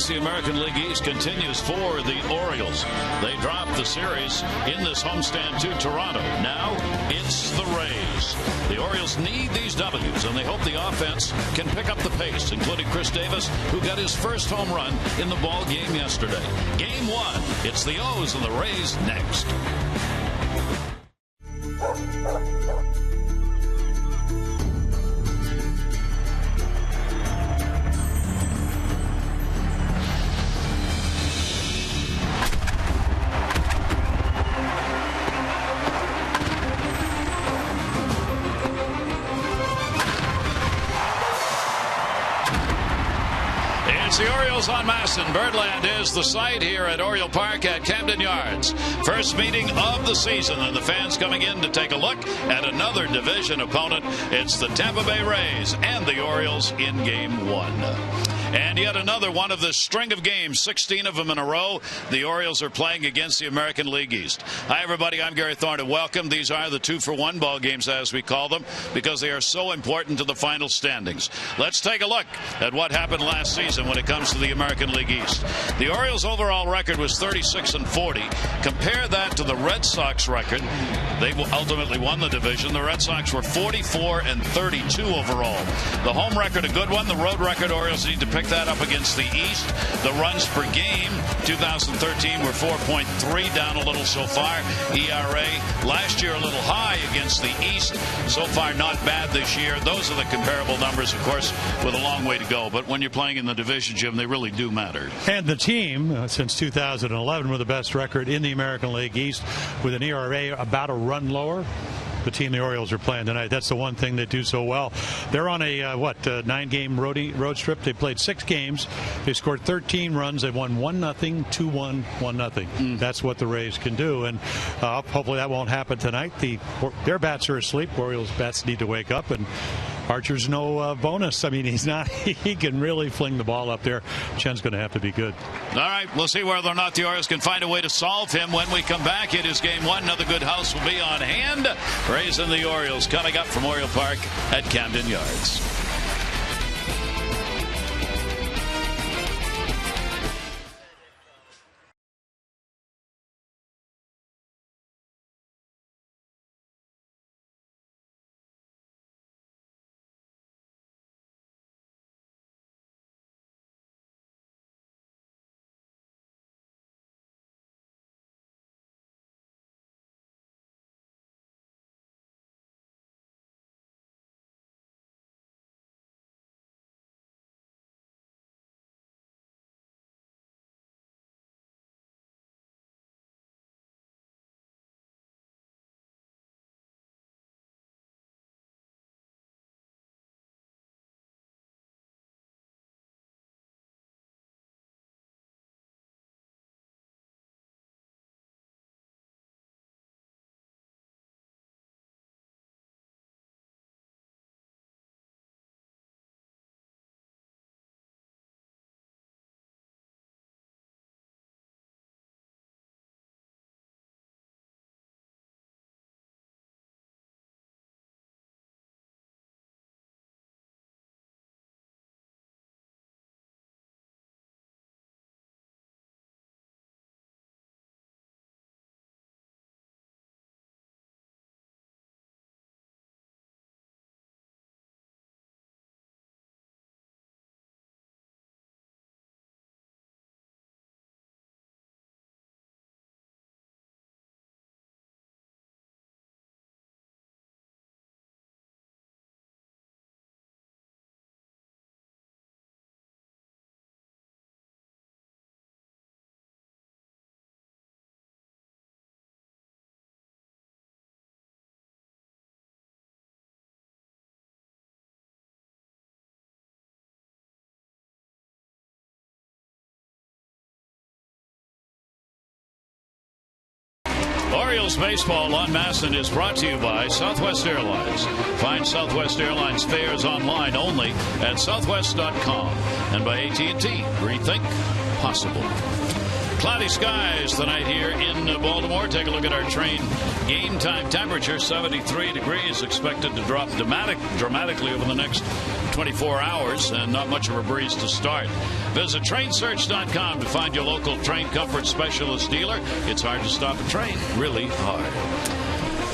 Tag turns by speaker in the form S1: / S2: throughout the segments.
S1: against the American League East continues for the Orioles. They dropped the series in this homestand to Toronto. Now it's the Rays. The Orioles need these W's, and they hope the offense can pick up the pace, including Chris Davis, who got his first home run in the ball game yesterday. Game 1, it's the O's and the Rays next. The Orioles on Masson. Birdland is the site here at Oriole Park at Camden Yards. First meeting of the season, and the fans coming in to take a look at another division opponent. It's the Tampa Bay Rays and the Orioles in Game 1. And yet another one of the string of games, 16 of them in a row. The Orioles are playing against the American League East. Hi, everybody. I'm Gary Thorne, and welcome. These are the 2-for-1 ball games, as we call them, because they are so important to the final standings. Let's take a look at what happened last season when it comes to the American League East. The Orioles' overall record was 36-40. Compare that to the Red Sox record. They ultimately won the division. The Red Sox were 44-32 overall. The home record, a good one. The road record, Orioles need to pick that up against the East. The runs per game, 2013 were 4.3, down a little so far. ERA last year a little high against the East. So far not bad this year. Those are the comparable numbers, of course, with a long way to go. But when you're playing in the division, Jim, they really do matter.
S2: And the team, since 2011, with the best record in the American League East, with an ERA about a run lower. The team the Orioles are playing tonight. That's the one thing they do so well. They're on a 9-game road trip. They played 6 games. They scored 13 runs. They've won 1-0, 2-1, 1-0. That's what the Rays can do, and hopefully that won't happen tonight. Their bats are asleep. Orioles bats need to wake up, and Archer's no bonus. I mean, he's not. He can really fling the ball up there. Chen's going to have to be good.
S1: All right, we'll see whether or not the Orioles can find a way to solve him when we come back. It is Game 1. Another good house will be on hand. Rays and the Orioles coming up from Oriole Park at Camden Yards. Orioles baseball on Masson is brought to you by Southwest Airlines. Find Southwest Airlines fares online only at southwest.com. And by AT&T, rethink possible. Cloudy skies tonight here in Baltimore. Take a look at our train game time temperature. 73 degrees, expected to drop dramatically over the next 24 hours and not much of a breeze to start. Visit trainsearch.com to find your local train comfort specialist dealer. It's hard to stop a train, really hard.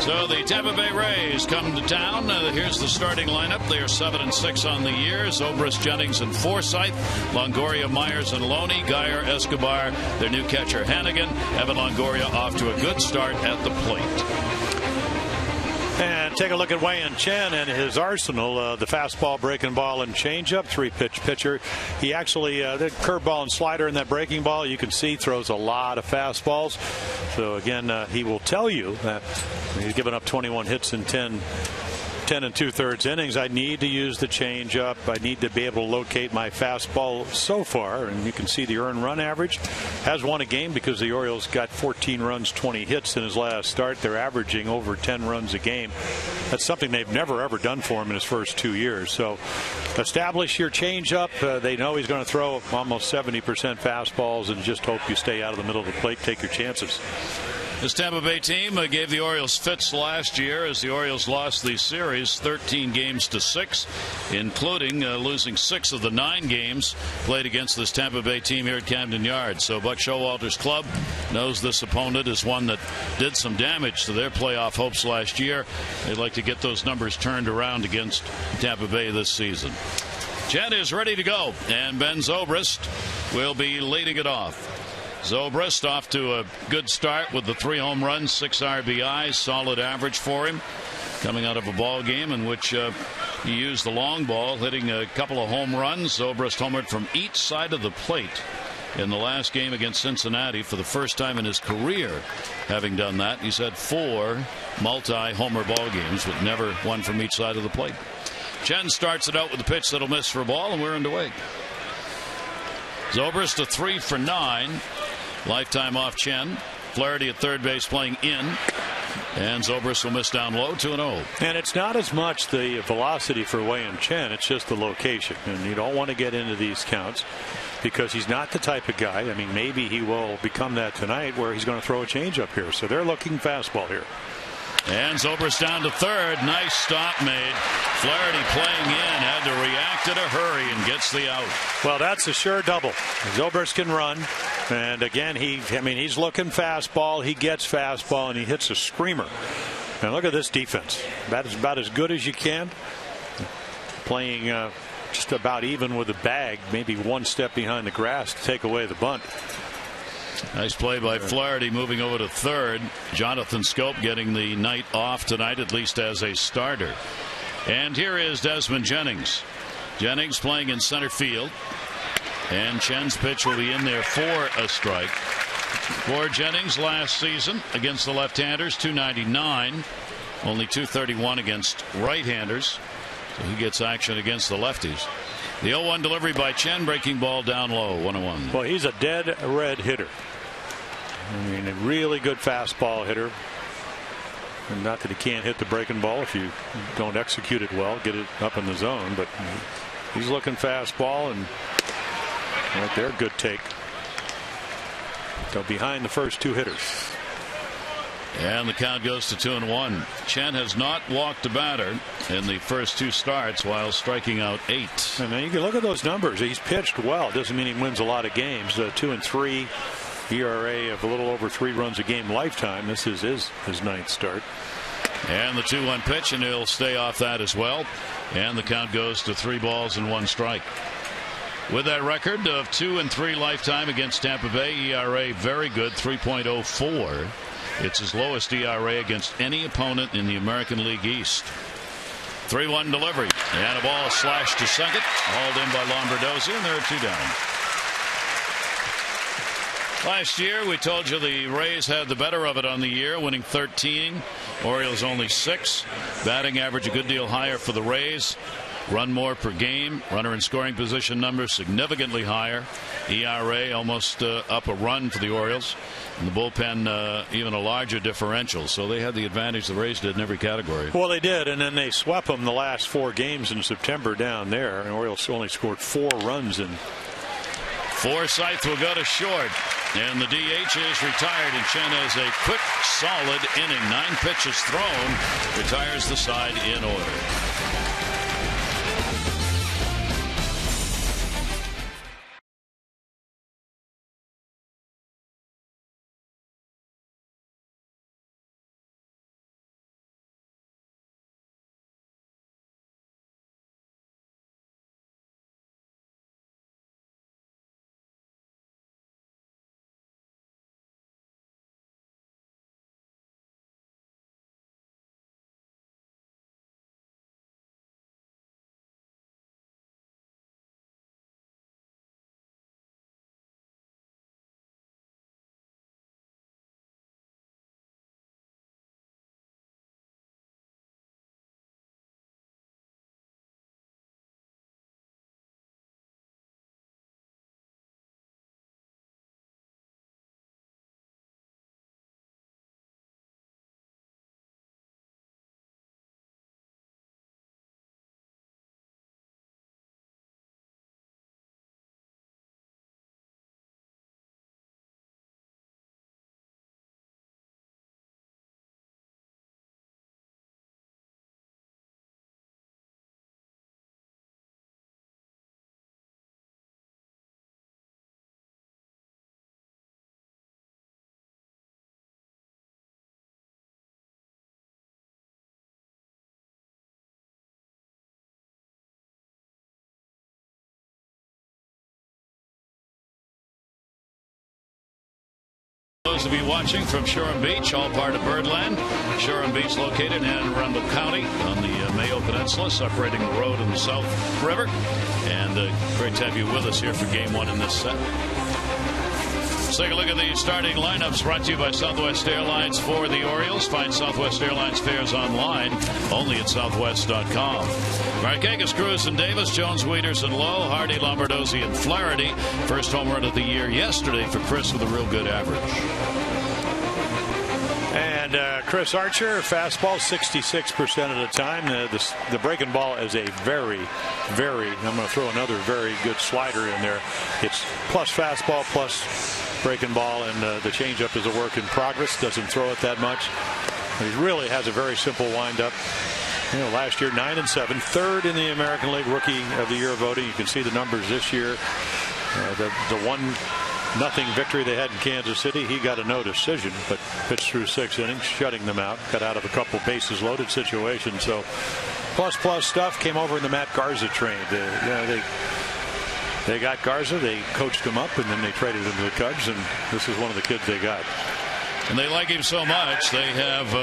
S1: So the Tampa Bay Rays come to town. Here's the starting lineup. They are 7-6 on the year. Zobrist, Jennings, and Forsythe. Longoria, Myers, and Loney. Geyer, Escobar, their new catcher Hannigan. Evan Longoria off to a good start at the plate.
S2: And take a look at Wei-Yin Chen and his arsenal. The fastball, breaking ball, and changeup. 3-pitch pitcher. He actually, the curveball and slider in that breaking ball, you can see throws a lot of fastballs. So again, he will tell you that he's given up 21 hits in 10 2/3 innings. I need to use the changeup. I need to be able to locate my fastball so far. And you can see the earned run average has won a game because the Orioles got 14 runs, 20 hits in his last start. They're averaging over 10 runs a game. That's something they've never, ever done for him in his first 2 years. So establish your changeup. They know he's going to throw almost 70% fastballs, and just hope you stay out of the middle of the plate. Take your chances.
S1: This Tampa Bay team gave the Orioles fits last year as the Orioles lost the series 13-6, including losing 6 of the 9 games played against this Tampa Bay team here at Camden Yards. So Buck Showalter's club knows this opponent is one that did some damage to their playoff hopes last year. They'd like to get those numbers turned around against Tampa Bay this season. Chen is ready to go, and Ben Zobrist will be leading it off. Zobrist off to a good start with the 3 home runs, 6 RBIs, solid average for him. Coming out of a ball game in which he used the long ball, hitting a couple of home runs. Zobrist homered from each side of the plate in the last game against Cincinnati for the first time in his career. Having done that, he's had 4 multi-homer ball games, but never one from each side of the plate. Chen starts it out with a pitch that'll miss for a ball, and we're underway. Zobrist a 3 for 9. Lifetime off Chen. Flaherty at third base playing in. And Zobrist will miss down low, 2-0.
S2: And it's not as much the velocity for Wei-Yin Chen. It's just the location. And you don't want to get into these counts because he's not the type of guy. I mean, maybe he will become that tonight where he's going to throw a changeup here. So they're looking fastball here.
S1: And Zobrist down to third. Nice stop made. Flaherty playing in, had to react in a hurry and gets the out.
S2: Well, that's a sure double. Zobrist can run. And again, he's looking fastball. He gets fastball and he hits a screamer. And look at this defense. That is about as good as you can. Playing just about even with the bag, maybe one step behind the grass to take away the bunt.
S1: Nice play by Flaherty, moving over to third. Jonathan Scope getting the night off tonight, at least as a starter. And here is Desmond Jennings. Jennings playing in center field. And Chen's pitch will be in there for a strike. For Jennings last season against the left-handers, .299. Only .231 against right-handers. So he gets action against the lefties. The 0-1 delivery by Chen, breaking ball down low, 1-1.
S2: Well, he's a dead red hitter. I mean, a really good fastball hitter. And not that he can't hit the breaking ball if you don't execute it well, get it up in the zone, but he's looking fastball, and right there, good take. So behind the first 2 hitters.
S1: And the count goes to 2-1. Chen has not walked a batter in the first 2 starts while striking out 8.
S2: And then you can look at those numbers. He's pitched well. Doesn't mean he wins a lot of games. 2-3 ERA of a little over 3 runs a game lifetime. This is his 9th start.
S1: And the 2-1 pitch, and he'll stay off that as well. And the count goes to 3 balls and 1 strike. With that record of 2-3 lifetime against Tampa Bay, ERA very good, 3.04. It's his lowest ERA against any opponent in the American League East. 3-1 delivery, and a ball slashed to second, hauled in by Lombardozzi, and there are 2 down. Last year, we told you the Rays had the better of it on the year, winning 13. Orioles only 6. Batting average a good deal higher for the Rays. Run more per game. Runner in scoring position numbers significantly higher. ERA almost up a run for the Orioles. And the bullpen even a larger differential. So they had the advantage the Rays did in every category.
S2: Well, they did, and then they swept them the last 4 games in September down there. And Orioles only scored 4 runs in.
S1: Forsythe will go to short, and the DH is retired, and Chen has a quick, solid inning. 9 pitches thrown, retires the side in order. of you watching from Shore Beach, all part of Birdland. Shore Beach located in Anne Arundel County on the Mayo Peninsula, separating the road and the South River. And great to have you with us here for Game 1 in this set. Let's take a look at the starting lineups brought to you by Southwest Airlines for the Orioles. Find Southwest Airlines fares online, only at southwest.com. Markakis, Cruz, and Davis, Jones, Wieters, and Lowe, Hardy, Lombardozzi, and Flaherty. First home run of the year yesterday for Chris with a real good average.
S2: And Chris Archer, fastball 66% of the time. The breaking ball is a very, I'm going to throw another very good slider in there. It's plus fastball, plus breaking ball, and the changeup is a work in progress. Doesn't throw it that much. He really has a very simple windup. You know, last year 9-7, third in the American League Rookie of the Year voting. You can see the numbers this year. The 1-0 victory they had in Kansas City, he got a no decision, but pitched through 6 innings, shutting them out. Got out of a couple bases loaded situations. So plus stuff. Came over in the Matt Garza train. They got Garza, they coached him up, and then they traded him to the Cubs, and this is one of the kids they got.
S1: And they like him so much, they have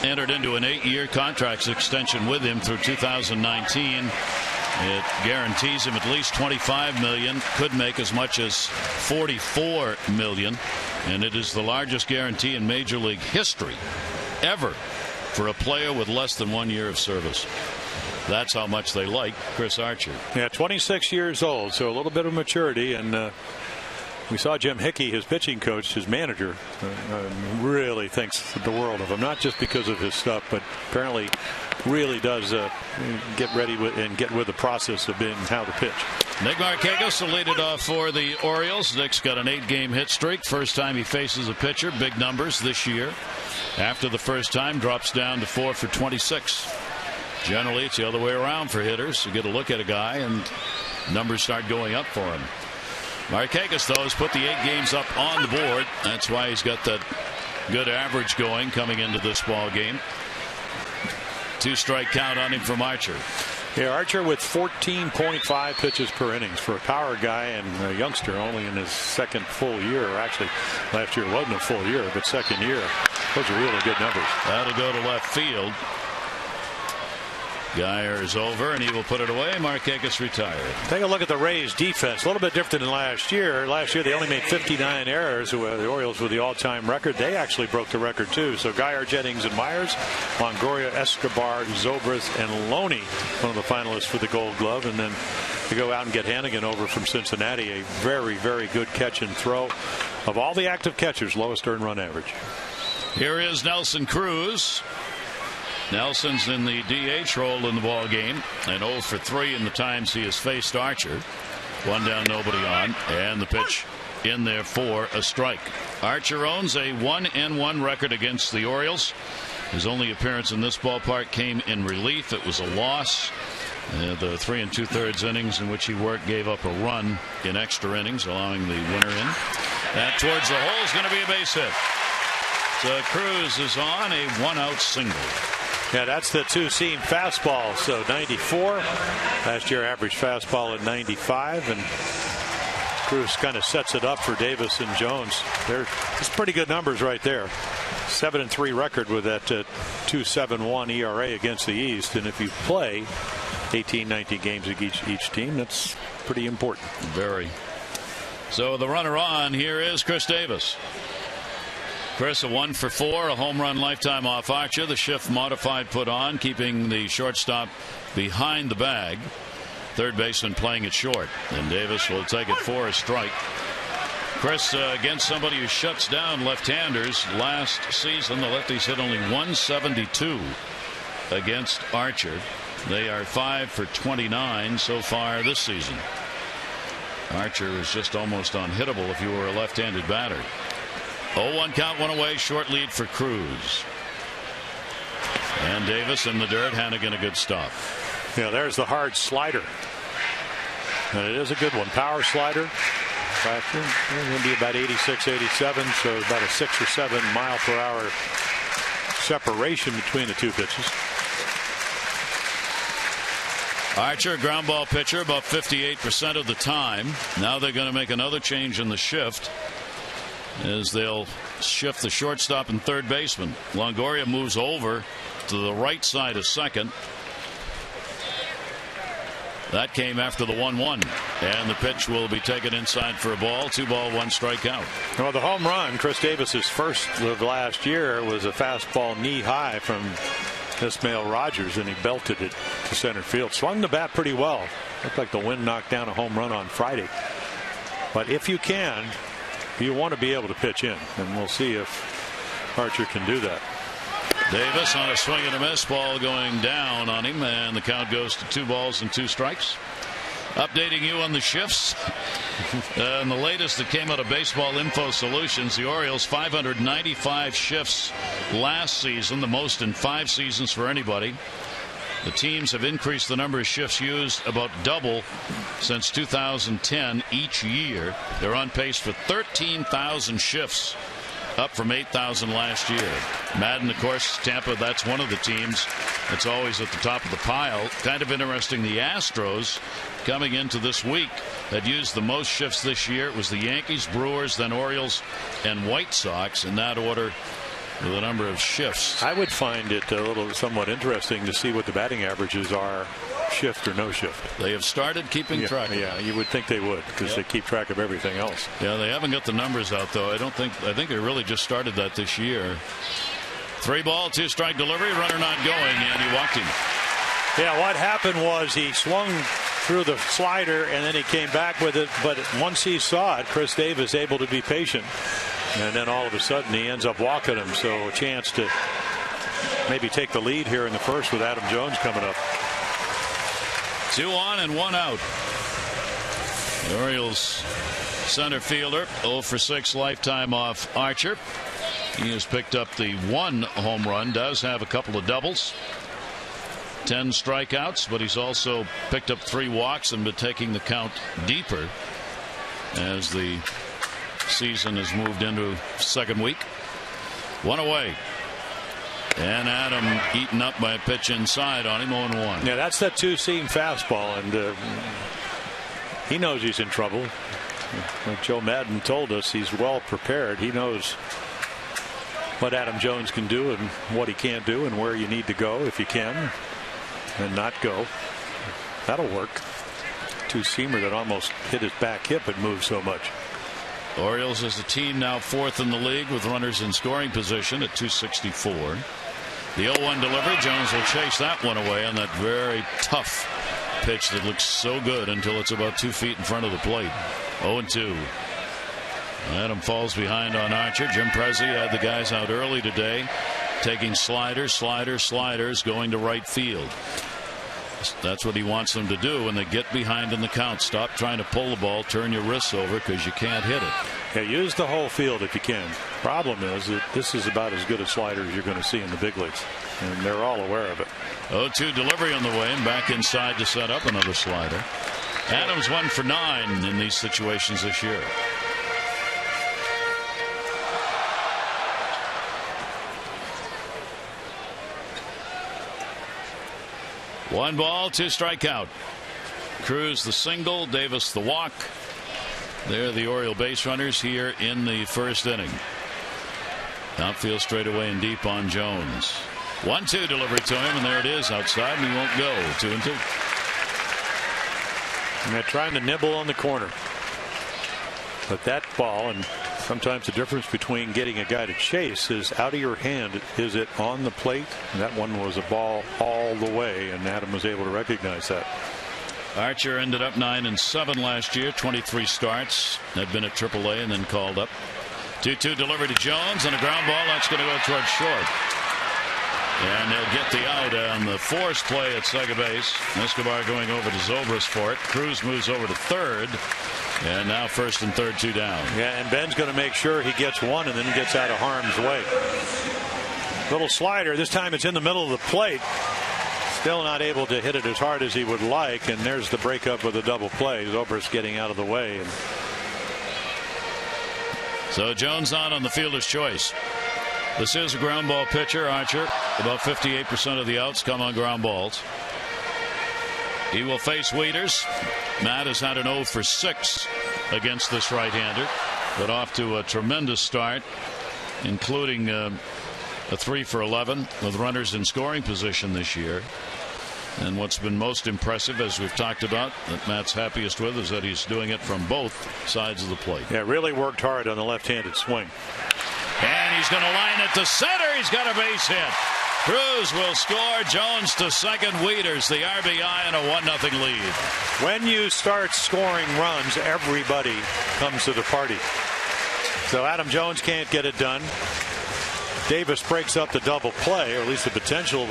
S1: entered into an 8-year contract extension with him through 2019. It guarantees him at least $25 million, could make as much as $44 million, and it is the largest guarantee in Major League history ever for a player with less than 1 year of service. That's how much they like Chris Archer.
S2: Yeah, 26 years old, so a little bit of maturity. And we saw Jim Hickey, his pitching coach, his manager, really thinks the world of him. Not just because of his stuff, but apparently really does get ready and get with the process of being how to pitch.
S1: Nick Markakis will lead it off for the Orioles. Nick's got an 8-game hit streak. First time he faces a pitcher. Big numbers this year. After the first time, drops down to 4 for 26. Generally, it's the other way around for hitters. You get a look at a guy and numbers start going up for him. Markakis, though, has put the 8 games up on the board. That's why he's got that good average going coming into this ball game. 2-strike count on him from Archer.
S2: Yeah, Archer with 14.5 pitches per innings for a power guy and a youngster, only in his second full year. Actually, last year wasn't a full year, but second year. Those are really good numbers.
S1: That'll go to left field. Geyer is over, and he will put it away. Markakis retired.
S2: Take a look at the Rays defense. A little bit different than last year. Last year they only made 59 errors. The Orioles with the all-time record. They actually broke the record too. So Geyer, Jennings, and Myers, Longoria, Escobar, Zobrist, and Loney, one of the finalists for the Gold Glove. And then to go out and get Hannigan over from Cincinnati, a very, very good catch and throw. Of all the active catchers, lowest earned run average.
S1: Here is Nelson Cruz. Nelson's in the DH role in the ball game, and 0 for 3 in the times he has faced Archer. 1 down, nobody on, and the pitch in there for a strike. Archer owns a 1-1 record against the Orioles. His only appearance in this ballpark came in relief. It was a loss. The 3 2/3 innings in which he worked gave up a run in extra innings, allowing the winner in. That towards the hole is going to be a base hit. So Cruz is on a 1-out single.
S2: Yeah, that's the two-seam fastball. So 94. Last year average fastball at 95, and Cruz kind of sets it up for Davis and Jones. It's pretty good numbers right there. 7-3 record with that 2.71 ERA against the East, and if you play 18-19 games against each team, that's pretty important.
S1: Very. So the runner on here is Chris Davis. Chris, a 1 for 4, a home run lifetime off Archer. The shift modified put on, keeping the shortstop behind the bag. Third baseman playing it short, and Davis will take it for a strike. Chris against somebody who shuts down left-handers. Last season the lefties hit only 172 against Archer. They are 5 for 29 so far this season. Archer is just almost unhittable if you were a left-handed batter. 0-1 count, 1 away, short lead for Cruz. And Davis in the dirt. Hannigan a good stop.
S2: Yeah, there's the hard slider. And it is a good one. Power slider. It's going to be about 86, 87, so about a 6 or 7 mile per hour separation between the two pitches.
S1: Archer, ground ball pitcher, about 58% of the time. Now they're going to make another change in the shift. as they'll shift the shortstop and third baseman. Longoria moves over to the right side of second. That came after the 1-1, and the pitch will be taken inside for a ball. 2 ball, 1 strikeout.
S2: Well, the home run, Chris Davis's first of last year, was a fastball knee high from Ismael Rogers, and he belted it to center field. Swung the bat pretty well. Looked like the wind knocked down a home run on Friday. But if you can, you want to be able to pitch in, and we'll see if Archer can do that.
S1: Davis on a swing and a miss, ball going down on him, and the count goes to 2 balls and 2 strikes. Updating you on the shifts. And the latest that came out of Baseball Info Solutions, the Orioles 595 shifts last season, the most in 5 seasons for anybody. The teams have increased the number of shifts used about double since 2010 each year. They're on pace for 13,000 shifts, up from 8,000 last year. Madden, of course, Tampa, that's one of the teams that's always at the top of the pile. Kind of interesting, the Astros coming into this week had used the most shifts this year. It was the Yankees, Brewers, then Orioles, and White Sox in that order with a number of shifts.
S2: I would find it a little somewhat interesting to see what the batting averages are, shift or no shift.
S1: They have started keeping track.
S2: Yeah, you would think they would, because they keep track of everything else.
S1: Yeah, they haven't got the numbers out, though. I think they really just started that this year. 3 ball, 2 strike delivery, runner not going, and he walked him.
S2: Yeah, what happened was he swung through the slider and then he came back with it, but once he saw it, Chris Davis able to be patient, and then all of a sudden he ends up walking him. So a chance to maybe take the lead here in the first with Adam Jones coming up.
S1: 2 on and 1 out. The Orioles center fielder 0 for 6 lifetime off Archer. He has picked up the 1 home run, does have a couple of doubles, 10 strikeouts, but he's also picked up 3 walks and been taking the count deeper as the season has moved into second week. 1 away. And Adam eaten up by a pitch inside on him, 0-1.
S2: Yeah, that's that 2-seam fastball, and he knows he's in trouble. Like Joe Madden told us, he's well prepared. He knows what Adam Jones can do and what he can't do and where you need to go if you can and not go. That'll work. 2-seamer that almost hit his back hip, it moved so much.
S1: Orioles as a team now 4th in the league with runners in scoring position at 264. The 0-1 delivery. Jones will chase that one away on that very tough pitch that looks so good until it's about 2 feet in front of the plate. 0-2. Adam falls behind on Archer. Jim Prezi had the guys out early today, taking sliders, going to right field. That's what he wants them to do when they get behind in the count. Stop trying to pull the ball, turn your wrists over, because you can't hit it.
S2: Yeah, use the whole field if you can. Problem is that this is about as good a slider as you're going to see in the big leagues, and they're all aware of it.
S1: 0-2 delivery on the way, and back inside to set up another slider. Adams 1 for 9 in these situations this year. One ball, 2 strikeout. Cruz the single, Davis the walk. They're the Oriole base runners here in the first inning. Outfield straight away and deep on Jones. 1-2 delivery to him, and there it is outside, and he won't go. 2-2.
S2: And they're trying to nibble on the corner. But that ball, and sometimes the difference between getting a guy to chase is out of your hand. Is it on the plate? And that one was a ball all the way, and Adam was able to recognize that.
S1: Archer ended up 9-7 last year, 23 starts. Had been at AAA and then called up. 2-2 delivery to Jones, and a ground ball that's going to go towards short. And they'll get the out on the forced play at second base. Escobar going over to Zobrist for it. Cruz moves over to third. And now first and third, 2 down.
S2: Yeah, and Ben's going to make sure he gets one and then gets out of harm's way. Little slider. This time it's in the middle of the plate. Still not able to hit it as hard as he would like. And there's the breakup with a double play. Zobrist getting out of the way.
S1: So Jones on the fielder's choice. This is a ground ball pitcher, Archer. About 58% of the outs come on ground balls. He will face Wieters. Matt has had an 0 for 6 against this right-hander. but off to a tremendous start, including a 3 for 11 with runners in scoring position this year. And what's been most impressive, as we've talked about, that Matt's happiest with, is that he's doing it from both sides of the plate.
S2: Yeah, really worked hard on the left-handed swing.
S1: And he's going to line it to center. He's got a base hit. Cruz will score. Jones to second. Wieters the RBI and a 1-0 lead.
S2: When you start scoring runs, everybody comes to the party. So Adam Jones can't get it done. Davis breaks up the double play, or at least the potential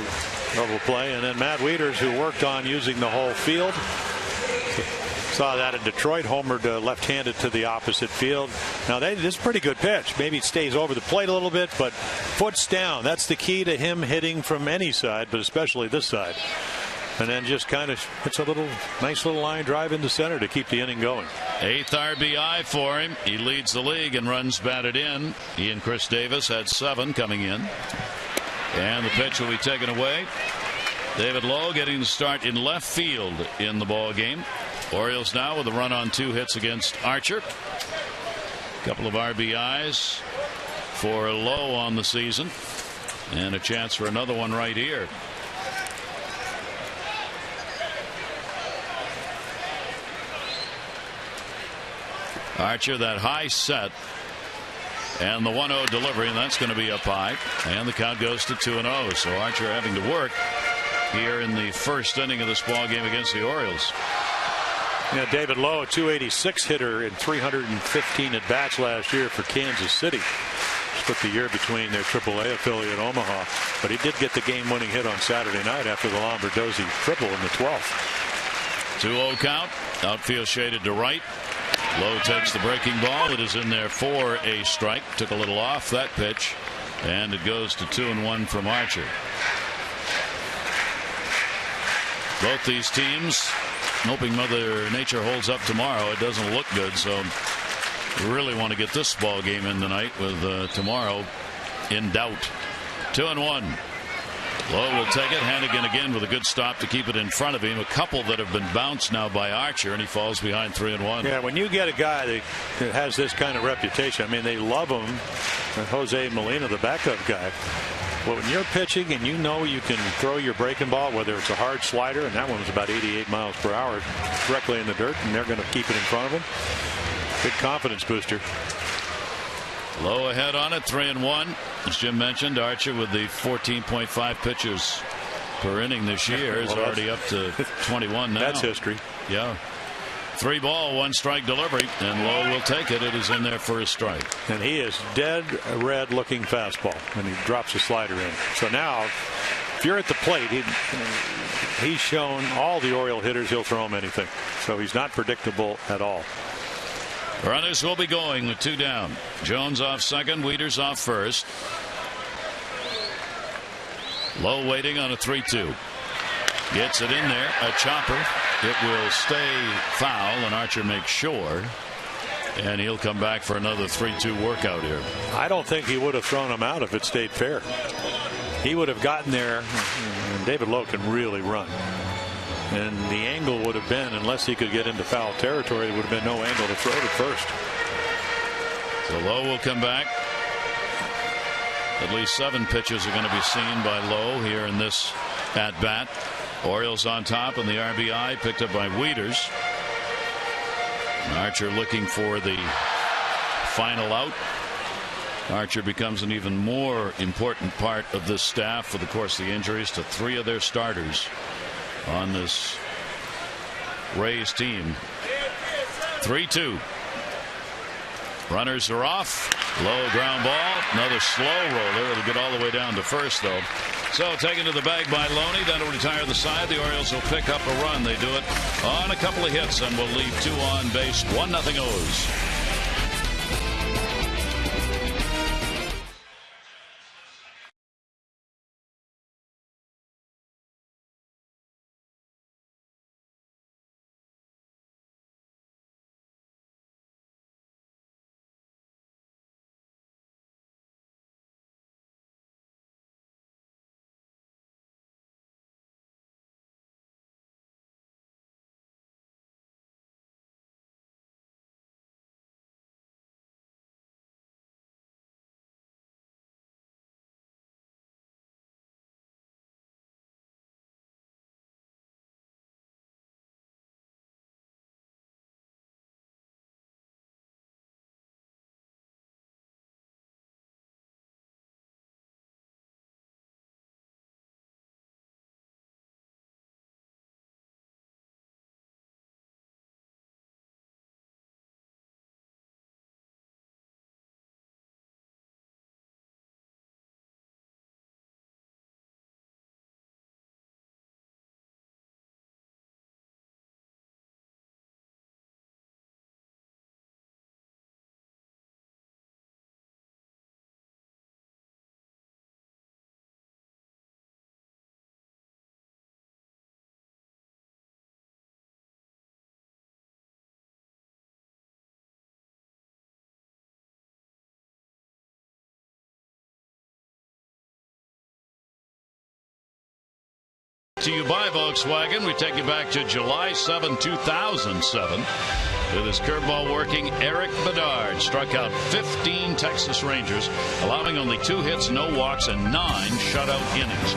S2: double play, and then Matt Wieters, who worked on using the whole field, saw that in Detroit, homered left-handed to the opposite field. Now this is a pretty good pitch. Maybe it stays over the plate a little bit, but foot's down. That's the key to him hitting from any side, but especially this side. And then just kind of hits a nice little line drive into center to keep the inning going.
S1: 8th RBI for him. He leads the league in runs batted in. He and Chris Davis had 7 coming in. And the pitch will be taken away. David Lowe getting the start in left field in the ball game. Orioles now with a run on 2 hits against Archer. A couple of RBIs for Lowe on the season, and a chance for another one right here. Archer, that high set, and the 1-0 delivery, and that's going to be up high, and the count goes to 2-0. So Archer having to work here in the first inning of this ball game against the Orioles.
S2: Yeah, David Lowe, a 286 hitter in 315 at bats last year for Kansas City. Split the year between their AAA affiliate Omaha, but he did get the game-winning hit on Saturday night after the Lombardozzi triple in the 12th.
S1: 2-0 count. Outfield shaded to right. Lowe takes the breaking ball. It is in there for a strike. Took a little off that pitch, and it goes to 2-1 from Archer. Both these teams hoping Mother Nature holds up tomorrow. It doesn't look good, so we really want to get this ball game in tonight with tomorrow in doubt. 2-1. Lowe will take it. Hannigan again with a good stop to keep it in front of him. A couple that have been bounced now by Archer, and he falls behind 3-1.
S2: Yeah, when you get a guy that has this kind of reputation, I mean, they love him. Jose Molina, the backup guy. Well, when you're pitching and you know you can throw your breaking ball, whether it's a hard slider, and that one was about 88 miles per hour, directly in the dirt, and they're going to keep it in front of him. Big confidence booster.
S1: Low ahead on it, 3-1. As Jim mentioned, Archer with the 14.5 pitches per inning this year is already up to 21 now.
S2: That's history.
S1: Yeah. 3-ball, 1-strike delivery, and Lowe will take it. It is in there for a strike.
S2: And he is dead red looking fastball, and he drops a slider in. So now, if you're at the plate, he's shown all the Oriole hitters he'll throw him anything. So he's not predictable at all.
S1: Runners will be going with 2 down. Jones off second, Wieters off first. Lowe waiting on a 3-2. Gets it in there, a chopper. It will stay foul, and Archer makes sure. And he'll come back for another 3-2 workout here.
S2: I don't think he would have thrown him out if it stayed fair. He would have gotten there, and David Lowe can really run. And the angle would have been, unless he could get into foul territory, there would have been no angle to throw to first.
S1: So Lowe will come back. At least 7 pitches are going to be seen by Lowe here in this at bat. Orioles on top, and the RBI picked up by Wieters. Archer looking for the final out. Archer becomes an even more important part of this staff with, of course, the injuries to 3 of their starters on this Rays team. 3-2. Runners are off. Low ground ball. Another slow roller. It'll get all the way down to first, though. So taken to the bag by Loney. That'll retire the side. The Orioles will pick up a run. They do it on a couple of hits and will leave 2 on base. 1-0 O's. to you by Volkswagen. We take you back to July 7, 2007. With his curveball working, Eric Bedard struck out 15 Texas Rangers, allowing only 2 hits, no walks, and 9 shutout innings.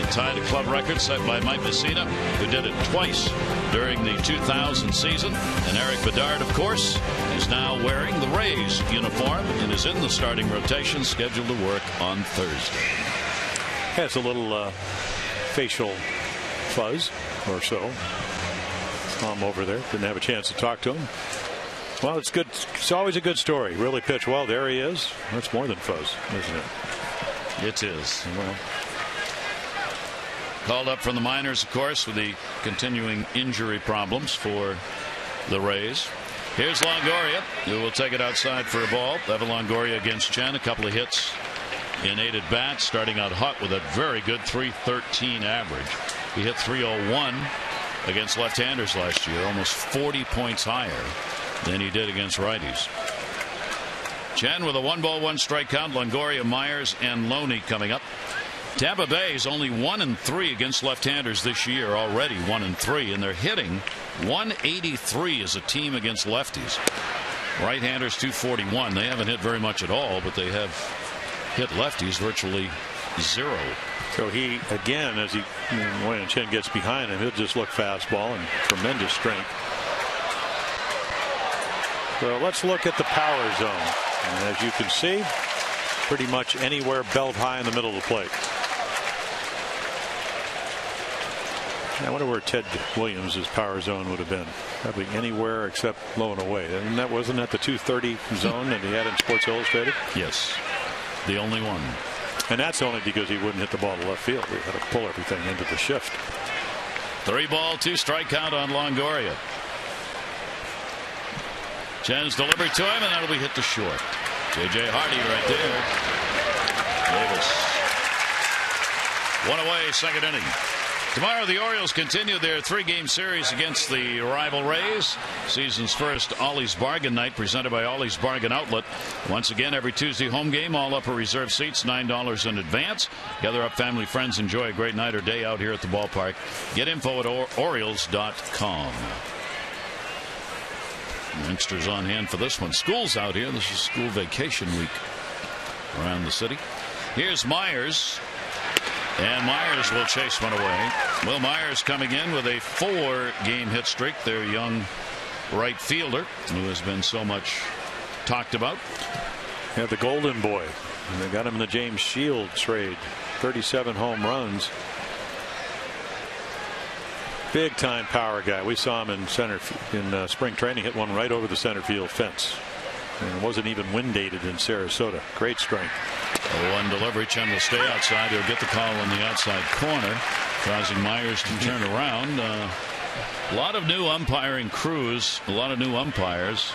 S1: It tied a club record set by Mike Messina, who did it twice during the 2000 season. And Eric Bedard, of course, is now wearing the Rays uniform and is in the starting rotation, scheduled to work on Thursday.
S2: Has a little facial fuzz or so. Tom over there didn't have a chance to talk to him. Well, it's good. It's always a good story. Really pitched well. There he is. That's more than fuzz, isn't it?
S1: It is. Well, called up from the minors, of course, with the continuing injury problems for the Rays. Here's Longoria, who will take it outside for a ball. Evan Longoria against Chen. A couple of hits in 8 at bats, starting out hot with a very good .313 average. He hit .301 against left-handers last year, almost 40 points higher than he did against righties. Chen with a 1-1 count. Longoria, Myers, and Loney coming up. Tampa Bay is only 1-3 against left-handers this year, already 1-3, and they're hitting .183 as a team against lefties. Right-handers .241. They haven't hit very much at all, but they have hit lefties virtually 0.
S2: So he, again, as when Chen gets behind him, he'll just look fastball and tremendous strength. So let's look at the power zone. And as you can see, pretty much anywhere belt high in the middle of the plate. I wonder where Ted Williams' power zone would have been. Probably anywhere except low and away. And that wasn't at the 230 zone that he had in Sports Illustrated?
S1: Yes. The only one.
S2: And that's only because he wouldn't hit the ball to left field. He had to pull everything into the shift.
S1: 3-ball, 2-strike count on Longoria. Chen's delivery to him, and that'll be hit to short. J.J. Hardy right there. Davis. 1 away, second inning. Tomorrow the Orioles continue their 3-game series against the rival Rays. Season's first Ollie's Bargain Night, presented by Ollie's Bargain Outlet. Once again, every Tuesday home game, all upper reserve seats, $9 in advance. Gather up family, friends, enjoy a great night or day out here at the ballpark. Get info at Orioles.com. Youngsters on hand for this one. School's out here. This is school vacation week around the city. Here's Myers. And Myers will chase one away. Will Myers coming in with a 4-game hit streak. Their young right fielder, who has been so much talked about.
S2: Yeah, the Golden Boy. And they got him in the James Shield trade. 37 home runs. Big time power guy. We saw him in spring training, hit one right over the center field fence. And it wasn't even wind dated in Sarasota. Great strength.
S1: 1 delivery. Chen will stay outside. He'll get the call on the outside corner, causing Myers to turn around. A lot of new umpiring crews, a lot of new umpires.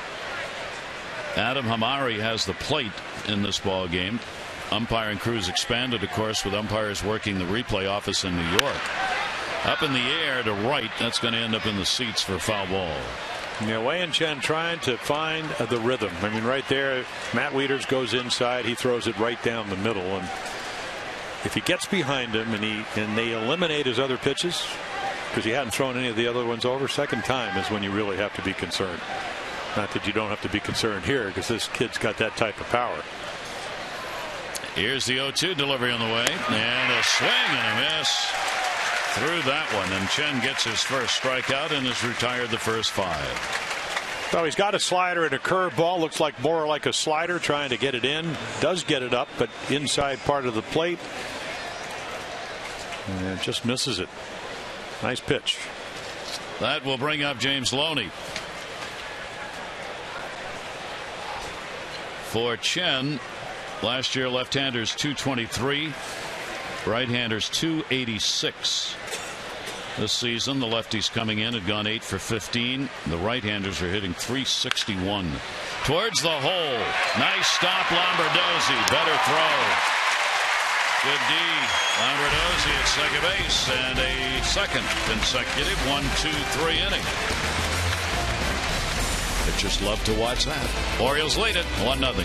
S1: Adam Hamari has the plate in this ball game. Umpiring crews expanded, of course, with umpires working the replay office in New York. Up in the air to right. That's going to end up in the seats for foul ball.
S2: Yeah, Wei and Chen trying to find the rhythm. I mean, right there, Matt Wieters goes inside. He throws it right down the middle. And if he gets behind him and they eliminate his other pitches, because he hadn't thrown any of the other ones over, second time is when you really have to be concerned. Not that you don't have to be concerned here, because this kid's got that type of power.
S1: Here's the 0-2 delivery on the way. And a swing and a miss through that one, and Chen gets his first strikeout and has retired the first 5.
S2: So he's got a slider and a curveball. Looks like more like a slider, trying to get it in. Does get it up, but inside part of the plate, and just misses it. Nice pitch.
S1: That will bring up James Loney. For Chen, last year left-handers .223. Right-handers .286. This season, the lefties coming in had gone 8 for 15. The right-handers are hitting .361. Towards the hole. Nice stop, Lombardozzi. Better throw. Good D. Lombardozzi at second base, and a second consecutive 1-2-3 inning. Pitchers love to watch that. Orioles lead it 1-0.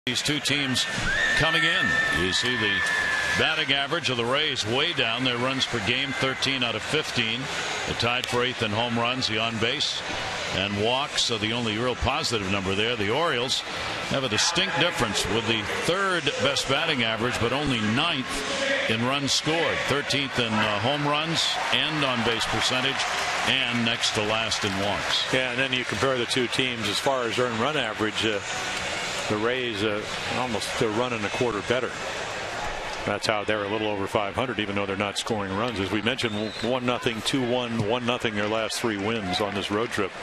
S1: These two teams coming in. You see the batting average of the Rays way down. Their runs per game 13 out of 15. They're tied for 8th in home runs, the on base and walks. So the only real positive number there. The Orioles have a distinct difference with the 3rd best batting average, but only 9th in runs scored. 13th in home runs and on base percentage, and next to last in walks.
S2: Yeah, and then you compare the two teams as far as earned run average. The Rays almost a run and a quarter better. That's how they're a little over 500, even though they're not scoring runs. As we mentioned, 1-0, 2-1, 1-0 their last 3 wins on this road trip.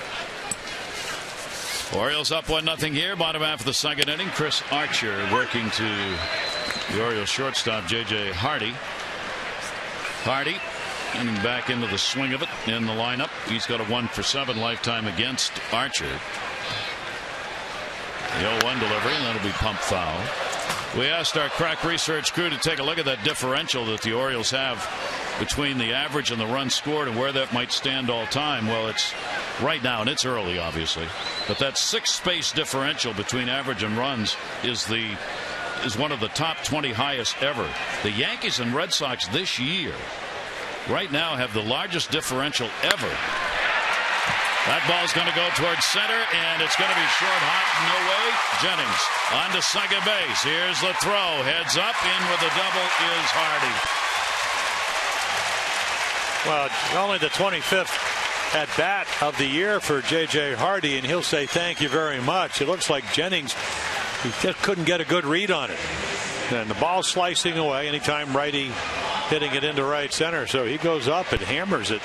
S1: Orioles up 1-0 here, bottom half of the 2nd inning. Chris Archer working to the Orioles shortstop J.J. Hardy. Hardy getting back into the swing of it in the lineup. He's got a 1-for-7 lifetime against Archer. The 0-1 delivery, and that'll be pump foul. We asked our crack research crew to take a look at that differential that the Orioles have between the average and the runs scored and where that might stand all time. Well, it's right now, and it's early, obviously, but that 6-space differential between average and runs is one of the top 20 highest ever. The Yankees and Red Sox this year right now have the largest differential ever. That ball's going to go towards center, and it's going to be short, hot, no way. Jennings on to second base. Here's the throw. Heads up, in with the double is Hardy.
S2: Well, only the 25th at bat of the year for J.J. Hardy, and he'll say thank you very much. It looks like Jennings, he just couldn't get a good read on it. And the ball slicing away, anytime righty hitting it into right center. So he goes up and hammers it.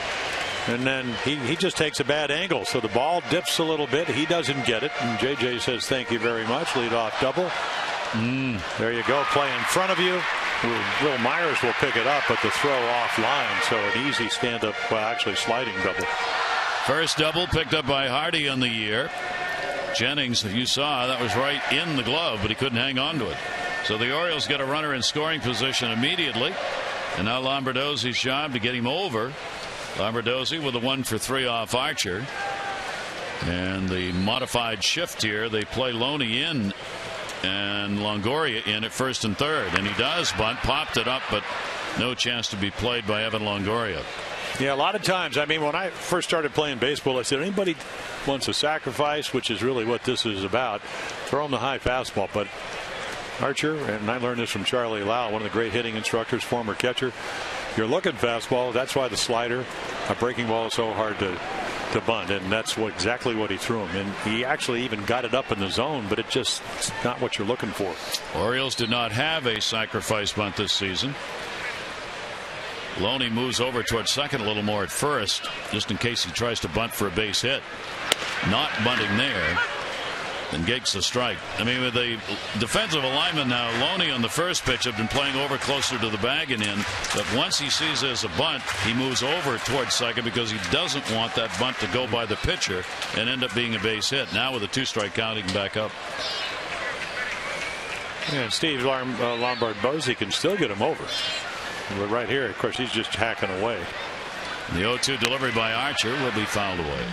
S2: And then he just takes a bad angle. So the ball dips a little bit. He doesn't get it. And J.J. says, thank you very much. Lead off double. There you go. Play in front of you. Will Myers will pick it up, but the throw offline. So an easy stand up, well, actually sliding double.
S1: First double picked up by Hardy on the year. Jennings, if you saw, that was right in the glove, but he couldn't hang on to it. So the Orioles get a runner in scoring position immediately. And now Lombardozzi's job to get him over. Lombardozzi with a 1-for-3 off Archer. And the modified shift here, they play Loney in and Longoria in at first and third. And he does bunt, popped it up, but no chance to be played by Evan Longoria.
S2: Yeah, a lot of times, I mean, when I first started playing baseball, I said, anybody wants a sacrifice, which is really what this is about, throw him the high fastball. But Archer, and I learned this from Charlie Lau, one of the great hitting instructors, former catcher, you're looking fastball. That's why the slider, a breaking ball, is so hard to bunt, and that's exactly what he threw him. And he actually even got it up in the zone, but it's just not what you're looking for.
S1: Orioles did not have a sacrifice bunt this season. Loney moves over towards second a little more at first, just in case he tries to bunt for a base hit. Not bunting there. And gets the strike. I mean, with the defensive alignment now, Loney on the first pitch had been playing over closer to the bag and in. But once he sees there's a bunt, he moves over towards second because he doesn't want that bunt to go by the pitcher and end up being a base hit. Now with a 2-strike count, he can back up.
S2: Yeah, and Steve Lombardozzi can still get him over. But right here, of course, he's just hacking away.
S1: The 0-2 delivery by Archer will be fouled away.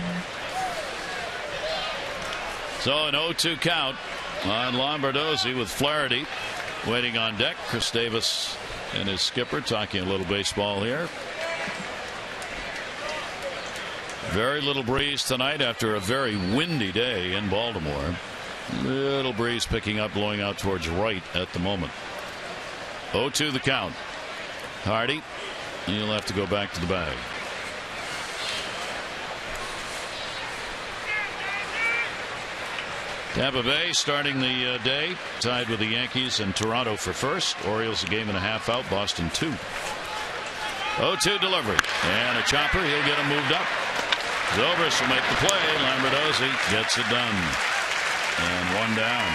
S1: So an 0-2 count on Lombardozzi with Flaherty waiting on deck. Chris Davis and his skipper talking a little baseball here. Very little breeze tonight after a very windy day in Baltimore. Little breeze picking up, blowing out towards right at the moment. 0-2 the count. Hardy, he'll have to go back to the bag. Tampa Bay starting the day tied with the Yankees and Toronto for first. Orioles a game and a half out. Boston 2. 0-2 delivery and a chopper. He'll get him moved up. Zobrist will make the play. Lombardozzi gets it done and one down.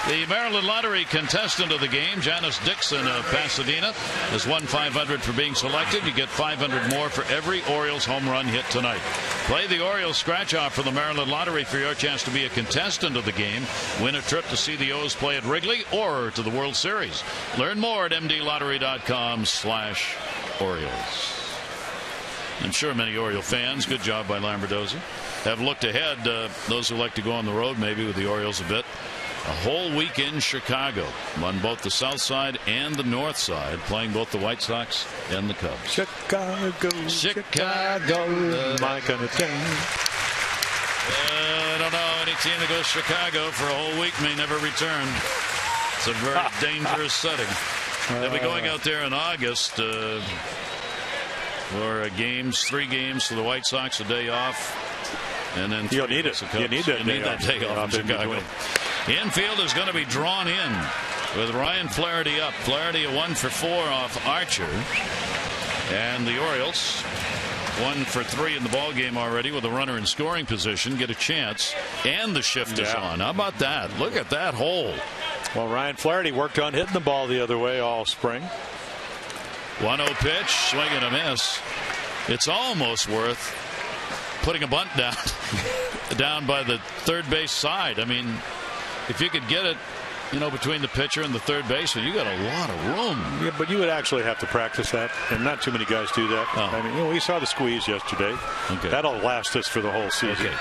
S1: The Maryland Lottery contestant of the game, Janice Dixon of Pasadena, has won $500 for being selected. You get $500 more for every Orioles home run hit tonight. Play the Orioles scratch off for the Maryland Lottery for your chance to be a contestant of the game. Win a trip to see the O's play at Wrigley or to the World Series. Learn more at mdlottery.com/Orioles. I'm sure many Oriole fans, good job by Lombardozzi, have looked ahead. Those who like to go on the road maybe with the Orioles a bit. A whole week in Chicago on both the south side and the north side, playing both the White Sox and the Cubs.
S2: Chicago, my kind of team.
S1: I don't know. Any team that goes to Chicago for a whole week may never return. It's a very dangerous setting. They'll be going out there in August for games, 3 games for the White Sox, a day off. And then
S2: you'll need it. You need that
S1: day off in Chicago. Infield is going to be drawn in with Ryan Flaherty up. Flaherty a 1 for 4 off Archer. And the Orioles 1 for 3 in the ball game already with a runner in scoring position. Get a chance. And the shift is on. How about that? Look at that hole.
S2: Well, Ryan Flaherty worked on hitting the ball the other way all spring.
S1: 1-0 pitch. Swing and a miss. It's almost worth putting a bunt down by the third base side. I mean, if you could get it, between the pitcher and the third baseman, you got a lot of room.
S2: Yeah, but you would actually have to practice that, and not too many guys do that. I mean, we saw the squeeze yesterday.
S1: Okay.
S2: That'll last us for the whole season.
S1: Okay.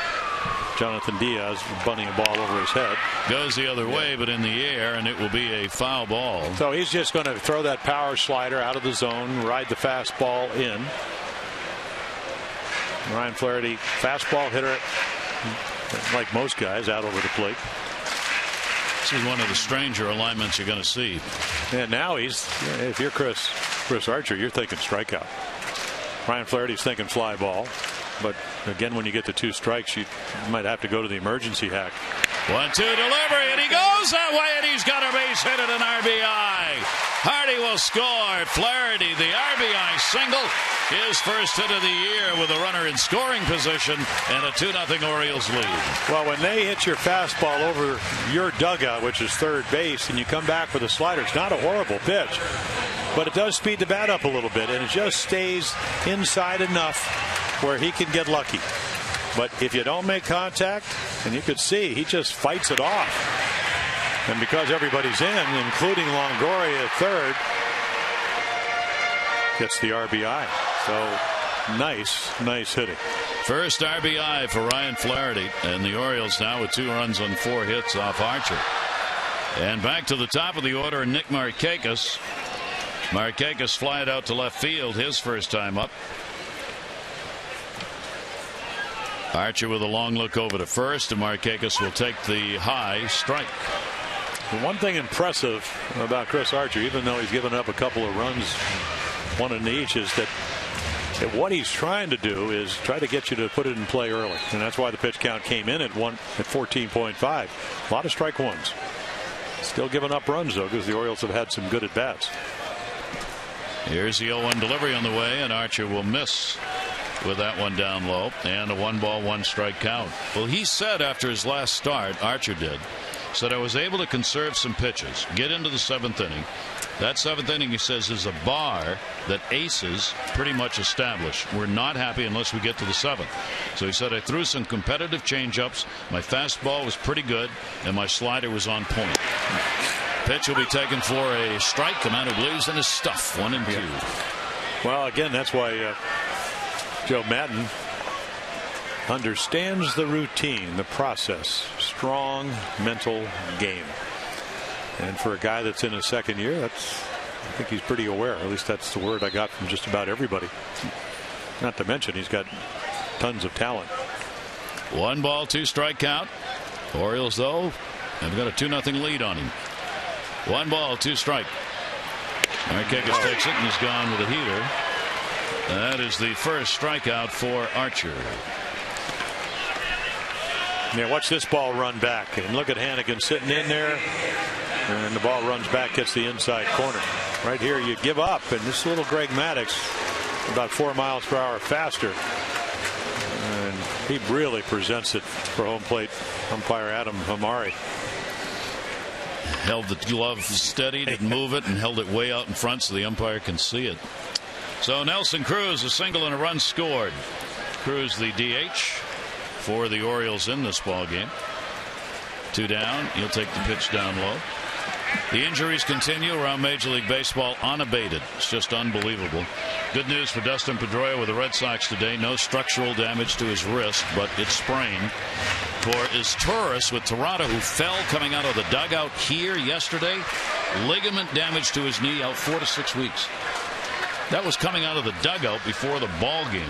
S2: Jonathan Diaz bunting a ball over his head.
S1: Goes the other way, but in the air, and it will be a foul ball.
S2: So he's just going to throw that power slider out of the zone, ride the fastball in. Ryan Flaherty, fastball hitter, like most guys, out over the plate.
S1: This is one of the stranger alignments you're going to see.
S2: And now if you're Chris Archer, you're thinking strikeout. Ryan Flaherty's thinking fly ball. But again, when you get to 2 strikes, you might have to go to the emergency hack.
S1: 1-2 delivery, and he goes that way, and he's got a base hit and an RBI. Hardy will score. Flaherty, the RBI single, his first hit of the year with a runner in scoring position and a 2-0 Orioles lead.
S2: Well, when they hit your fastball over your dugout, which is third base, and you come back with a slider, it's not a horrible pitch, but it does speed the bat up a little bit, and it just stays inside enough where he can get lucky. But if you don't make contact, and you could see he just fights it off. And because everybody's in, including Longoria at third, gets the RBI. So nice hitting.
S1: First RBI for Ryan Flaherty, and the Orioles now with 2 runs on 4 hits off Archer. And back to the top of the order, Nick Markakis. Markakis flied out to left field his first time up. Archer with a long look over to first, and Markakis will take the high strike.
S2: The one thing impressive about Chris Archer, even though he's given up a couple of runs, 1 in each, is that what he's trying to do is try to get you to put it in play early, and that's why the pitch count came in at 14.5. A lot of strike ones. Still giving up runs though, because the Orioles have had some good at bats.
S1: Here's the 0-1 delivery on the way, and Archer will miss with that one down low, and a 1-ball 1-strike count. Well, he said after his last start, Archer said I was able to conserve some pitches, get into the 7th inning. That 7th inning, he says, is a bar that aces pretty much established. We're not happy unless we get to the 7th. So he said I threw some competitive changeups. My fastball was pretty good, and my slider was on point. Pitch will be taken for a strike. The man who believes in his stuff. 1-2.
S2: Well, again, that's why Joe Madden understands the routine, the process. Strong mental game. And for a guy that's in his 2nd year, I think he's pretty aware. At least that's the word I got from just about everybody. Not to mention he's got tons of talent.
S1: 1-ball 2-strike count. Orioles, though, have got a 2-0 lead on him. 1-ball 2-strike. Markakis takes it and is gone with a heater. That is the first strikeout for Archer.
S2: Yeah, watch this ball run back, and look at Hannigan sitting in there, and the ball runs back, gets the inside corner. Right here you give up, and this little Greg Maddux about 4 miles per hour faster, and he really presents it for home plate umpire Adam Hamari.
S1: Held the glove steady, didn't move it, and held it way out in front so the umpire can see it. So Nelson Cruz, a single and a run scored. Cruz the DH for the Orioles in this ball game. 2 down. He'll take the pitch down low. The injuries continue around Major League Baseball unabated. It's just unbelievable. Good news for Dustin Pedroia with the Red Sox today. No structural damage to his wrist, but it's sprained. report is Torres with Toronto, who fell coming out of the dugout here yesterday. Ligament damage to his knee, out 4 to 6 weeks. That was coming out of the dugout before the ball game.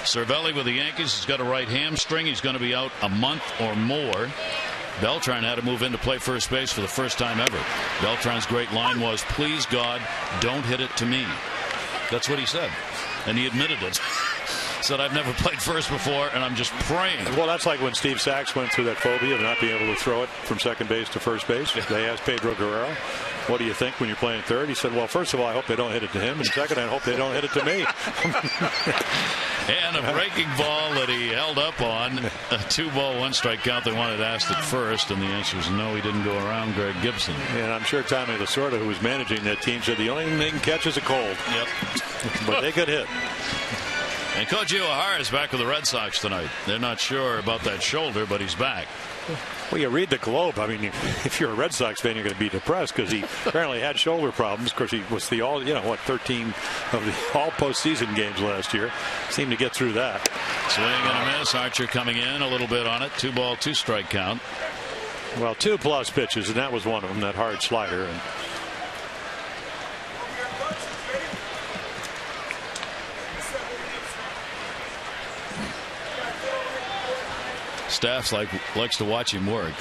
S1: Cervelli with the Yankees has got a right hamstring. He's going to be out a month or more. Beltran had to move in to play first base for the first time ever. Beltran's great line was, "Please, God, don't hit it to me." That's what he said. And he admitted it. Said, "I've never played first before, and I'm just praying."
S3: Well, that's like when Steve Sachs went through that phobia of not being able to throw it from second base to first base. They asked Pedro Guerrero, "What do you think when you're playing third?" He said, "Well, first of all, I hope they don't hit it to him. And second, I hope they don't hit it to me."
S1: And a breaking ball that he held up on. A 2-ball, 1-strike count. They wanted asked at first, and the answer is no, he didn't go around Greg Gibson.
S3: And I'm sure Tommy Lasorda, who was managing that team, said the only thing they can catch is a cold.
S1: Yep.
S3: But they could hit.
S1: And Coach Uehara is back with the Red Sox tonight. They're not sure about that shoulder, but he's back.
S3: Well, you read the Globe. I mean, if you're a Red Sox fan, you're going to be depressed because he apparently had shoulder problems. Of course, he was the 13 of the all postseason games last year. Seemed to get through that.
S1: Swing and a miss. Archer coming in a little bit on it. 2-ball, 2-strike count.
S3: Well, 2+ pitches, and that was one of them. That hard slider. And
S1: Staff's likes to watch him work.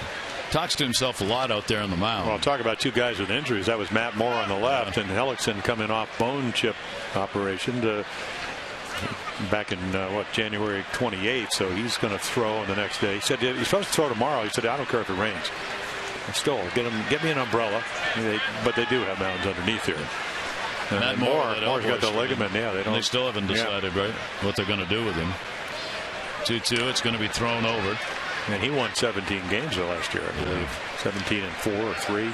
S1: Talks to himself a lot out there on the mound.
S3: Well, talk about two guys with injuries. That was Matt Moore on the left, and Hellickson coming off bone chip operation back in January 28th. So he's going to throw the next day. He said he's supposed to throw tomorrow. He said, "I don't care if it rains. Still, get me an umbrella." But they do have mounds underneath here.
S1: Matt
S3: Moore's got the ligament. Yeah,
S1: they still haven't decided right what they're going to do with him. 2-2. It's going to be thrown over.
S3: And he won 17 games last year, I believe. 17-4 or 3.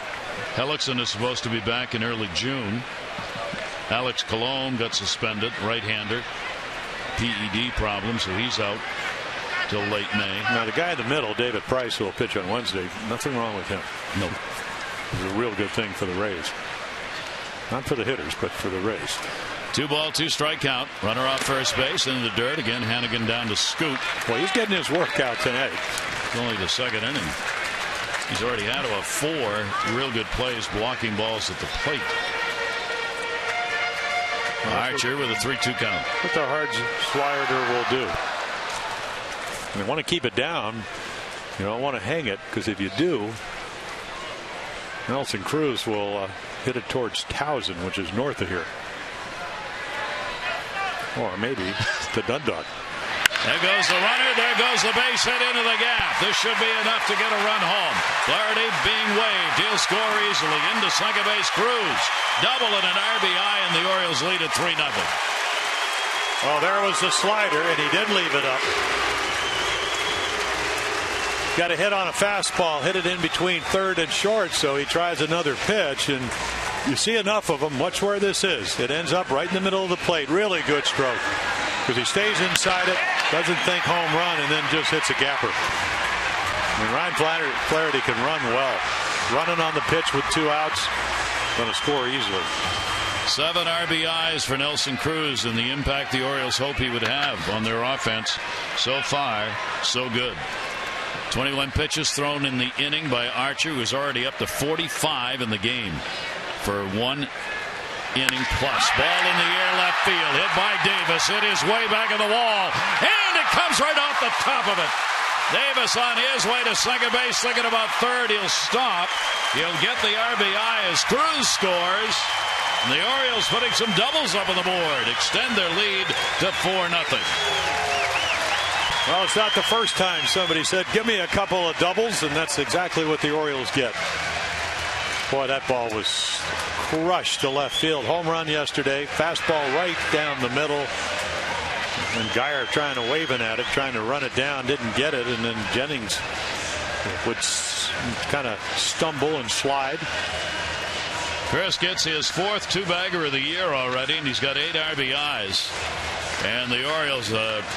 S1: Hellickson is supposed to be back in early June. Alex Colon got suspended, right-hander, PED problem, so he's out till late May.
S3: Now the guy in the middle, David Price, who will pitch on Wednesday. Nothing wrong with him.
S1: No.
S3: It's a real good thing for the Rays. Not for the hitters, but for the Rays.
S1: 2-ball, 2-strike count. Runner off first base into the dirt. Again, Hannigan down to scoop.
S3: Well, he's getting his workout tonight.
S1: It's only the second inning. He's already had about 4 real good plays blocking balls at the plate. Archer with a 3-2 count.
S3: What the hard slider will do. You want to keep it down. You don't want to hang it, because if you do, Nelson Cruz will hit it towards Towson, which is north of here. Or maybe to Dundalk.
S1: There goes the runner. There goes the base hit into the gap. This should be enough to get a run home. Flaherty being waved. He'll score easily. Into second base. Cruz. Double and an RBI, and the Orioles lead at 3-0.
S3: Well, there was the slider, and he did leave it up. Got a hit on a fastball. Hit it in between third and short, so he tries another pitch, and you see enough of them. Watch where this is. It ends up right in the middle of the plate. Really good stroke. Because he stays inside it, doesn't think home run, and then just hits a gapper. I mean, Ryan Flaherty can run well. Running on the pitch with 2 outs. Going to score easily.
S1: 7 RBIs for Nelson Cruz, and the impact the Orioles hope he would have on their offense. So far, so good. 21 pitches thrown in the inning by Archer, who's already up to 45 in the game for 1 inning plus. Ball in the air, left field, hit by Davis. It is way back in the wall, and it comes right off the top of it. Davis on his way to second base, thinking about third. He'll stop. He'll get the RBI as Cruz scores. And the Orioles putting some doubles up on the board, extend their lead to 4-0.
S3: Well, it's not the first time somebody said, "Give me a couple of doubles," and that's exactly what the Orioles get. Boy, that ball was crushed to left field. Home run yesterday. Fastball right down the middle. And Geyer trying to waving at it, trying to run it down, didn't get it, and then Jennings would kind of stumble and slide.
S1: Chris gets his 4th 2-bagger of the year already, and he's got 8 RBIs. And the Orioles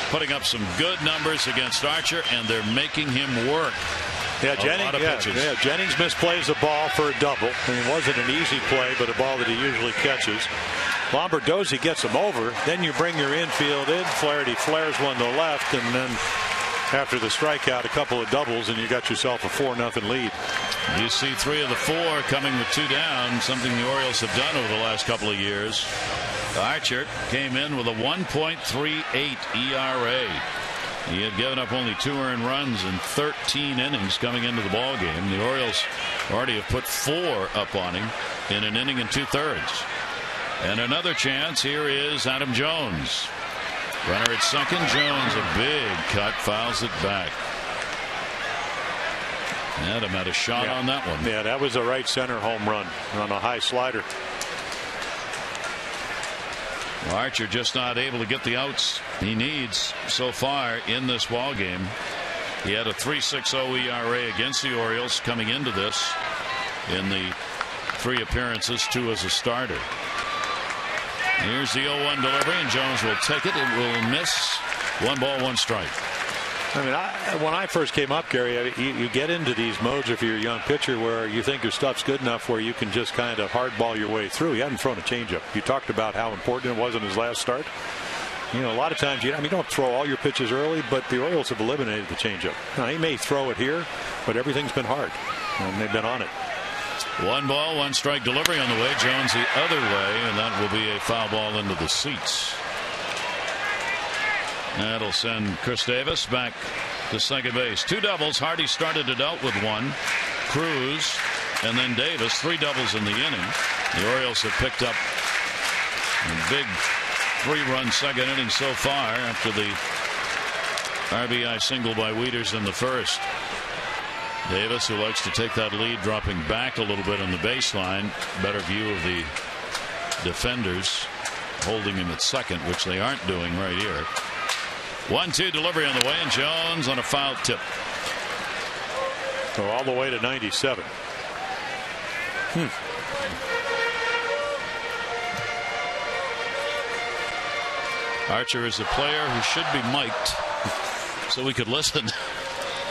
S1: putting up some good numbers against Archer, and they're making him work.
S3: Yeah, Jennings misplays a ball for a double. I mean, it wasn't an easy play, but a ball that he usually catches. Lombardozzi gets him over. Then you bring your infield in. Flaherty flares one to left, and then After the strikeout, a couple of doubles, and you got yourself a 4-0 lead.
S1: You see 3 of the 4 coming with 2 down, something the Orioles have done over the last couple of years. Archer came in with a 1.38 ERA. He had given up only 2 earned runs in 13 innings coming into the ball game. The Orioles already have put 4 up on him in an inning and 2/3. And another chance. Here is Adam Jones. Runner at second. Jones, a big cut, fouls it back. Adam had a shot on that one.
S3: Yeah, that was a right center home run on a high slider.
S1: Archer just not able to get the outs he needs so far in this ball game. He had a 3.60 ERA against the Orioles coming into this in the 3 appearances, 2 as a starter. Here's the 0-1 delivery, and Jones will take it. It will miss. 1 ball, 1 strike.
S3: I mean, when I first came up, Gary, you get into these modes if you're a young pitcher where you think your stuff's good enough where you can just kind of hardball your way through. He hadn't thrown a changeup. You talked about how important it was in his last start. You know, a lot of times, you don't throw all your pitches early, but the Orioles have eliminated the changeup. Now, he may throw it here, but everything's been hard, and they've been on it.
S1: 1 ball, 1 strike delivery on the way. Jones the other way, and that will be a foul ball into the seats. That'll send Chris Davis back to second base. 2 doubles. Hardy started it out with 1. Cruz and then Davis. 3 doubles in the inning. The Orioles have picked up a big 3-run second inning so far after the RBI single by Wieters in the first. Davis, who likes to take that lead, dropping back a little bit on the baseline. Better view of the defenders holding him at second, which they aren't doing right here. 1-2 delivery on the way, and Jones on a foul tip.
S3: So all the way to 97.
S1: Archer is a player who should be mic'd so we could listen.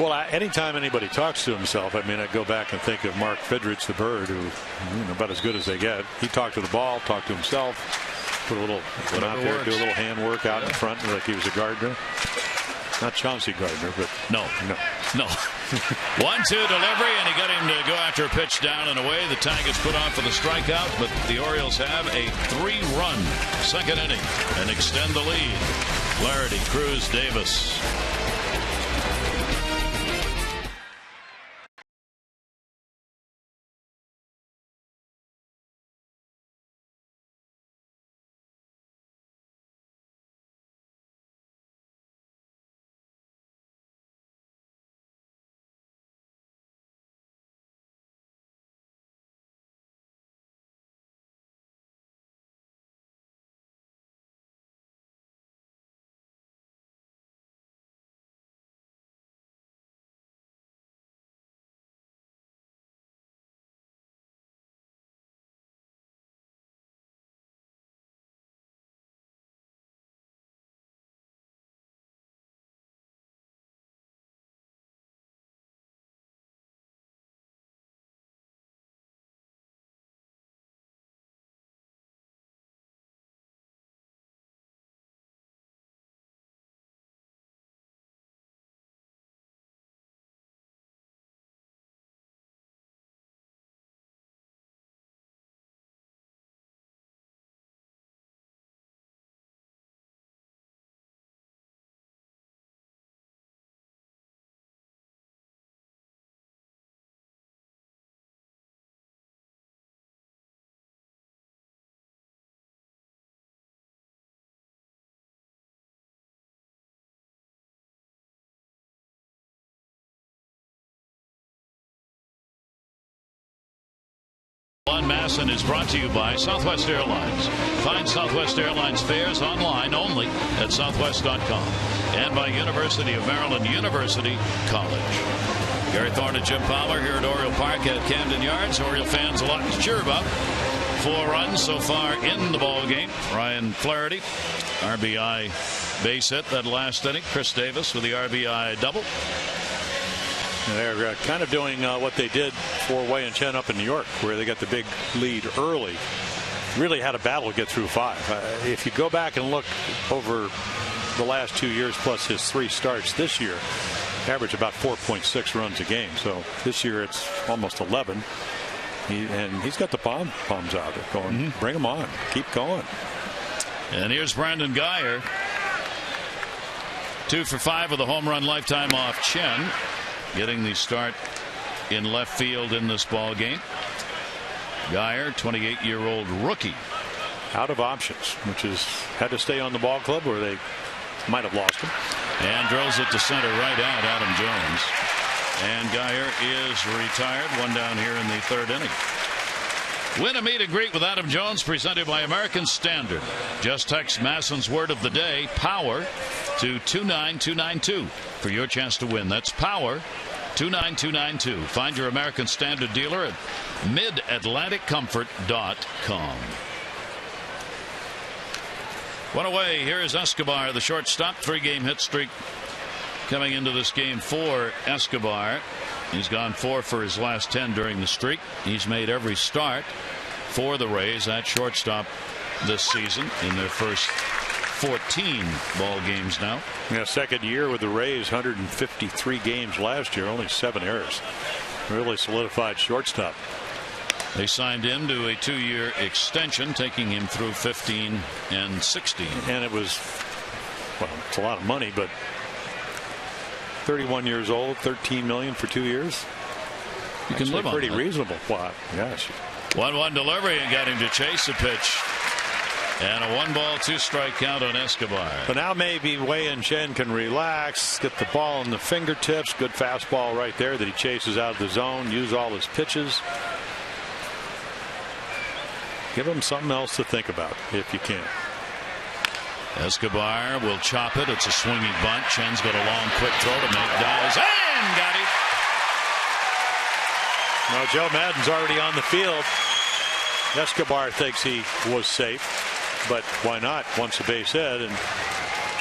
S3: Well, anytime anybody talks to himself, I mean, I go back and think of Mark Fidrich, the bird, who, about as good as they get. He talked to the ball, talked to himself. Put a little out there, do a little hand work out in front like he was a gardener. Not Chauncey Gardner, but
S1: no. 1-2 delivery, and he got him to go after a pitch down and away. The tag is put on for the strikeout, but the Orioles have a 3-run second inning and extend the lead. Flaherty, Cruz, Davis. Masson is brought to you by Southwest Airlines. Find Southwest Airlines fares online only at southwest.com, and by University of Maryland University College. Gary Thorne and Jim Palmer here at Oriole Park at Camden Yards. Oriole fans a lot to cheer about. 4 runs so far in the ball game. Ryan Flaherty, RBI base hit that last inning. Chris Davis with the RBI double.
S3: They're kind of doing what they did for Wei and Chen up in New York, where they got the big lead early. Really had a battle to get through 5. If you go back and look over the last 2 years plus his 3 starts this year, average about 4.6 runs a game. So this year it's almost 11. And he's got the palms out there going, bring him on, keep going.
S1: And here's Brandon Guyer, 2 for 5 with a home run lifetime off Chen, getting the start in left field in this ball game. Guyer, 28-year-old rookie,
S3: out of options, which is had to stay on the ball club or they might have lost him.
S1: And drills it to center right out, Adam Jones. And Guyer is retired. 1 down here in the 3rd inning. Win a meet and greet with Adam Jones, presented by American Standard. Just text Masson's word of the day, POWER, to 29292 for your chance to win. That's POWER, 29292. Find your American Standard dealer at midatlanticcomfort.com. One away. Here is Escobar, the shortstop. 3-game hit streak coming into this game for Escobar. He's gone 4 for his last 10 during the streak. He's made every start for the Rays at shortstop this season in their first 14 ball games now.
S3: Yeah, 2nd year with the Rays, 153 games last year, only 7 errors. Really solidified shortstop.
S1: They signed him to a 2-year extension, taking him through 15 and 16.
S3: And it was, well, it's a lot of money, but 31 years old, $13 million for 2 years.
S1: You can live on
S3: pretty
S1: that.
S3: Reasonable. Wow. Yes.
S1: 1-1 delivery and got him to chase a pitch. And a 1-ball 2-strike count on Escobar.
S3: But now maybe Wei and Chen can relax, get the ball in the fingertips. Good fastball right there that he chases out of the zone. Use all his pitches. Give him something else to think about if you can.
S1: Escobar will chop it. It's a swinging bunt. Chen's got a long, quick throw to make. Dials and got it.
S3: Now Joe Madden's already on the field. Escobar thinks he was safe, but why not? Once a base hit, and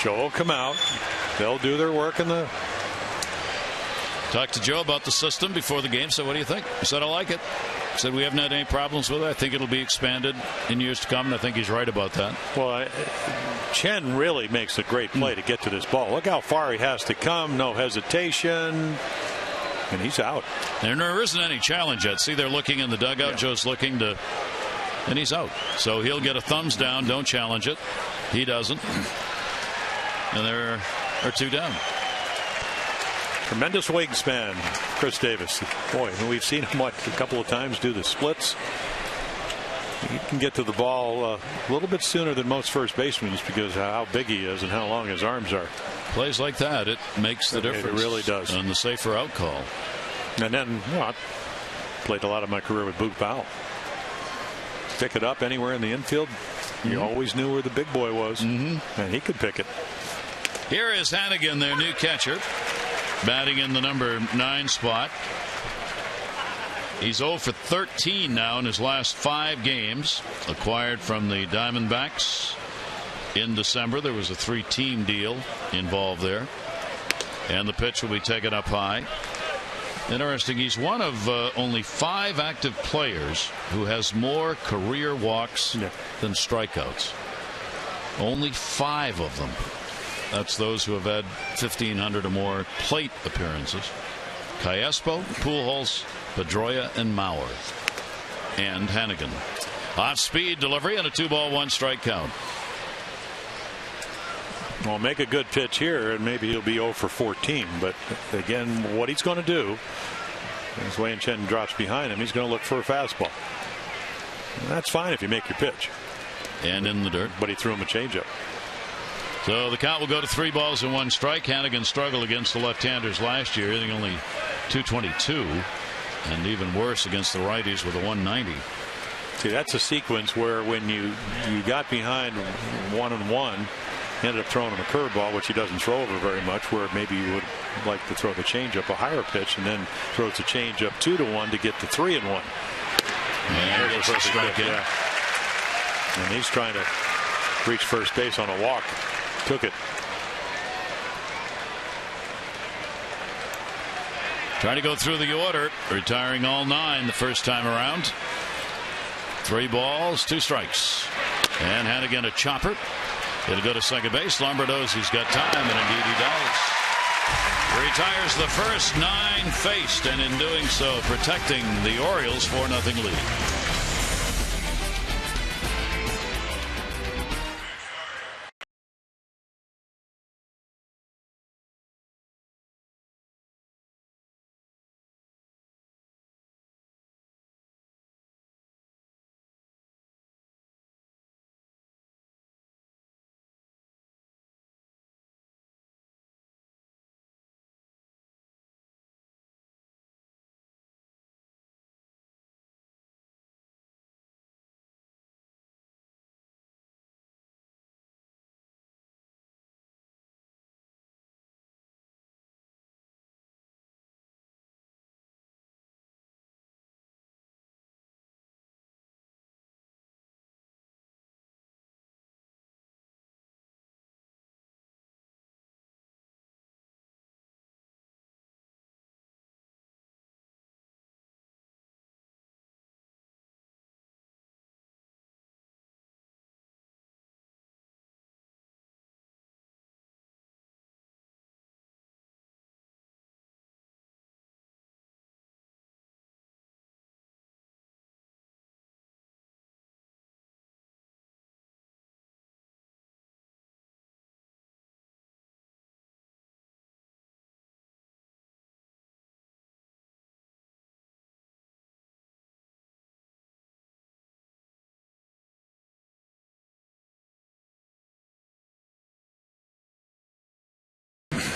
S3: Joe will come out. They'll do their work in the.
S1: Talked to Joe about the system before the game. So what do you think? He said, I like it. He said we haven't had any problems with it. I think it'll be expanded in years to come, and I think he's right about that.
S3: Well, Chen really makes a great play to get to this ball. Look how far he has to come. No hesitation. And he's out.
S1: And there isn't any challenge yet. See, they're looking in the dugout. Yeah. Joe's looking to. And he's out. So he'll get a thumbs down. Don't challenge it. He doesn't. And there are 2 down.
S3: Tremendous wingspan, Chris Davis. Boy, we've seen him a couple of times do the splits. He can get to the ball a little bit sooner than most first basemen just because of how big he is and how long his arms are.
S1: Plays like that, it makes the difference.
S3: It really does.
S1: On the safer out call.
S3: And then, I played a lot of my career with Boog Powell. Pick it up anywhere in the infield. You always knew where the big boy was. And he could pick it.
S1: Here is Hannigan, their new catcher, batting in the number 9 spot. He's 0 for 13 now in his last 5 games. Acquired from the Diamondbacks in December. There was a 3-team deal involved there. And the pitch will be taken up high. Interesting, he's one of only 5 active players who has more career walks than strikeouts. Only 5 of them. That's those who have had 1,500 or more plate appearances. Calespo, Pujols, Pedroia, and Mauer. And Hannigan. Off-speed delivery and a 2-ball 1-strike count.
S3: Well, make a good pitch here, and maybe he'll be 0 for 14. But again, what he's going to do, as Wei and Chen drops behind him, he's going to look for a fastball. And that's fine if you make your pitch.
S1: And in the dirt.
S3: But he threw him a changeup.
S1: So the count will go to 3 balls and 1 strike. Hannigan struggled against the left-handers last year, hitting only .222, and even worse against the righties with a 190.
S3: See, that's a sequence where when you got behind 1-1. Ended up throwing him a curveball, which he doesn't throw over very much, where maybe you would like to throw the changeup a higher pitch, and then throws the changeup 2-1 to get to 3-1.
S1: And there's a strike in.
S3: And he's trying to reach first base on a walk. Took it.
S1: Trying to go through the order, retiring all 9 the first time around. 3 balls, 2 strikes. And Hannigan a chopper. He'll go to second base. Lombardozzi's got time, and indeed he does. Retires the first 9 faced, and in doing so, protecting the Orioles 4-0 lead.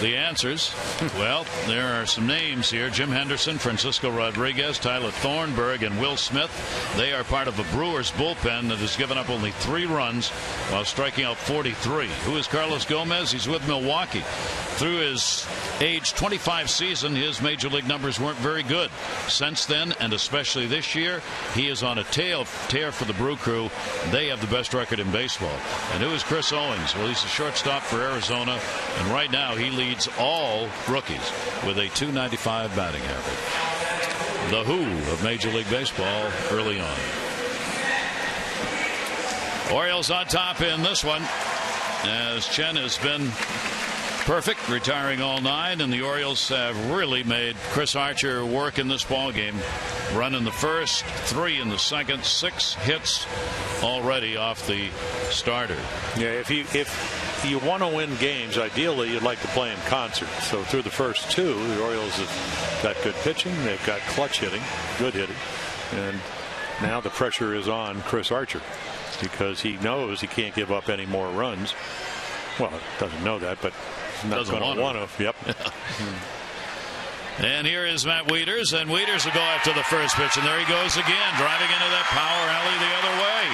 S1: The answers, well, there are some names here. Jim Henderson, Francisco Rodriguez, Tyler Thornburg, and Will Smith. They are part of a Brewers bullpen that has given up only 3 runs while striking out 43. Who is Carlos Gomez? He's with Milwaukee. Through his age 25 season, his major league numbers weren't very good. Since then, and especially this year, he is on a tear for the Brew Crew. They have the best record in baseball. And who is Chris Owings? Well, he's a shortstop for Arizona, and right now he leads all rookies with a .295 batting average. The who of Major League Baseball early on. Orioles on top in this one, as Chen has been perfect, retiring all 9, and the Orioles have really made Chris Archer work in this ball game. Run in the first, 3 in the second, 6 hits already off the starter.
S3: Yeah, if you want to win games, ideally you'd like to play in concert. So through the first 2, the Orioles have got good pitching, they've got clutch hitting, good hitting, and now the pressure is on Chris Archer because he knows he can't give up any more runs. Well, doesn't know that, but not going to want to. Yep.
S1: And here is Matt Wieters, and Wieters will go after the first pitch, and there he goes again, driving into that power alley the other way.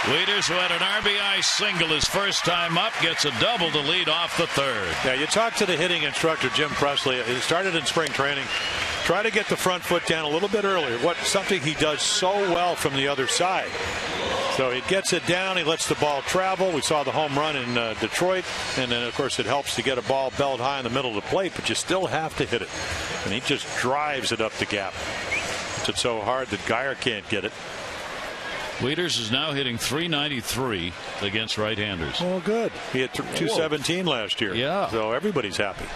S1: Wieters, who had an RBI single his first time up, gets a double to lead off the 3rd.
S3: Yeah, you talk to the hitting instructor, Jim Presley. He started in spring training. Try to get the front foot down a little bit earlier. Something he does so well from the other side. So he gets it down, he lets the ball travel. We saw the home run in Detroit, and then of course it helps to get a ball belt high in the middle of the plate, but you still have to hit it. And he just drives it up the gap. It's so hard that Geyer can't get it.
S1: Wieters is now hitting .393 against right-handers.
S3: Well, good. He hit .217 last year.
S1: Yeah.
S3: So everybody's happy.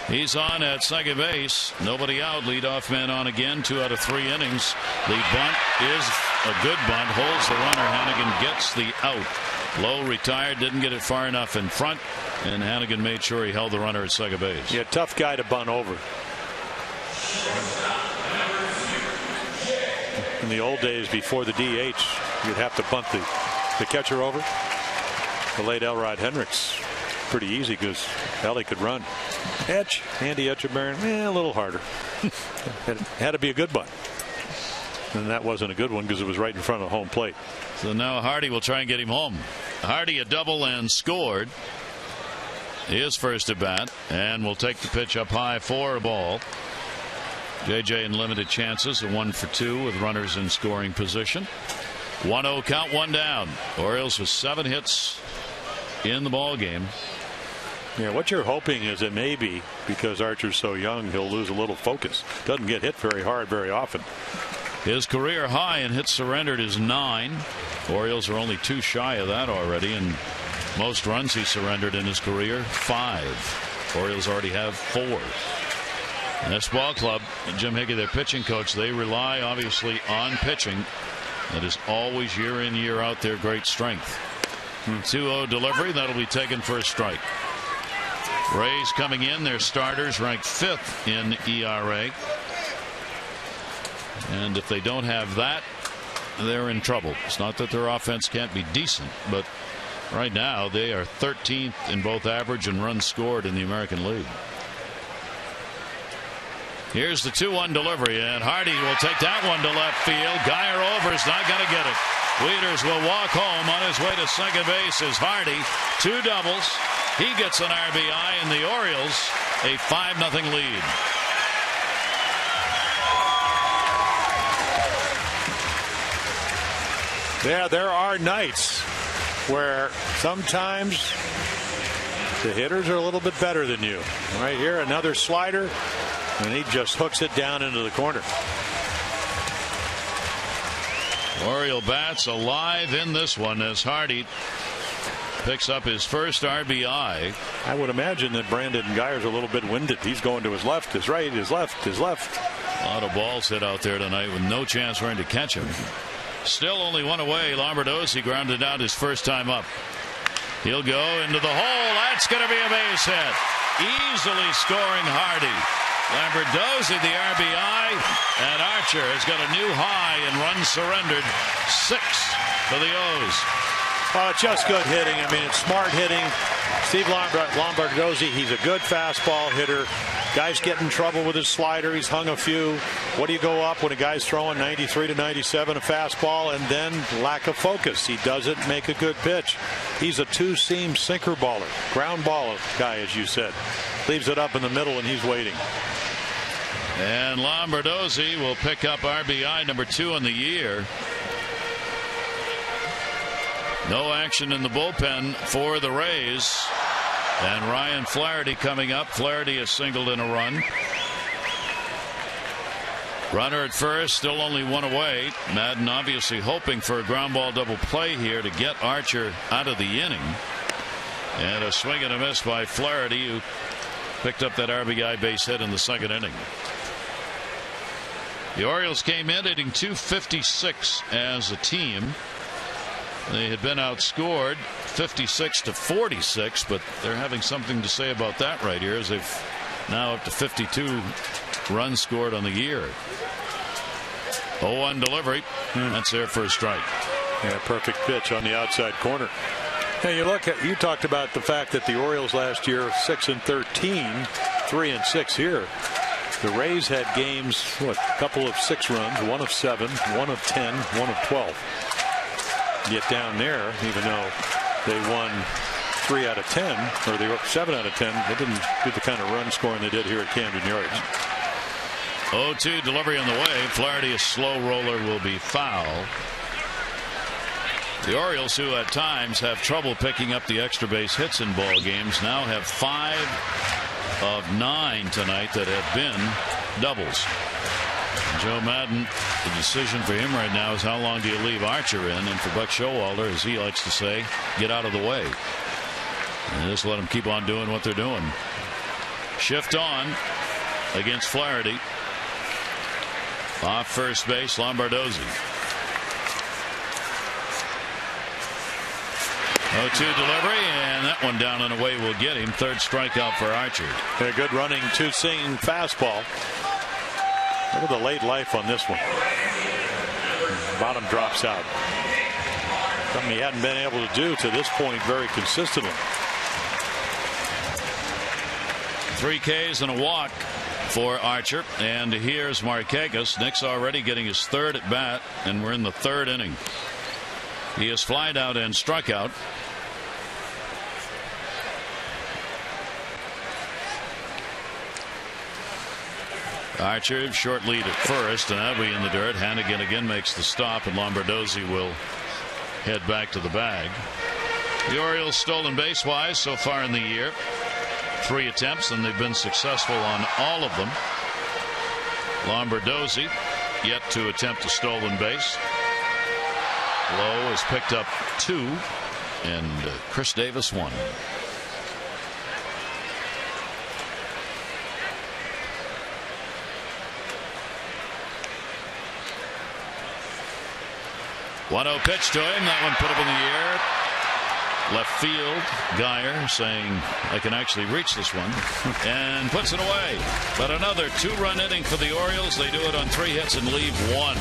S1: He's on at second base. Nobody out. Leadoff man on again. 2 out of 3 innings. The bunt is a good bunt. Holds the runner. Hannigan gets the out. Lowe retired. Didn't get it far enough in front. And Hannigan made sure he held the runner at second base.
S3: Yeah, tough guy to bunt over. In the old days before the DH, you'd have to bunt the catcher over. The late Elrod Hendricks. Pretty easy because Ellie could run. Etch, Andy Etchebarren, a little harder. It had to be a good bunt. And that wasn't a good one because it was right in front of the home plate.
S1: So now Hardy will try and get him home. Hardy a double and scored. His first at bat, and will take the pitch up high for a ball. JJ in limited chances, a 1 for 2 with runners in scoring position. 1-0 count, 1 down. Orioles with 7 hits in the ball game.
S3: Yeah, what you're hoping is that maybe because Archer's so young, he'll lose a little focus. Doesn't get hit very hard very often.
S1: His career high in hits surrendered is 9. Orioles are only 2 shy of that already, and Most runs he surrendered in his career, 5. Orioles already have 4. And this ball club, Jim Hickey, their pitching coach, they rely obviously on pitching. That is always year in, year out their great strength. 2-0 delivery. That'll be taken for a strike. Rays coming in. Their starters ranked 5th in ERA. And if they don't have that, they're in trouble. It's not that their offense can't be decent, but right now they are 13th in both average and runs scored in the American League. Here's the 2-1 delivery, and Hardy will take that one to left field. Geyer over is not going to get it. Wieters will walk home. On his way to second base is Hardy. 2 doubles. He gets an RBI, and the Orioles a 5-0 lead.
S3: Yeah, there are nights where sometimes the hitters are a little bit better than you. Right here, another slider, and he just hooks it down into the corner.
S1: Oriole bats alive in this one as Hardy picks up his first RBI.
S3: I would imagine that Brandon Geyer's a little bit winded. He's going to his left, his right, his left, his left.
S1: A lot of balls hit out there tonight with no chance for him to catch him. Still only 1 away. Lombardozzi grounded out his first time up. He'll go into the hole. That's going to be a base hit. Easily scoring Hardy. Lombardozzi the RBI, and Archer has got a new high in runs surrendered. 6 for the O's.
S3: Just good hitting. I mean, it's smart hitting. Steve Lombardozzi, he's a good fastball hitter. Guys get in trouble with his slider. He's hung a few. What do you go up when a guy's throwing 93 to 97 a fastball, and then lack of focus? He doesn't make a good pitch. He's a 2-seam sinker baller, ground ball guy, as you said. Leaves it up in the middle, and he's waiting.
S1: And Lombardozzi will pick up RBI number 2 in the year. No action in the bullpen for the Rays. And Ryan Flaherty coming up. Flaherty has singled in a run. Runner at first, still only 1 away. Madden obviously hoping for a ground ball double play here to get Archer out of the inning. And a swing and a miss by Flaherty, who picked up that RBI base hit in the 2nd inning. The Orioles came in hitting .256 as a team. They had been outscored 56-46, but they're having something to say about that right here, as they've now up to 52 runs scored on the year. 0-1 delivery. That's there for a strike.
S3: Yeah, perfect pitch on the outside corner. Hey, you talked about the fact that the Orioles last year 6-13, 3-6 here. The Rays had games, a couple of 6 runs, 1 of 7, 1 of 10, 1 of 12. Get down there, even though they won 3 out of 10, or they were 7 out of 10, they didn't do the kind of run scoring they did here at Camden Yards.
S1: 0-2 delivery on the way. Flaherty, a slow roller, will be foul. The Orioles, who at times have trouble picking up the extra base hits in ball games, now have 5 of 9 tonight that have been doubles. Joe Madden, the decision for him right now is how long do you leave Archer in, and for Buck Showalter, as he likes to say, get out of the way and just let them keep on doing what they're doing. Shift on against Flaherty. Off first base, Lombardozzi. 0-2 delivery, and that one down and away will get him. 3rd strikeout for Archer.
S3: A good running 2-seam fastball. Look at the late life on this one. Bottom drops out. Something he hadn't been able to do to this point very consistently.
S1: 3 Ks and a walk for Archer. And here's Markakis. Nick's already getting his 3rd at bat, and we're in the 3rd inning. He has flied out and struck out. Archer, short lead at first, and that'll be in the dirt. Hannigan again makes the stop, and Lombardozzi will head back to the bag. The Orioles stolen base wise so far in the year. 3 attempts, and they've been successful on all of them. Lombardozzi yet to attempt a stolen base. Lowe has picked up 2. and Chris Davis 1. One-0 pitch to him. That one put him in the air. Left field. Geyer saying, I can actually reach this one. And puts it away. But another 2-run inning for the Orioles. They do it on 3 hits and leave 1.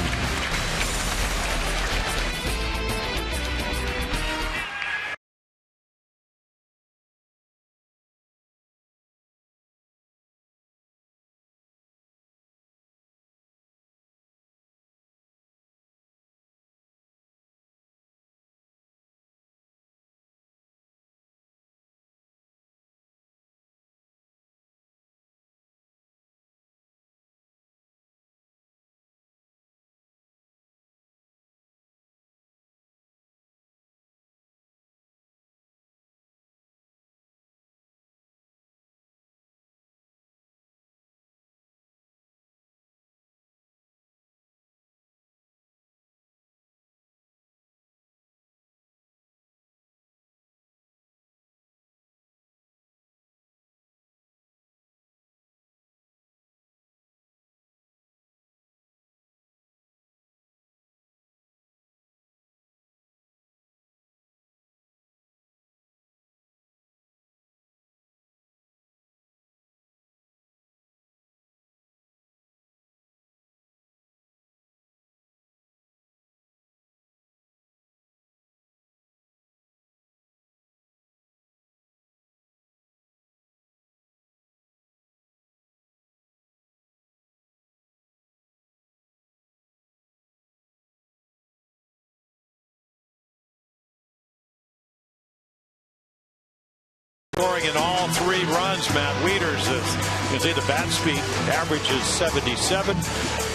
S3: Scoring in all 3 runs, Matt Wieters. You can see the bat speed averages 77.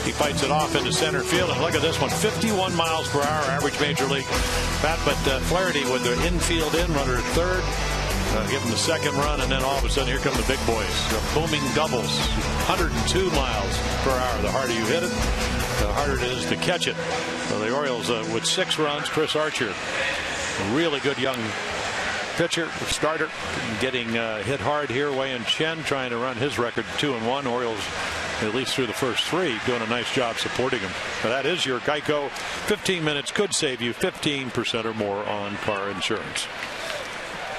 S3: He fights it off into center field, and look at this one, 51 miles per hour average major league bat. But Flaherty with the infield in, runner at third, give him the second run, and then all of a sudden here come the big boys. The booming doubles, 102 miles per hour. The harder you hit it, the harder it is to catch it. So the Orioles with 6 runs. Chris Archer, a really good young pitcher, starter, getting hit hard here. Wei-Yin Chen trying to run his record 2-1. Orioles, at least through the first 3, doing a nice job supporting him. Now that is your Geico. 15 minutes could save you 15% or more on car insurance.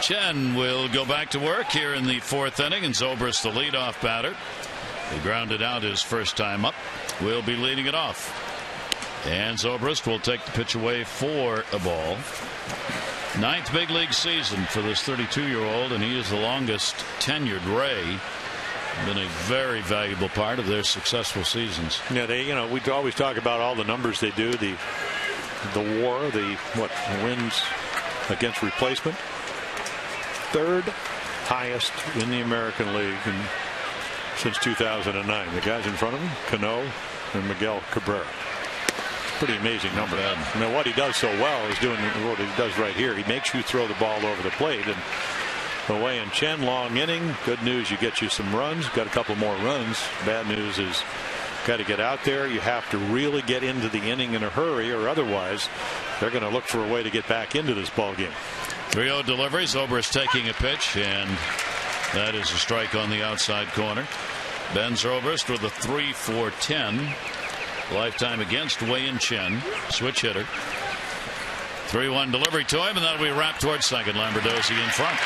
S1: Chen will go back to work here in the 4th inning, and Zobrist, the leadoff batter, he grounded out his first time up, will be leading it off. And Zobrist will take the pitch away for a ball. 9th big league season for this 32-year-old, and he is the longest tenured Ray. Been a very valuable part of their successful seasons.
S3: Yeah, we always talk about all the numbers they do, the WAR, the wins against replacement, 3rd highest in the American League since 2009. The guys in front of him, Cano and Miguel Cabrera. Pretty amazing number. I mean, what he does so well is doing what he does right here. He makes you throw the ball over the plate. And Wei-Yin Chen, long inning. Good news, you get you some runs. Got a couple more runs. Bad news is got to get out there. You have to really get into the inning in a hurry, or otherwise they're going to look for a way to get back into this ball game.
S1: 3-0 delivery. Zobrist taking a pitch, and that is a strike on the outside corner. Ben Zobrist with a 3-4-10. Lifetime against Wei-Yin Chen, switch hitter. 3-1 delivery to him, and that'll be wrapped towards second. Lamberdosi in front.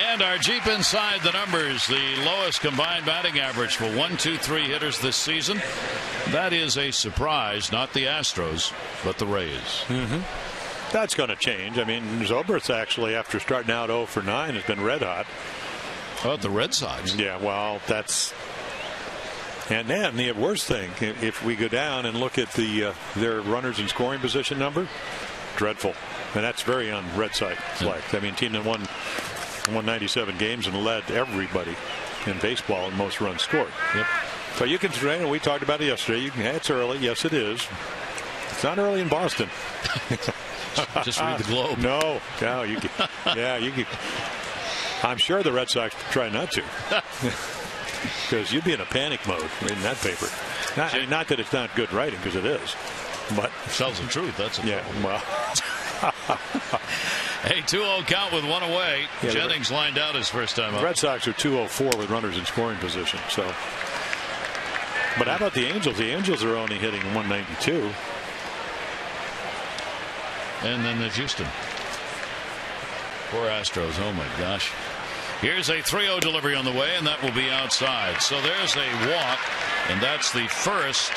S1: And our Jeep inside the numbers, the lowest combined batting average for 1, 2, 3 hitters this season. That is a surprise, not the Astros, but the Rays.
S3: That's going to change. I mean, Zobrist actually, after starting out 0 for 9, has been red hot.
S1: Oh, the Red Sox.
S3: Yeah, well, that's. And then the worst thing, if we go down and look at their runners in scoring position number, dreadful. And that's very un-Red Sox-like. I mean, team that won 197 games and led everybody in baseball in most runs scored.
S1: Yep.
S3: So you can, we talked about it yesterday. It's early. Yes, it is. It's not early in Boston.
S1: Just read the Globe.
S3: No, you can. Yeah, you can. I'm sure the Red Sox try not to. Because you'd be in a panic mode reading that paper. Not that it's not good writing, because it is. But
S1: tells the truth. That's a
S3: yeah. Well.
S1: A 2-0 count with one away.
S3: Yeah,
S1: Jennings lined out his first time up.
S3: The Red Sox are 2-0-4 with runners in scoring position. So, but how about the Angels? The Angels are only hitting 192.
S1: And then there's Houston. Poor Astros. Oh my gosh. Here's a 3-0 delivery on the way, and that will be outside. So there's a walk, and that's the first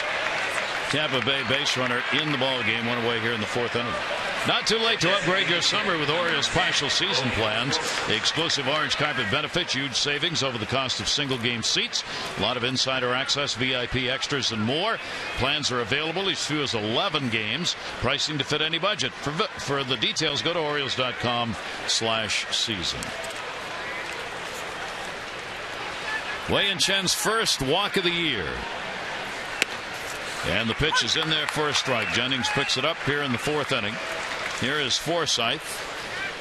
S1: Tampa Bay base runner in the ball game. One away here in the fourth inning. Not too late to upgrade your summer with Orioles partial season plans. Exclusive orange carpet benefits, huge savings over the cost of single game seats. A lot of insider access, VIP extras, and more. Plans are available as few as 11 games. Pricing to fit any budget. For the details, go to Orioles.com/season. Wei-Yin Chen's first walk of the year. And the pitch is in there for a strike. Jennings picks it up here in the fourth inning. Here is Forsythe.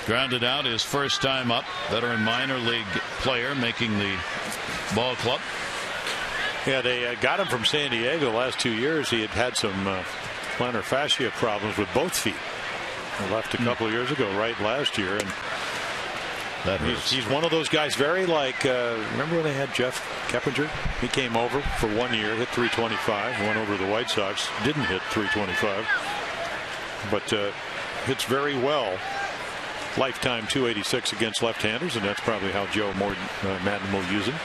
S1: Grounded out his first time up. Veteran minor league player making the ball club.
S3: Yeah, they got him from San Diego the last 2 years. He had some plantar fascia problems with both feet. He left a couple of years ago, right last year. And
S1: that
S3: he's one of those guys, very like, remember when they had Jeff Keppinger? He came over for 1 year, hit 325, went over to the White Sox, didn't hit 325, but hits very well. Lifetime 286 against left-handers, and that's probably how Joe Madden will use him.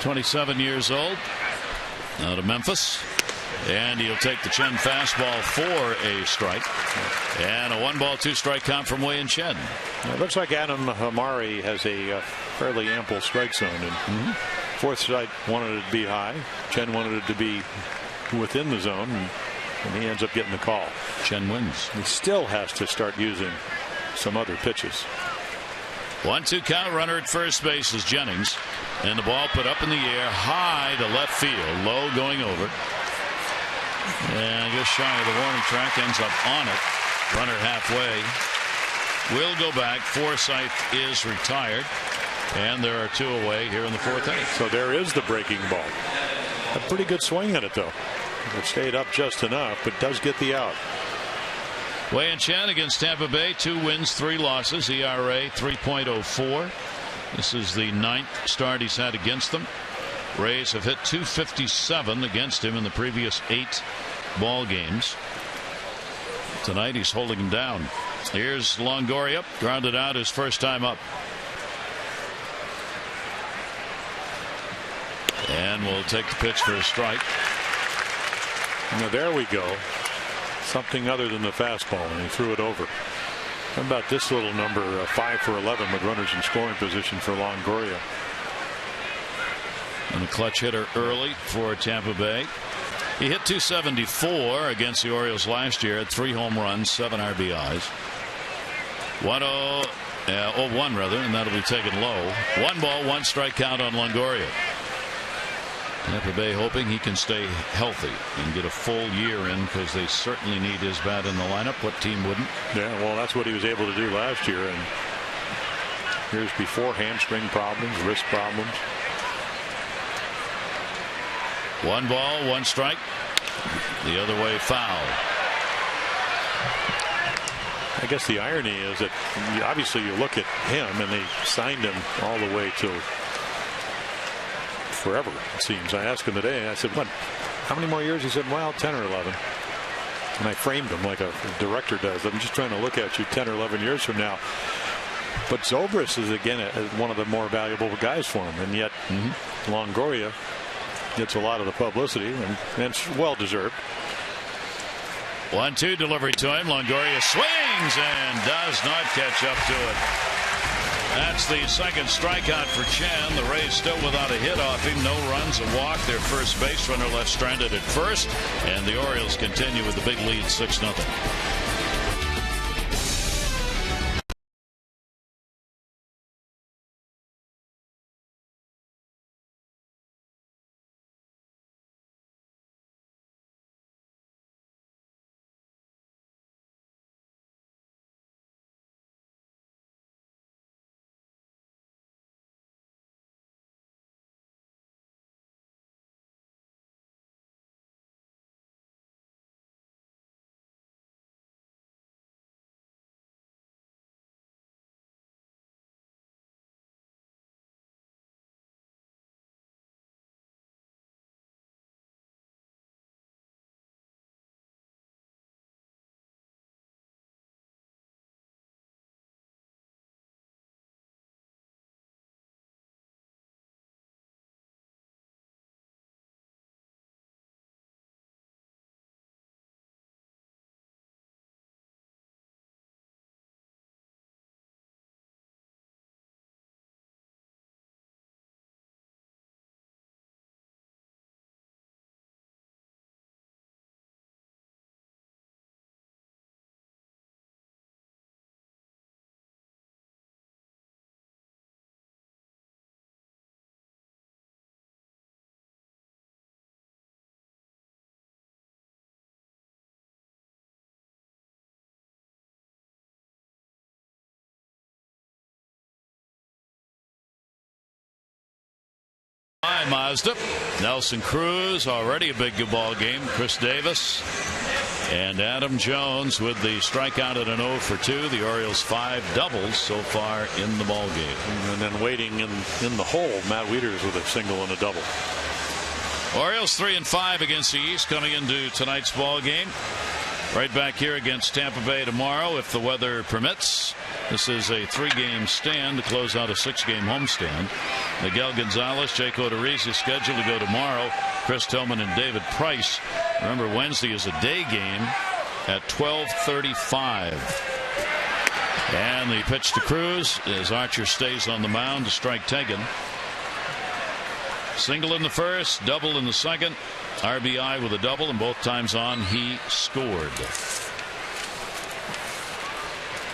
S1: 27 years old, out of Memphis. And he'll take the Chen fastball for a strike. And a 1-ball, 2-strike count from Wei-Yin Chen.
S3: It looks like Adam Hamari has a fairly ample strike zone. And Forsythe wanted it to be high. Chen wanted it to be within the zone. And he ends up getting the call.
S1: Chen wins.
S3: He still has to start using some other pitches.
S1: 1-2 count. Runner at first base is Jennings. And the ball put up in the air high to left field. Low going over. And just shy of the warning track, ends up on it. Runner halfway. Will go back. Forsythe is retired. And there are 2 away here in the fourth inning.
S3: So there is the breaking ball. A pretty good swing at it, though. It stayed up just enough, but does get the out.
S1: Wei-Yin Chen against Tampa Bay. 2 wins, 3 losses. ERA 3.04. This is the 9th start he's had against them. Rays have hit .257 against him in the previous 8 ball games. Tonight he's holding him down. Here's Longoria, grounded out his first time up. And we'll take the pitch for a strike.
S3: Now there we go. Something other than the fastball, and he threw it over. How about this little number, 5 for 11 with runners in scoring position for Longoria.
S1: And a clutch hitter early for Tampa Bay. He hit .274 against the Orioles last year, had 3 home runs, 7 RBIs. 0-1 rather, and that'll be taken low. 1-ball, 1-strike count on Longoria. Tampa Bay hoping he can stay healthy and get a full year in, because they certainly need his bat in the lineup. What team wouldn't?
S3: Yeah, well, that's what he was able to do last year, and years before, hamstring problems, wrist problems.
S1: 1-ball, 1-strike. The other way, foul.
S3: I guess the irony is that obviously you look at him, and they signed him all the way till forever, it seems. I asked him today, and I said, "What? How many more years?" He said, "Well, 10 or 11." And I framed him like a director does. I'm just trying to look at you 10 or 11 years from now. But Zobrist is again one of the more valuable guys for him, and yet Longoria gets a lot of the publicity, and it's well deserved.
S1: 1-2 delivery to him. Longoria swings and does not catch up to it. That's the second strikeout for Chen. The Rays still without a hit off him. No runs, a walk. Their first base runner left stranded at first, and the Orioles continue with the big lead, 6-0. Hi, Mazda. Nelson Cruz, already a big ball game. Chris Davis and Adam Jones with the strikeout at an 0 for 2. The Orioles 5 doubles so far in the ball game.
S3: And then waiting in the hole, Matt Wieters with a single and a double.
S1: Orioles 3-5 against the East coming into tonight's ball game. Right back here against Tampa Bay tomorrow if the weather permits. This is a 3-game stand to close out a 6-game homestand. Miguel Gonzalez, Jake Odorizzi scheduled to go tomorrow. Chris Tillman and David Price. Remember, Wednesday is a day game at 12:35. And the pitch to Cruz as Archer stays on the mound to strike Tegan. Single in the first, double in the second. RBI with a double, and both times on he scored.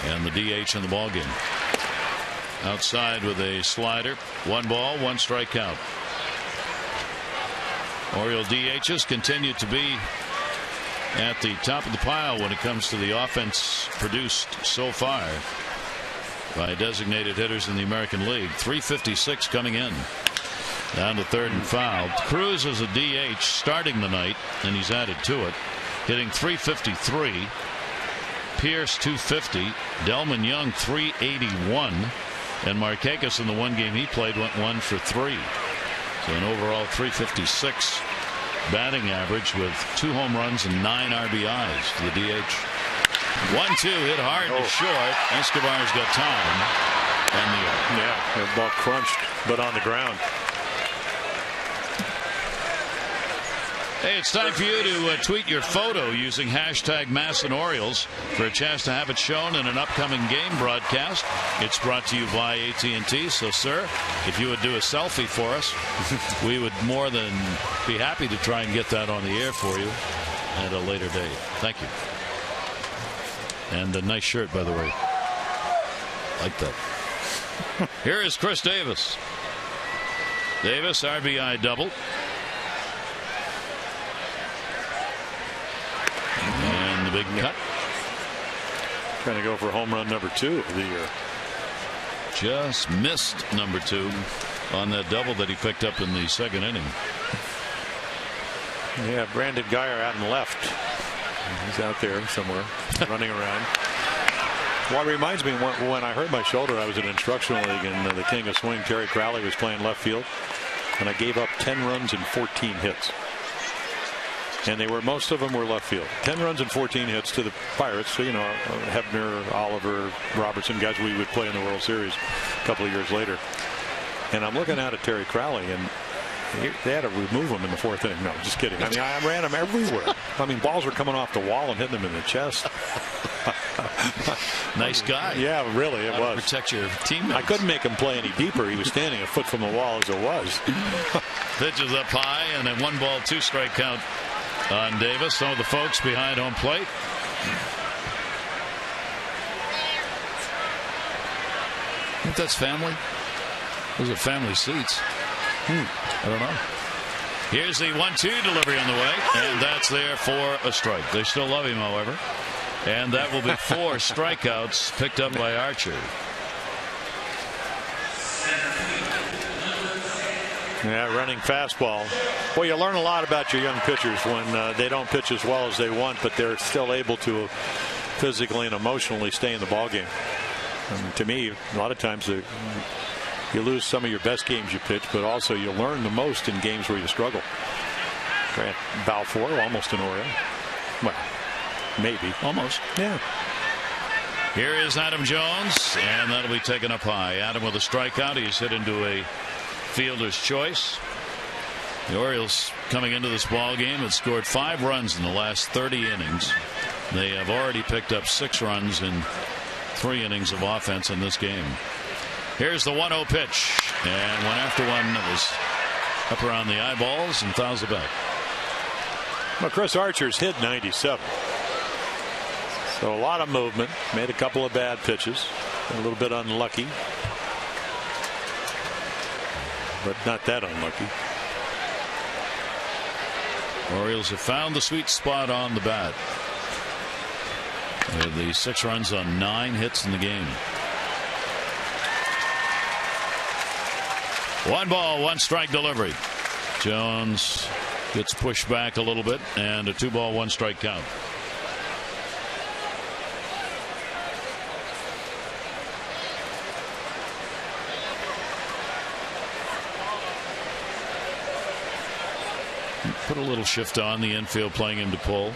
S1: And the DH in the ball game. Outside with a slider. 1 ball, 1 strike count. Oriole DHs continue to be at the top of the pile when it comes to the offense produced so far by designated hitters in the American League. 356 coming in. Down to third and foul. Cruz is a DH starting the night, and he's added to it, hitting .353. Pierce .250. Delman Young .381. And Markakis in the 1 game he played went 1 for 3. So an overall .356 batting average with 2 home runs and 9 RBIs for the DH. 1-2 hit hard to short. Escobar's got time. And
S3: the ball crunched, but on the ground.
S1: Hey, it's time for you to tweet your photo using hashtag #MASSANOrioles for a chance to have it shown in an upcoming game broadcast. It's brought to you by AT&T. So, sir, if you would do a selfie for us, we would more than be happy to try and get that on the air for you at a later date. Thank you. And a nice shirt, by the way. Like that. Here is Chris Davis. Davis, RBI double. And the big cut.
S3: Trying to go for home run number 2 of the year.
S1: Just missed number 2 on that double that he picked up in the second inning.
S3: Yeah, Brandon Guyer out and left. He's out there somewhere running around. Well, it reminds me when I hurt my shoulder, I was in an instructional league, and the king of swing, Terry Crowley, was playing left field, and I gave up 10 runs and 14 hits. And most of them were left field. 10 runs and 14 hits to the Pirates. So, Hebner, Oliver, Robertson, guys we would play in the World Series a couple of years later. And I'm looking out at Terry Crowley, and they had to remove him in the 4th inning. No, just kidding. I mean, I ran him everywhere. I mean, balls were coming off the wall and hitting him in the chest.
S1: Nice guy.
S3: Yeah, really, it was.
S1: Protect your teammates.
S3: I couldn't make him play any deeper. He was standing a foot from the wall as it was.
S1: Pitches up high, and then 1 ball, 2 strike count on Davis. Some of the folks behind home plate. I think that's family. Those are family seats. I don't know. Here's the 1-2 delivery on the way, and that's there for a strike. They still love him, however, and that will be 4 strikeouts picked up by Archer.
S3: Yeah, running fastball. Well, you learn a lot about your young pitchers when they don't pitch as well as they want, but they're still able to physically and emotionally stay in the ball game. To me, a lot of times you lose some of your best games you pitch, but also you learn the most in games where you struggle. Grant Balfour, almost an Oriole. Well, maybe.
S1: Almost.
S3: Yeah.
S1: Here is Adam Jones, and that'll be taken up high. Adam with a strikeout. He's hit into a fielder's choice. The Orioles coming into this ball game had scored 5 runs in the last 30 innings. They have already picked up 6 runs in 3 innings of offense in this game. Here's the 1-0 pitch, and one after one that was up around the eyeballs and fouls it back.
S3: Well, Chris Archer's hit 97. So a lot of movement, made a couple of bad pitches, a little bit unlucky, but not that unlucky.
S1: Orioles have found the sweet spot on the bat. With the 6 runs on 9 hits in the game. 1 ball, 1 strike delivery. Jones gets pushed back a little bit, and a 2 ball, 1 strike count. Put a little shift on the infield, playing him to pull.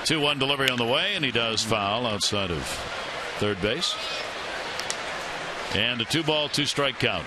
S1: 2-1 delivery on the way, and he does foul outside of third base. And a 2 ball, 2 strike count.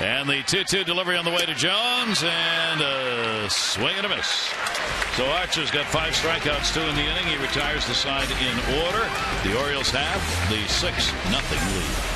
S1: And the 2-2 delivery on the way to Jones, and a swing and a miss. So Archer's got 5 strikeouts, 2 in the inning. He retires the side in order. The Orioles have the 6-0 lead.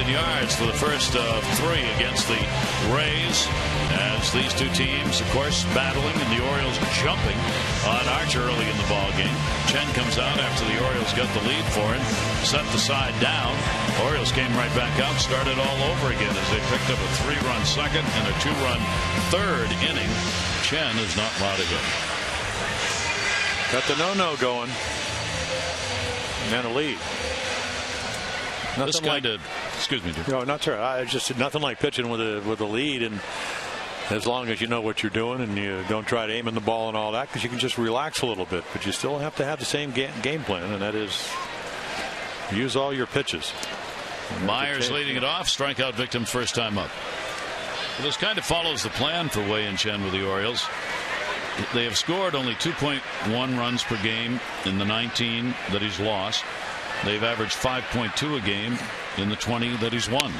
S1: Yards for the first of 3 against the Rays, as these two teams, of course, battling, and the Orioles jumping on Archer early in the ball game. Chen comes out after the Orioles got the lead for him, set the side down. Orioles came right back out, started all over again as they picked up a 3-run second and a 2-run third inning. Chen is not allowed to hit.
S3: Got the no going, and a lead. Nothing
S1: this kind of, excuse me, Jim.
S3: No, not sure. I just nothing like pitching with a lead, and as long as you know what you're doing and you don't try to aim in the ball and all that, because you can just relax a little bit, but you still have to have the same game plan, and that is use all your pitches.
S1: Myers leading it off, strikeout victim first time up. Well, this kind of follows the plan for Wei-Yin Chen with the Orioles. They have scored only 2.1 runs per game in the 19 that he's lost. They've averaged 5.2 a game in the 20 that he's won.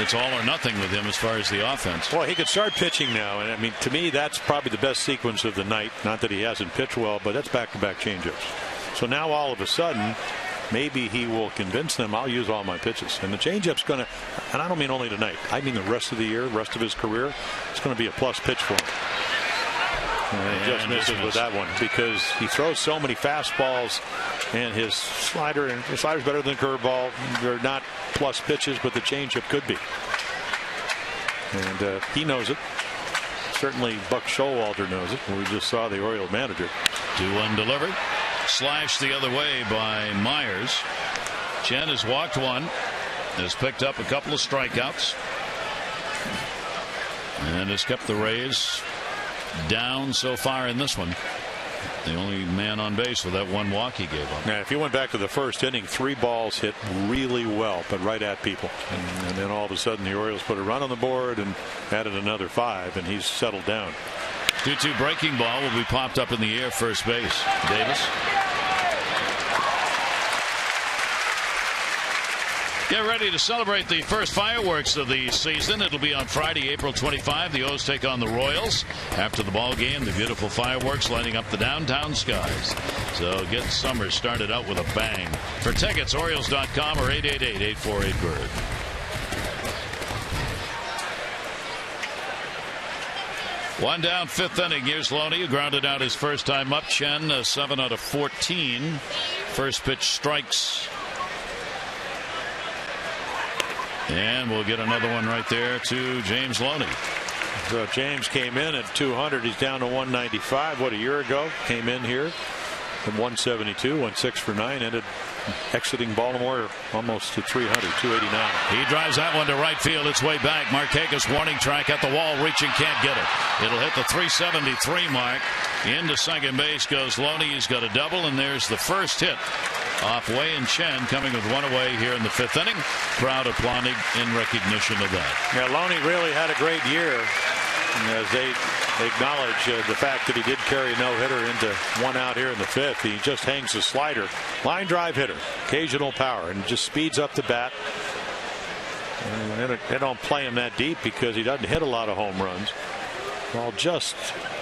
S1: It's all or nothing with him as far as the offense.
S3: Well, he could start pitching now, and I mean, to me, that's probably the best sequence of the night. Not that he hasn't pitched well, but that's back-to-back changeups. So now all of a sudden, maybe he will convince them, I'll use all my pitches. And the changeup's going to, and I don't mean only tonight, I mean the rest of the year, the rest of his career, it's going to be a plus pitch for him. And he just misses with that one because he throws so many fastballs, and his slider's better than the curveball. They're not plus pitches, but the changeup could be. And he knows it. Certainly Buck Showalter knows it. We just saw the Orioles manager.
S1: 2-1 delivery. Slashed the other way by Myers. Chen has walked 1. Has picked up a couple of strikeouts. And has kept the Rays down so far in this one. The only man on base with that 1 walk he gave up.
S3: Now, if you went back to the first inning, 3 balls hit really well, but right at people. And then all of a sudden the Orioles put a run on the board and added another 5, and he's settled down.
S1: 2-2 breaking ball will be popped up in the air, first base. Davis. Get ready to celebrate the first fireworks of the season. It'll be on Friday, April 25. The O's take on the Royals. After the ball game, the beautiful fireworks lighting up the downtown skies. So get summer started out with a bang. For tickets, Orioles.com or 888-848-BIRD. One down, fifth inning. Here's Loney, who grounded out his first time up. Chen, 7 out of 14. First pitch strikes. And we'll get another one right there to James Loney.
S3: So James came in at 200. He's down to 195. What, a year ago? Came in here at 172, went 6 for 9, ended exiting Baltimore almost to 300, 289.
S1: He drives that one to right field. It's way back. Markakis warning track at the wall, reaching, can't get it. It'll hit the 373 mark. Into second base goes Loney. He's got a double, and there's the first hit off Wei-Yin Chen, coming with one away here in the fifth inning. Crowd applauding in recognition of that.
S3: Yeah, Loney really had a great year, as they acknowledge the fact that he did carry a no-hitter into one out here in the fifth. He just hangs the slider. Line drive hitter, occasional power, and just speeds up the bat. And they don't play him that deep because he doesn't hit a lot of home runs. Ball just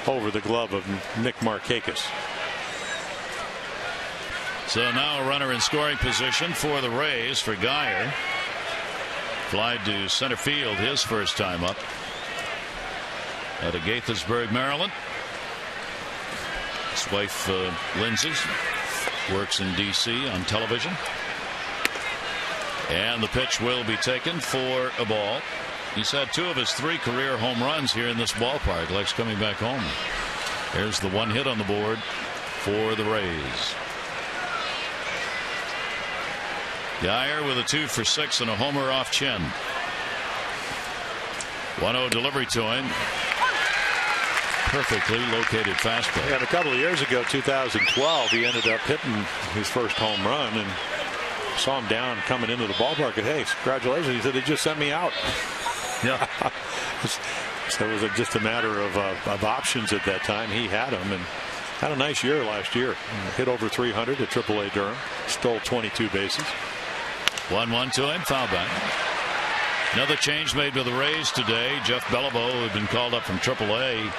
S3: over the glove of Nick Markakis.
S1: So now a runner in scoring position for the Rays for Geyer. Fly to center field his first time up. Out of Gaithersburg, Maryland. His wife, Lindsay, works in D.C. on television. And the pitch will be taken for a ball. He's had 2 of his 3 career home runs here in this ballpark. Likes coming back home. There's the one hit on the board for the Rays. Geyer with a 2 for 6 and a homer off Chen. 1-0 delivery to him. Perfectly located fastball.
S3: Yeah, and a couple of years ago, 2012, he ended up hitting his first home run, and saw him down coming into the ballpark. And hey, congratulations! He said, they just sent me out.
S1: Yeah.
S3: So it was just a matter of options at that time. He had them and had a nice year last year. Hit over 300 at AAA Durham. Stole 22 bases.
S1: 1-1 to him. Foul back. Another change made by the Rays today. Jeff Beliveau, who had been called up from AAA,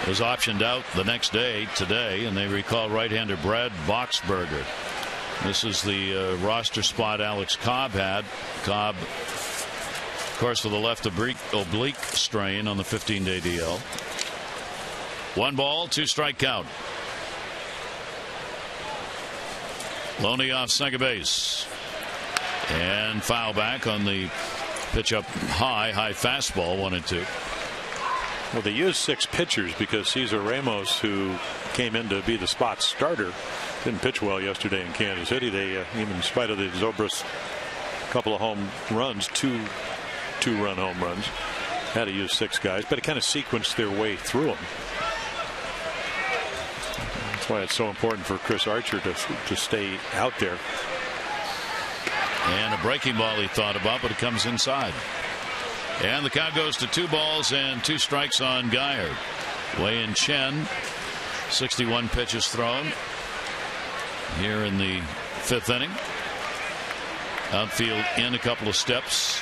S1: was optioned out the next day today, and they recall right-hander Brad Boxberger. This is the roster spot Alex Cobb had. Cobb, of course, with a left oblique strain on the 15-day DL. 1 ball, 2 strike count. Loney off second base. And foul back on the pitch up high fastball, 1-2.
S3: Well, they used 6 pitchers because Cesar Ramos, who came in to be the spot starter, didn't pitch well yesterday in Kansas City. They, even in spite of the Zobrist couple of home runs, two-run home runs, had to use 6 guys, but it kind of sequenced their way through them. That's why it's so important for Chris Archer to stay out there.
S1: And a breaking ball he thought about, but it comes inside. And the count goes to 2 balls and 2 strikes on Geyer. Wei-Yin Chen, 61 pitches thrown here in the 5th inning. Outfield in a couple of steps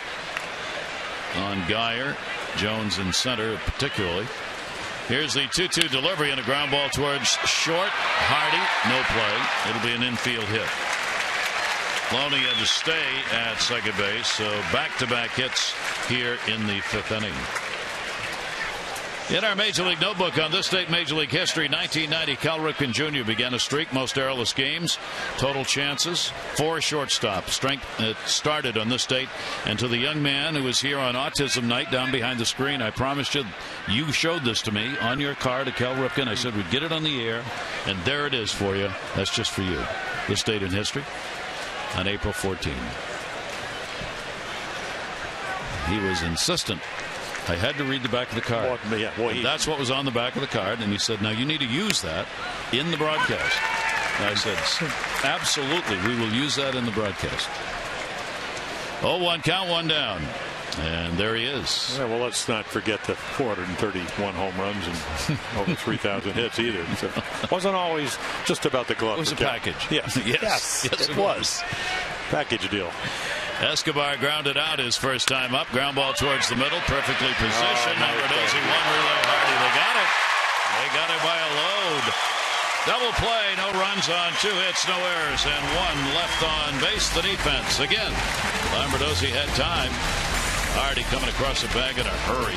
S1: on Geyer. Jones in center particularly. Here's the 2-2 delivery and a ground ball towards short. Hardy, no play. It'll be an infield hit. Loney had to stay at second base, so back-to-back hits here in the 5th inning. In our Major League notebook on this date, Major League history, 1990, Cal Ripken Jr. began a streak, most errorless games, total chances, 4 shortstops. Strength started on this date. And to the young man who was here on Autism Night down behind the screen, I promised you showed this to me on your card at Cal Ripken. I said we'd get it on the air, and there it is for you. That's just for you. This date in history. On April 14. He was insistent. I had to read the back of the card. That's what was on the back of the card. And he said, now you need to use that in the broadcast. And I said, absolutely, we will use that in the broadcast. 0-1 count, 1 down. And there he is.
S3: Yeah, well, let's not forget the 431 home runs and over 3,000 hits either. So it wasn't always just about the glove.
S1: It was a package.
S3: Yes.
S1: Yes, it was.
S3: Package deal.
S1: Escobar grounded out his first time up. Ground ball towards the middle. Perfectly positioned. Nardozzi one relay Hardy. They got it. They got it by a load. Double play. No runs on 2 hits. No errors. And 1 left on base. The defense. Again, Nardozzi had time. Hardy coming across the bag in a hurry.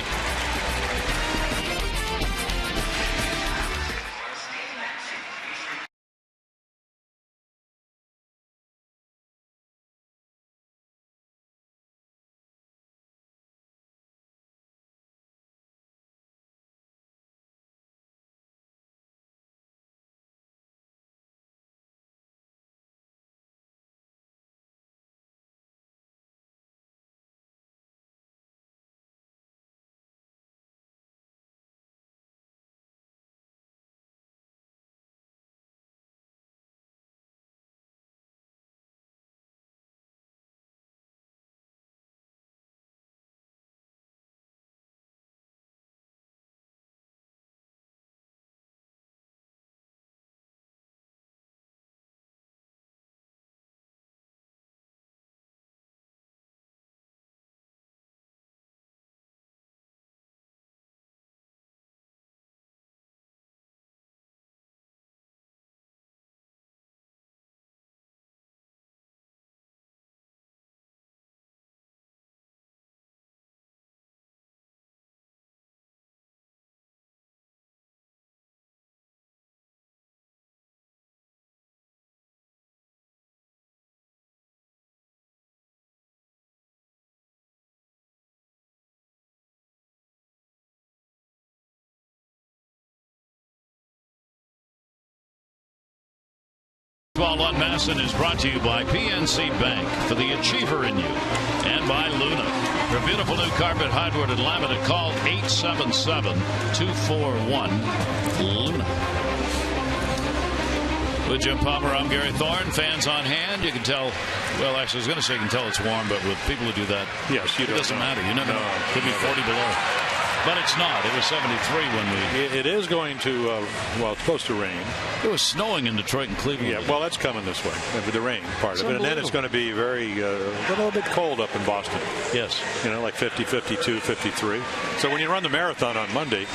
S1: Baseball on Masson is brought to you by PNC Bank, for the achiever in you, and by Luna. For beautiful new carpet, hardwood, and laminate, call 877-241-LUNA. With Jim Palmer, I'm Gary Thorne. Fans on hand. You can tell, well, actually, I was going to say you can tell it's warm, but with people who do that,
S3: yes,
S1: it doesn't matter. You never know. It could be 40 below. But it's not. It was 73 when we...
S3: It is going to, well, it's supposed to rain.
S1: It was snowing in Detroit and Cleveland.
S3: Yeah, well, that's coming this way, the rain part of it. And then it's going to be very, a little bit cold up in Boston.
S1: Yes.
S3: You know, like 50, 52, 53. So when you run the marathon on Monday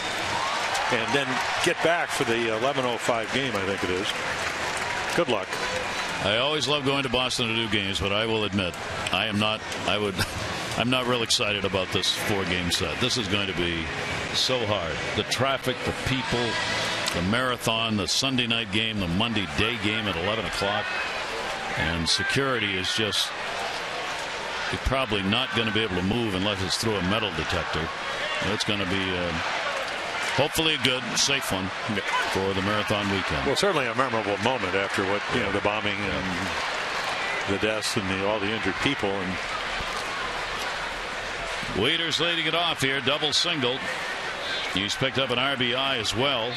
S3: and then get back for the 11:05 game, I think it is, good luck.
S1: I always love going to Boston to do games, but I will admit, I'm not real excited about this 4-game set. This is going to be so hard. The traffic, the people, the marathon, the Sunday night game, the Monday day game at 11 o'clock. And security is just, you're probably not going to be able to move unless it's through a metal detector. It's going to be hopefully a good, safe one for the marathon weekend.
S3: Well, certainly a memorable moment after what, you know, the bombing and the deaths and all the injured people. And
S1: Wieters leading it off here, double single. He's picked up an RBI as well.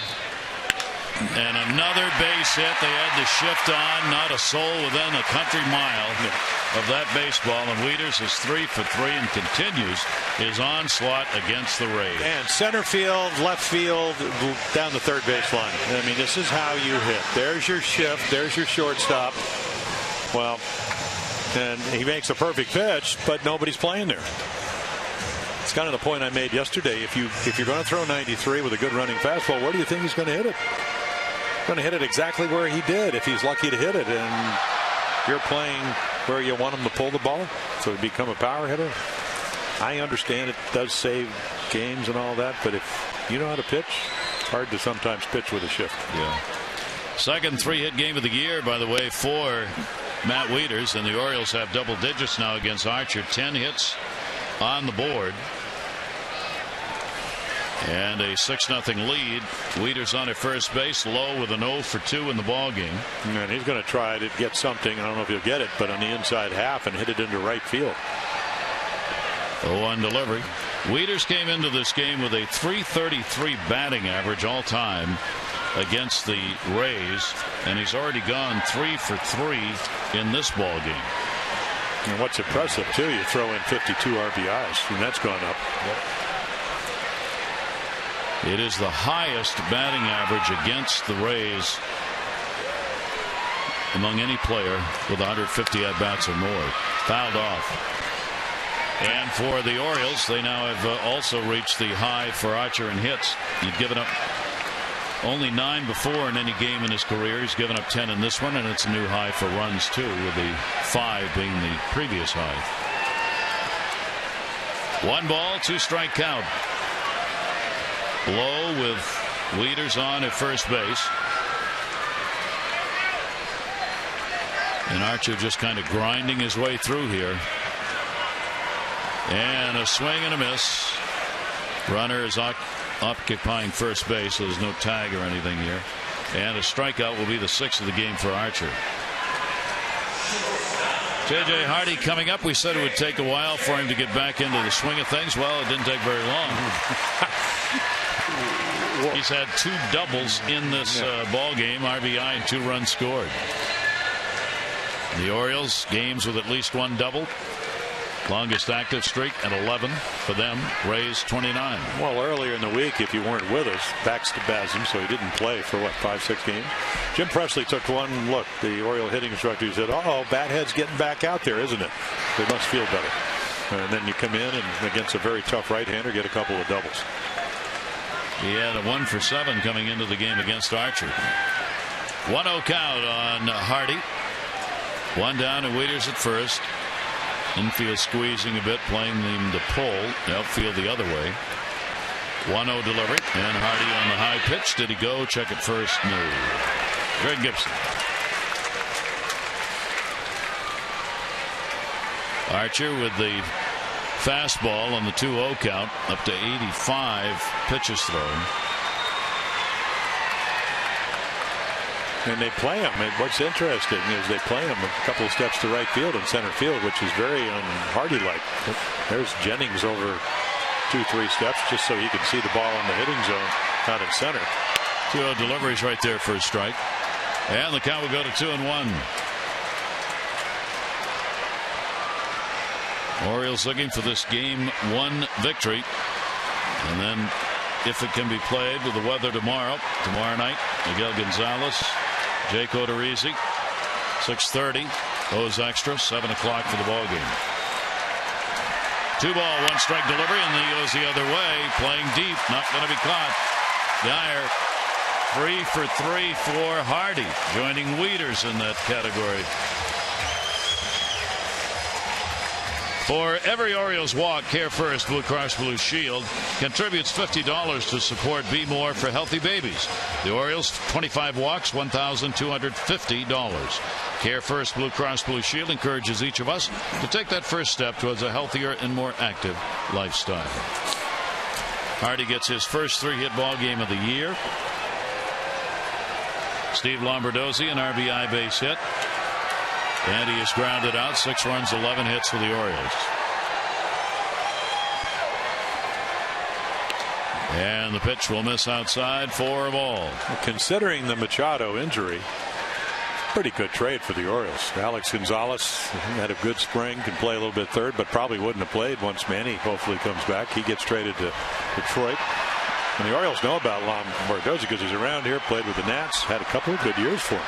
S1: And another base hit. They had to shift on. Not a soul within a country mile of that baseball. And Wieters is 3 for 3 and continues his onslaught against the Rays.
S3: And center field, left field, down the third base line. I mean, this is how you hit. There's your shift. There's your shortstop. Well, and he makes a perfect pitch, but nobody's playing there. It's kind of the point I made yesterday. If you're going to throw 93 with a good running fastball, where do you think he's going to hit it? Going to hit it exactly where he did, if he's lucky to hit it. And you're playing where you want him to pull the ball, so become a power hitter. I understand it does save games and all that, but if you know how to pitch, it's hard to sometimes pitch with a shift.
S1: Yeah. Second 3-hit game of the year, by the way, for Matt Wieters, and the Orioles have double digits now against Archer. 10 hits on the board. And a 6-0 lead. Wieters on at first base, low with an 0 for 2 in the ball game.
S3: And he's going to try to get something. I don't know if he'll get it, but on the inside half and hit it into right field.
S1: 0-1 delivery. Wieters came into this game with a .333 batting average all time against the Rays, and he's already gone 3 for 3 in this ball game.
S3: And what's impressive too, you throw in 52 RBIs, and that's gone up.
S1: Yep. It is the highest batting average against the Rays among any player with 150 at-bats or more. Fouled off. And for the Orioles, they now have also reached the high for Archer in hits. He'd given up only 9 before in any game in his career. He's given up 10 in this one, and it's a new high for runs too, with the 5 being the previous high. 1 ball, 2 strike count. Low with leaders on at first base. And Archer just kind of grinding his way through here. And a swing and a miss. Runner is occupying first base, so there's no tag or anything here. And a strikeout will be the 6th of the game for Archer. J.J. Hardy coming up. We said it would take a while for him to get back into the swing of things. Well, it didn't take very long. He's had 2 doubles in this ball game. RBI and 2 runs scored. The Orioles, games with at least 1 double. Longest active streak at 11 for them. Rays 29.
S3: Well, earlier in the week, if you weren't with us, back spasm, so he didn't play for 5-6 games. Jim Presley took one look. The Oriole hitting instructor, he said, "Uh-oh, Bathead's getting back out there, isn't it? They must feel better." And then you come in and against a very tough right-hander, get a couple of doubles.
S1: He had a 1 for 7 coming into the game against Archer. 1-0 count on Hardy. 1 down and Wieters at first. Infield squeezing a bit, playing them to pull. Outfield the other way. 1-0 delivery, and Hardy on the high pitch. Did he go? Check it first. No. Greg Gibson. Archer with the fastball on the 2-0 count, up to 85 pitches thrown.
S3: And they play him. And what's interesting is they play him a couple of steps to right field and center field, which is very un-Hardy-like. There's Jennings over 2-3 steps just so he can see the ball in the hitting zone out at center.
S1: 2-0 deliveries right there for a strike. And the count will go to 2-1. Orioles looking for this game 1 victory. And then if it can be played with the weather tomorrow night, Miguel Gonzalez, Jake Odorizzi, 6:30. Owes extra, 7 o'clock for the ball game. 2 ball, 1 strike delivery, and he goes the other way, playing deep, not going to be caught. Dyer 3 for 3 for Hardy, joining Wieters in that category. For every Orioles walk, Care First Blue Cross Blue Shield contributes $50 to support Be More for healthy babies. The Orioles, 25 walks, $1,250. Care First Blue Cross Blue Shield encourages each of us to take that first step towards a healthier and more active lifestyle. Hardy gets his first 3-hit ball game of the year. Steve Lombardozzi, an RBI base hit. And he is grounded out. 6 runs, 11 hits for the Orioles. And the pitch will miss outside for a ball.
S3: Considering the Machado injury, pretty good trade for the Orioles. Alex Gonzalez had a good spring, can play a little bit third, but probably wouldn't have played once Manny hopefully comes back. He gets traded to Detroit. And the Orioles know about Lombardozzi because he's around here, played with the Nats, had a couple of good years for him.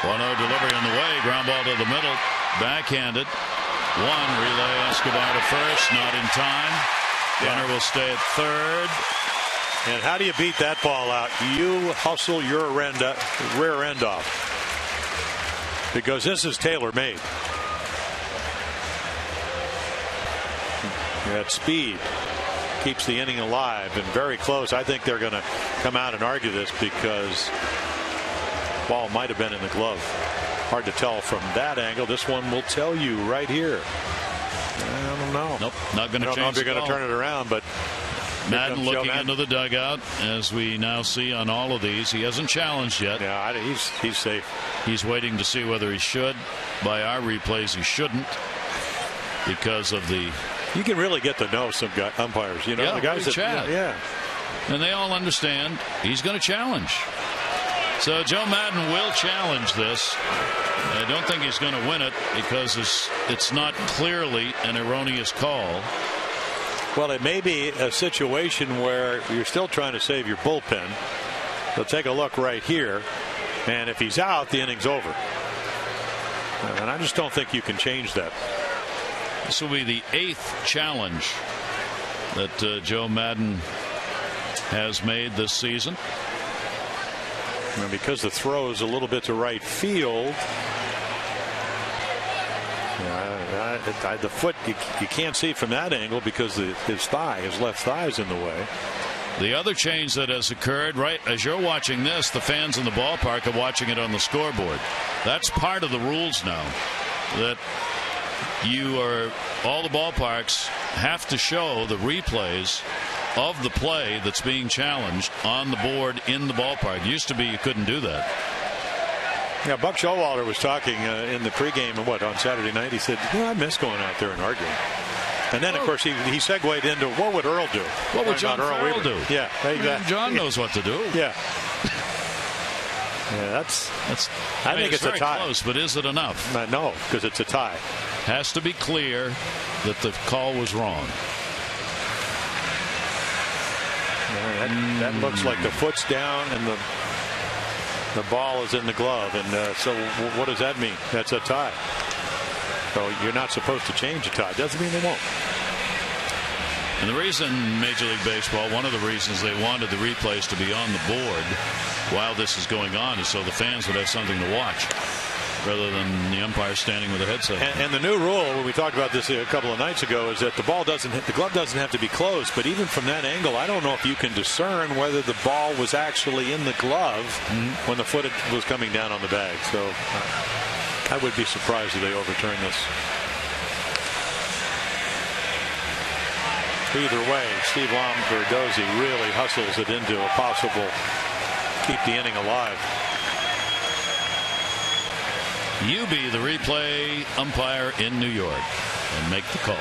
S1: 1-0 delivery on the way. Ground ball to the middle. Backhanded. 1 relay Escobar to first. Not in time. Runner will stay at third.
S3: And how do you beat that ball out? You hustle your rear end off. Because this is tailor-made. That speed keeps the inning alive and very close. I think they're going to come out and argue this because ball might have been in the glove. Hard to tell from that angle. This one will tell you right here. I don't know.
S1: Nope, not going to change.
S3: I don't know if you're going to turn it around, but
S1: Madden looking into the dugout as we now see on all of these. He hasn't challenged yet.
S3: Yeah, he's safe.
S1: He's waiting to see whether he should. By our replays, he shouldn't because of the.
S3: You can really get to know some umpires. You know,
S1: yeah,
S3: the guys that
S1: chat.
S3: Yeah.
S1: And they all understand he's going to challenge. So Joe Madden will challenge this. I don't think he's going to win it because it's not clearly an erroneous call.
S3: Well, it may be a situation where you're still trying to save your bullpen. So take a look right here. And if he's out, the inning's over. And I just don't think you can change that.
S1: This will be the 8th challenge that Joe Maddon has made this season.
S3: And because the throw is a little bit to right field, the foot you can't see from that angle because his left thigh is in the way.
S1: The other change that has occurred, right as you're watching this, the fans in the ballpark are watching it on the scoreboard. That's part of the rules now, that all the ballparks have to show the replays of the play that's being challenged on the board in the ballpark. It used to be you couldn't do that.
S3: Yeah, Buck Showalter was talking in the pregame on Saturday night. He said, I miss going out there and arguing. And then, of course, he segued into what would Earl do?
S1: What would John Farrell do?
S3: Yeah, exactly.
S1: John knows what to do.
S3: Yeah. I think it's a tie.
S1: Close, but is it enough?
S3: No, because it's a tie.
S1: Has to be clear that the call was wrong.
S3: That looks like the foot's down and the ball is in the glove. And so what does that mean? That's a tie. So you're not supposed to change a tie. Doesn't mean they won't.
S1: And the reason Major League Baseball, one of the reasons they wanted the replays to be on the board while this is going on, is so the fans would have something to watch rather than the umpire standing with a headset.
S3: And the new rule, when we talked about this a couple of nights ago, is that the glove doesn't have to be closed. But even from that angle, I don't know if you can discern whether the ball was actually in the glove when the foot was coming down on the bag. So I would be surprised if they overturn this. Either way, Steve Lombardozzi really hustles it into a possible keep the inning alive.
S1: You be the replay umpire in New York and make the call.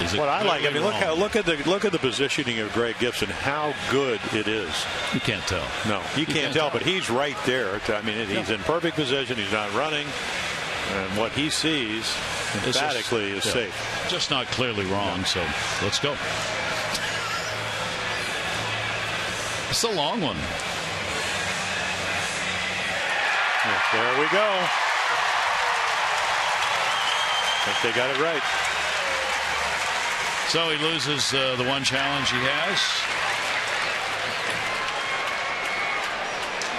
S1: Is it
S3: what I like? I mean,
S1: wrong?
S3: look at the positioning of Greg Gibson. How good it is.
S1: You can't tell.
S3: No, you can't tell. But he's right there. I mean, he's in perfect position. He's not running, and what he sees emphatically is safe.
S1: Just not clearly wrong. So let's go. It's a long one.
S3: Yes, there we go. I think they got it right.
S1: So he loses the one challenge he has.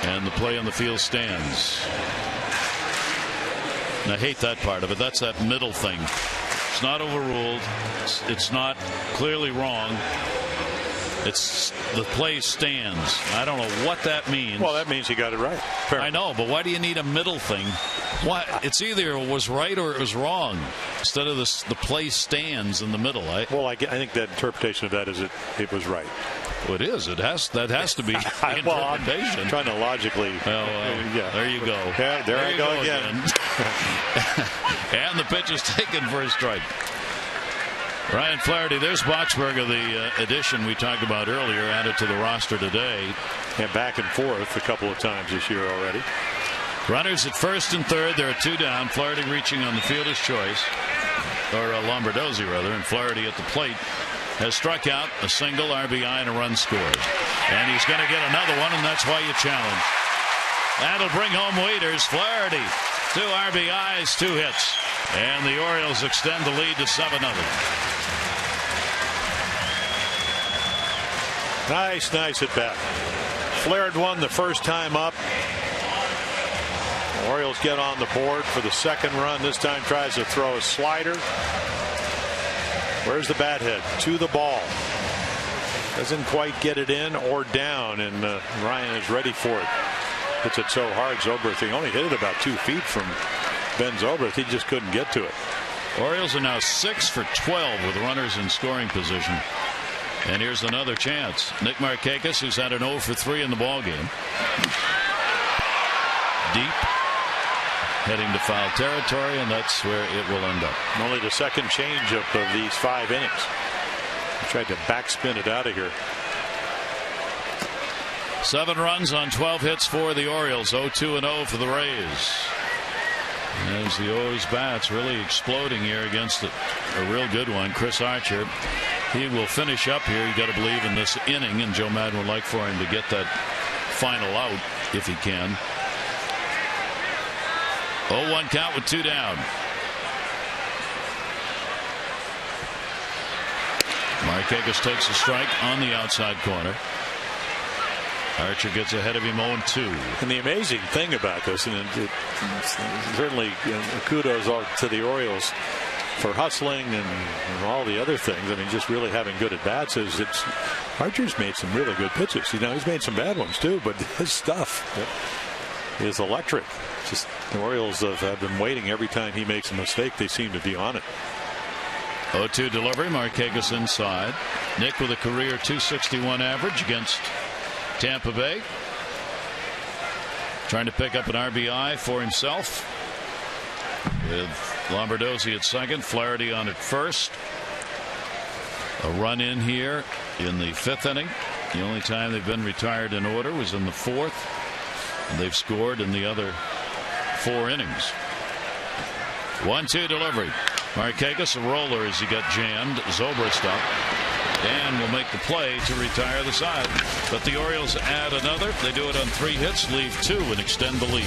S1: And the play on the field stands. And I hate that part of it. That's that middle thing. It's not overruled. It's not clearly wrong. It's the play stands. I don't know what that means.
S3: Well, that means he got it right. Fair.
S1: I know, but why do you need a middle thing? What? It's either it was right or it was wrong. Instead of the play stands in the middle. I
S3: think that interpretation of that is it was right.
S1: Well, it is. That has to be the interpretation.
S3: I'm trying to logically.
S1: Yeah. There you go.
S3: Yeah, there I go again.
S1: And the pitch is taken for a strike. Ryan Flaherty, there's Boxberger, the addition we talked about earlier, added to the roster today.
S3: And back and forth a couple of times this year already.
S1: Runners at first and third. There are two down. Flaherty reaching on the fielder's choice, or Lombardozzi rather, and Flaherty at the plate has struck out, a single, RBI, and a run scored. And he's going to get another one, and that's why you challenge. That'll bring home Waiters. Flaherty, 2 RBIs, 2 hits. And the Orioles extend the lead to 7-0.
S3: Nice at bat. Flared one the first time up. The Orioles get on the board for the second run. This time tries to throw a slider. Where's the bat head? To the ball. Doesn't quite get it in or down, and Ryan is ready for it. Hits it so hard, Zobrist. He only hit it about 2 feet from Ben Zobrist. He just couldn't get to it.
S1: Orioles are now 6 for 12 with runners in scoring position. And here's another chance. Nick Markakis, who's had an 0 for 3 in the ballgame. Deep. Heading to foul territory, and that's where it will end up.
S3: Only the second changeup of these 5 innings. He tried to backspin it out of here.
S1: 7 runs on 12 hits for the Orioles. 0-2-0 for the Rays. As the O's bats really exploding here against a real good one. Chris Archer, he will finish up here. You got to believe in this inning, and Joe Maddon would like for him to get that final out if he can. 0-1 count with 2 down. Markakis takes a strike on the outside corner. Archer gets ahead of him 0-2.
S3: And the amazing thing about this, and certainly kudos to the Orioles for hustling and all the other things. I mean, just really having good at bats. Archer's made some really good pitches. He's made some bad ones too, but his stuff is electric. Just the Orioles have been waiting. Every time he makes a mistake, they seem to be on it.
S1: 0-2 delivery. Markakis inside. Nick with a career .261 average against Tampa Bay. Trying to pick up an RBI for himself. With Lombardozzi at second. Flaherty on at first. A run in here in the 5th inning. The only time they've been retired in order was in the 4th. And they've scored in the other 4 innings. 1-2 delivery. Markakis a roller as he got jammed. Zobrist up and will make the play to retire the side. But the Orioles add another. They do it on 3 hits, leave 2, and extend the lead.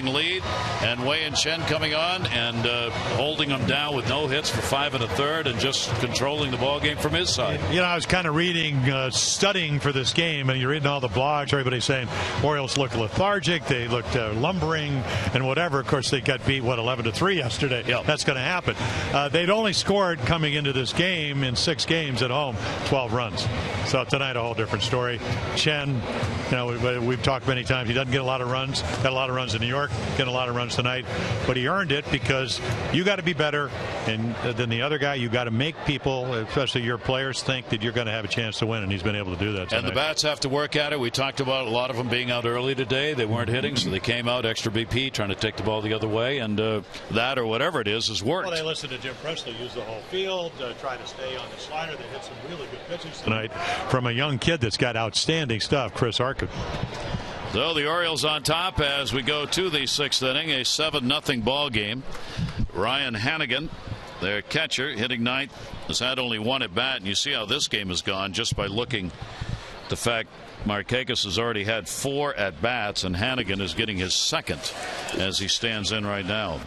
S1: Lead, and Wei and Chen coming on and holding them down with no hits for 5 1/3 and just controlling the ball game from his side.
S2: I was kind of reading, studying for this game, and you're reading all the blogs. Everybody's saying Orioles look lethargic, they looked lumbering, and whatever. Of course, they got beat 11-3 yesterday.
S1: Yep.
S2: That's going to happen. They'd only scored coming into this game in 6 games at home 12 runs. So tonight a whole different story. Chen, we've talked many times. He doesn't get a lot of runs. Got a lot of runs in New York. Getting a lot of runs tonight, but he earned it because you got to be better than the other guy. You got to make people, especially your players, think that you're going to have a chance to win, and he's been able to do that tonight.
S1: And the bats have to work at it. We talked about a lot of them being out early today. They weren't hitting, so they came out extra BP trying to take the ball the other way, and that or whatever it is has worked.
S2: Well, they listened to Jim Presley use the whole field, try to stay on the slider. They hit some really good pitches tonight from a young kid that's got outstanding stuff, Chris Arkin.
S1: So the Orioles on top as we go to the 6th inning, a 7-0 ball game. Ryan Hannigan, their catcher, hitting 9th, has had only 1 at bat, and you see how this game has gone just by looking at the fact Markakis has already had 4 at bats, and Hannigan is getting his 2nd as he stands in right now.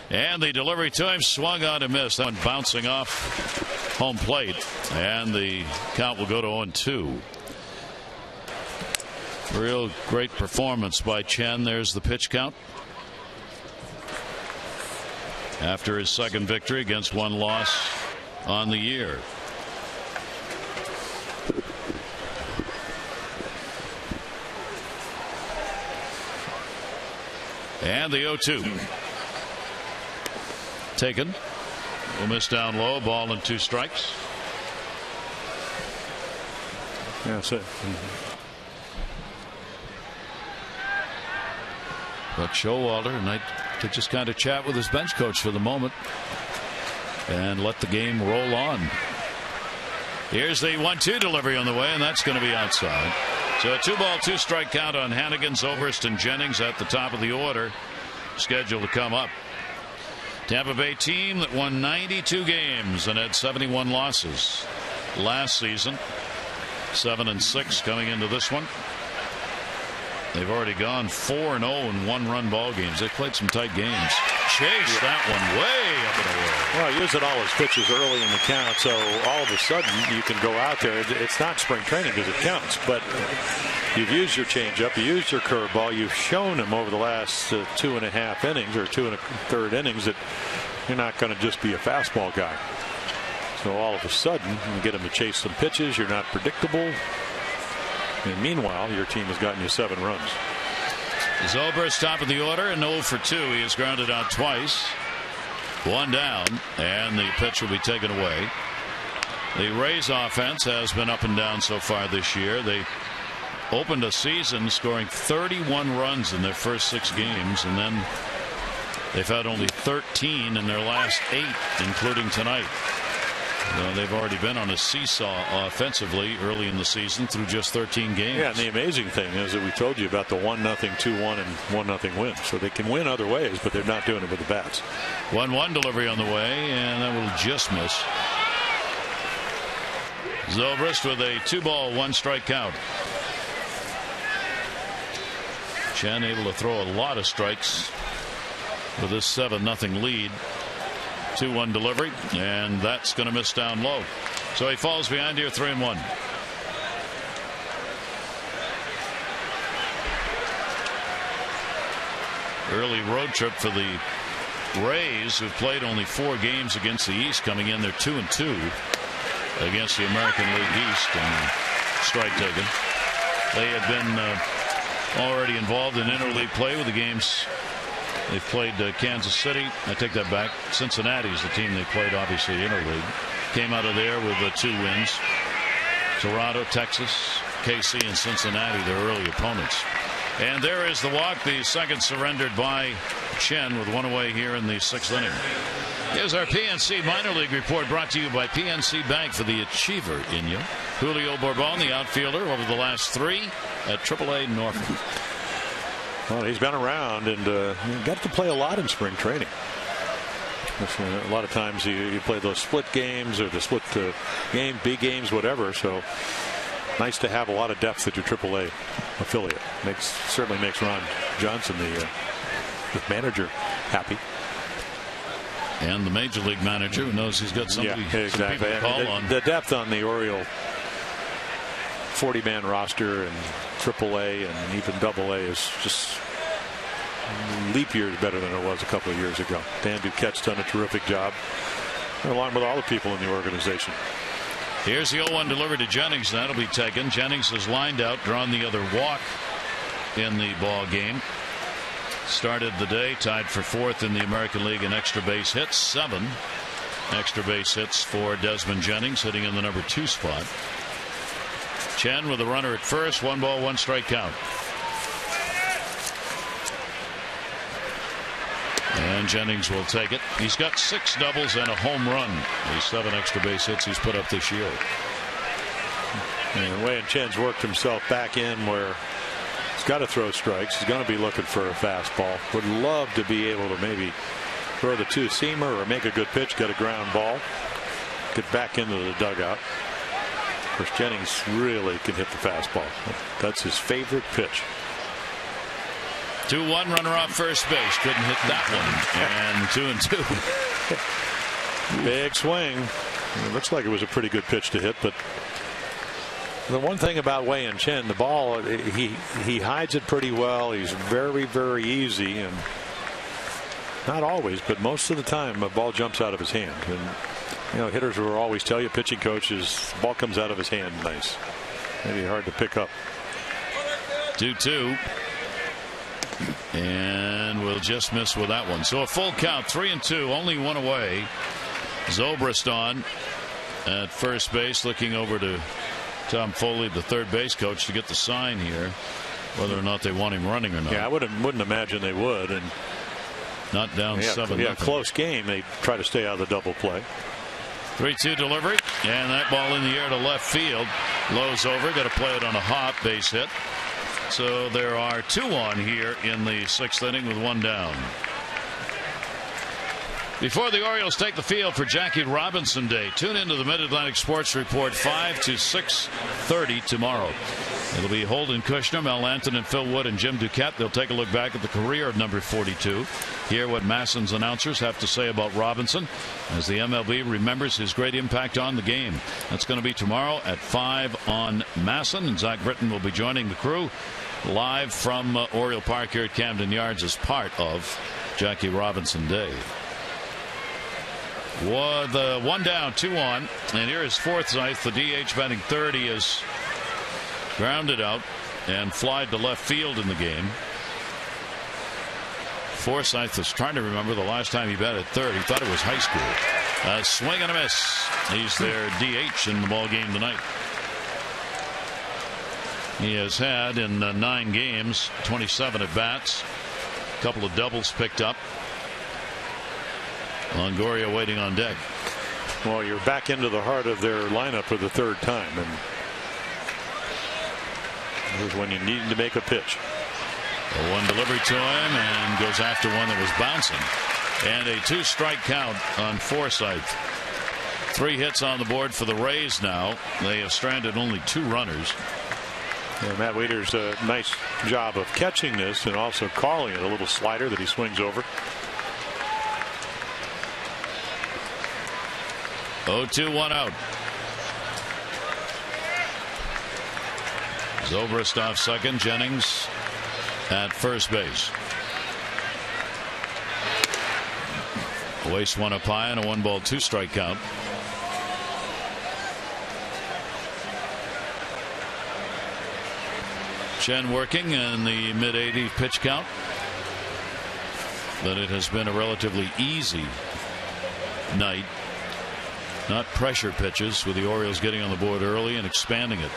S1: And the delivery to him swung on and missed. That one bouncing off home plate, and the count will go to 0-2. Real great performance by Chen. There's the pitch count. After his 2nd victory against 1 loss on the year. And the 0-2. Taken. Will miss down low. Ball and 2 strikes.
S3: Yeah, that's it.
S1: Buck Showalter, night to just kind of chat with his bench coach for the moment and let the game roll on. Here's the 1-2 delivery on the way, and that's going to be outside. So a 2-ball, 2-strike count on Hannigan, Zobrist, and Jennings at the top of the order, scheduled to come up. Tampa Bay team that won 92 games and had 71 losses last season. 7-6 coming into this one. They've already gone 4-0 in one-run ball games. They've played some tight games. Chase that one way up in the air.
S3: Well, using all his pitches early in the count, so all of a sudden you can go out there. It's not spring training because it counts, but you've used your changeup, you used your curveball. You've shown him over the last 2.5 innings or 2 1/3 innings that you're not going to just be a fastball guy. So all of a sudden you get him to chase some pitches. You're not predictable. And meanwhile, your team has gotten you 7 runs.
S1: Zobrist top of the order and 0 for 2. He has grounded out twice. 1 down, and the pitch will be taken away. The Rays offense has been up and down so far this year. They opened a season scoring 31 runs in their first 6 games, and then they've had only 13 in their last 8, including tonight. They've already been on a seesaw offensively early in the season through just 13 games.
S3: Yeah, and the amazing thing is that we told you about the 1-0, 2-1, and 1-0 win. So they can win other ways, but they're not doing it with the bats.
S1: 1-1 delivery on the way, and that will just miss. Zobrist with a 2-ball, 1-strike count. Chen able to throw a lot of strikes with this 7-0 lead. 2-1 delivery, and that's going to miss down low. So he falls behind here 3-1. Early road trip for the Rays, who've played only 4 games against the East. Coming in, they're 2-2 against the American League East, and strike taken. They had been already involved in interleague play with the games. They've played Kansas City. I take that back. Cincinnati is the team they played, obviously, interleague. Came out of there with 2 wins. Toronto, Texas, KC, and Cincinnati, their early opponents. And there is the walk. The second surrendered by Chen with 1 away here in the 6th inning. Here's our PNC minor league report, brought to you by PNC Bank for the achiever in you. Julio Bourbon, the outfielder, over the last 3 at AAA Norfolk.
S3: Well, he's been around and got to play a lot in spring training. A lot of times you play those split games or the split game, B games, whatever. So nice to have a lot of depth at your AAA affiliate. Certainly makes Ron Johnson, the manager, happy.
S1: And the major league manager who knows he's got somebody,
S3: exactly.
S1: some people to call on.
S3: The depth on the Oriole 40-man roster and AAA and even AA is just leap years better than it was a couple of years ago. Dan Duquette's done a terrific job, along with all the people in the organization.
S1: Here's the 0-1 delivery to Jennings. That'll be taken. Jennings has lined out, drawn the other walk in the ball game. Started the day tied for 4th in the American League in extra base hits. 7 extra base hits for Desmond Jennings, hitting in the number 2 spot. Chen with a runner at first. 1 ball, 1 strike count. And Jennings will take it. He's got 6 doubles and a home run. These 7 extra base hits he's put up this year.
S3: And Wei Chen's worked himself back in where he's got to throw strikes. He's going to be looking for a fastball. Would love to be able to maybe throw the 2-seamer or make a good pitch, get a ground ball, get back into the dugout. Of course, Jennings really can hit the fastball. That's his favorite pitch.
S1: 2-1 runner off first base. Couldn't hit that one. And 2-2.
S3: Big swing. It looks like it was a pretty good pitch to hit, but the one thing about Wei Chen, the ball, he hides it pretty well. He's very, very easy, and not always, but most of the time, a ball jumps out of his hand. And hitters will always tell you, pitching coaches, the ball comes out of his hand nice. Maybe hard to pick up.
S1: 2-2. And we'll just miss with that one. So a full count, 3-2, only 1 away. Zobrist on at first base, looking over to Tom Foley, the third base coach, to get the sign here, whether or not they want him running or not.
S3: Yeah, I wouldn't imagine they would. And
S1: not down 7.
S3: Yeah, close game. They try to stay out of the double play.
S1: 3-2 delivery, and that ball in the air to left field. Lowe's over, got to play it on a hop, base hit. So there are 2 on here in the 6th inning with 1 down. Before the Orioles take the field for Jackie Robinson Day, tune into the Mid-Atlantic Sports Report 5 to 6:30 tomorrow. It'll be Holden Kushner, Mel Anton, Phil Wood, and Jim Duquette. They'll take a look back at the career of number 42. Hear what Masson's announcers have to say about Robinson as the MLB remembers his great impact on the game. That's going to be tomorrow at 5 on Masson, and Zach Britton will be joining the crew live from Oriole Park here at Camden Yards as part of Jackie Robinson Day. The 1 down, 2 on, and here is Forsythe, the DH batting 30, is grounded out and flied to left field in the game. Forsythe is trying to remember the last time he batted third. He thought it was high school. A swing and a miss. He's their DH in the ball game tonight. He has had in 9 games 27 at bats. A couple of doubles picked up. Longoria waiting on deck.
S3: Well, you're back into the heart of their lineup for the 3rd time, and here's when you need to make a pitch.
S1: A 1 delivery to him, and goes after one that was bouncing, and a 2-strike count on Forsythe. 3 hits on the board for the Rays now. They have stranded only 2 runners.
S3: And Matt Wieters a nice job of catching this and also calling it a little slider that he swings over.
S1: 0-2, 1 out. Zobrist off second. Jennings at first base. Waste 1 up high and a 1-ball 2-strike count. Chen working in the mid-80 pitch count. But it has been a relatively easy night. Not pressure pitches, with the Orioles getting on the board early and expanding it.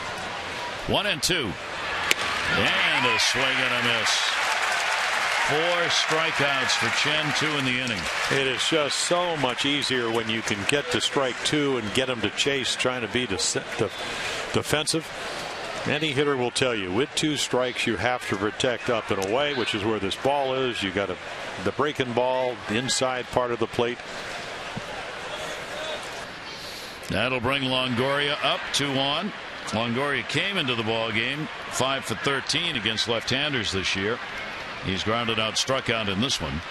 S1: 1 and 2. And a swing and a miss. 4 strikeouts for Chen, 2 in the inning.
S3: It is just so much easier when you can get to strike 2 and get him to chase, trying to be defensive. Any hitter will tell you with 2 strikes you have to protect up and away, which is where this ball is. You got the breaking ball, the inside part of the plate.
S1: That'll bring Longoria up 2 on. Longoria came into the ball game 5 for 13 against left-handers this year. He's grounded out, struck out in this one.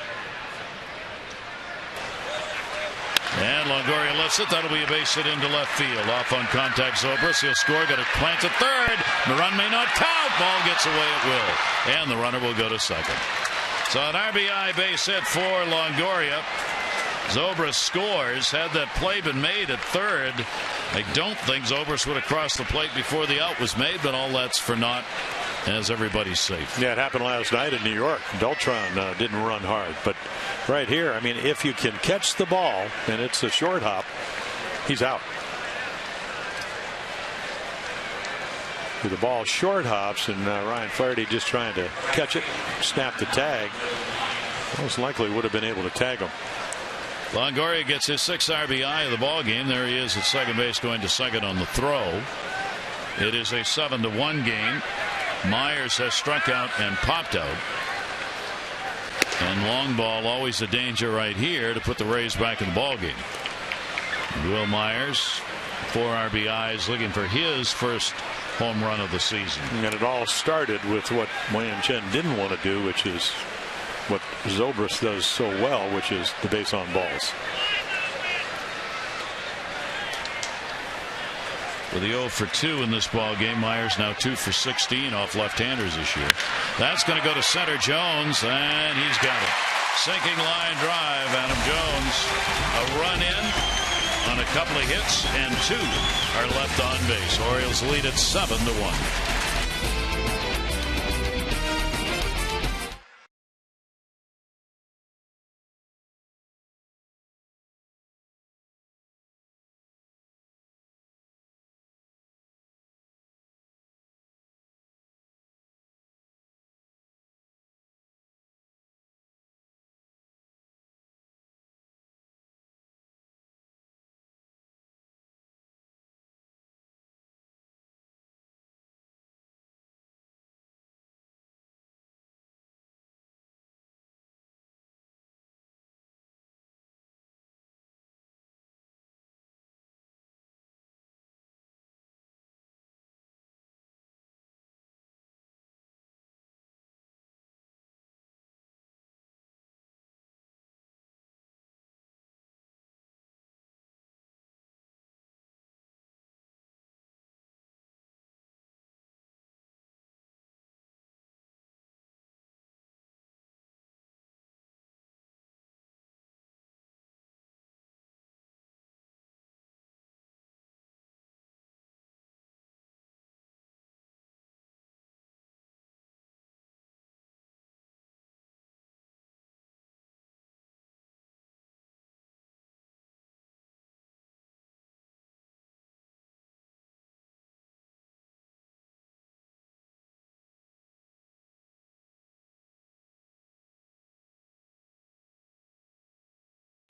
S1: And Longoria lifts it. That'll be a base hit into left field. Off on contact, Zobrist. He'll score. Got it planted third. The run may not count. Ball gets away at will. And the runner will go to second. So an RBI base hit for Longoria. Zobrist scores. Had that play been made at third, I don't think Zobrist would have crossed the plate before the out was made, but all that's for naught as everybody's safe.
S3: Yeah, it happened last night in New York. Beltran didn't run hard, but right here, I mean, if you can catch the ball and it's a short hop, he's out. The ball short hops, and Ryan Flaherty just trying to catch it, snap the tag. Most likely would have been able to tag him.
S1: Longoria gets his 6th RBI of the ball game. There he is at second base, going to second on the throw. It is a 7-1 game. Myers has struck out and popped out. And long ball, always a danger right here to put the Rays back in the ball game. Will Myers, 4 RBIs, looking for his first home run of the season.
S3: And it all started with what Wei Chen didn't want to do, which is what Zobrist does so well, which is the base on balls.
S1: With the 0 for 2 in this ball game, Myers now 2 for 16 off left-handers this year. That's going to go to center, Jones, and he's got it. Sinking line drive, Adam Jones. A run in on a couple of hits, and 2 are left on base. Orioles lead at 7-1.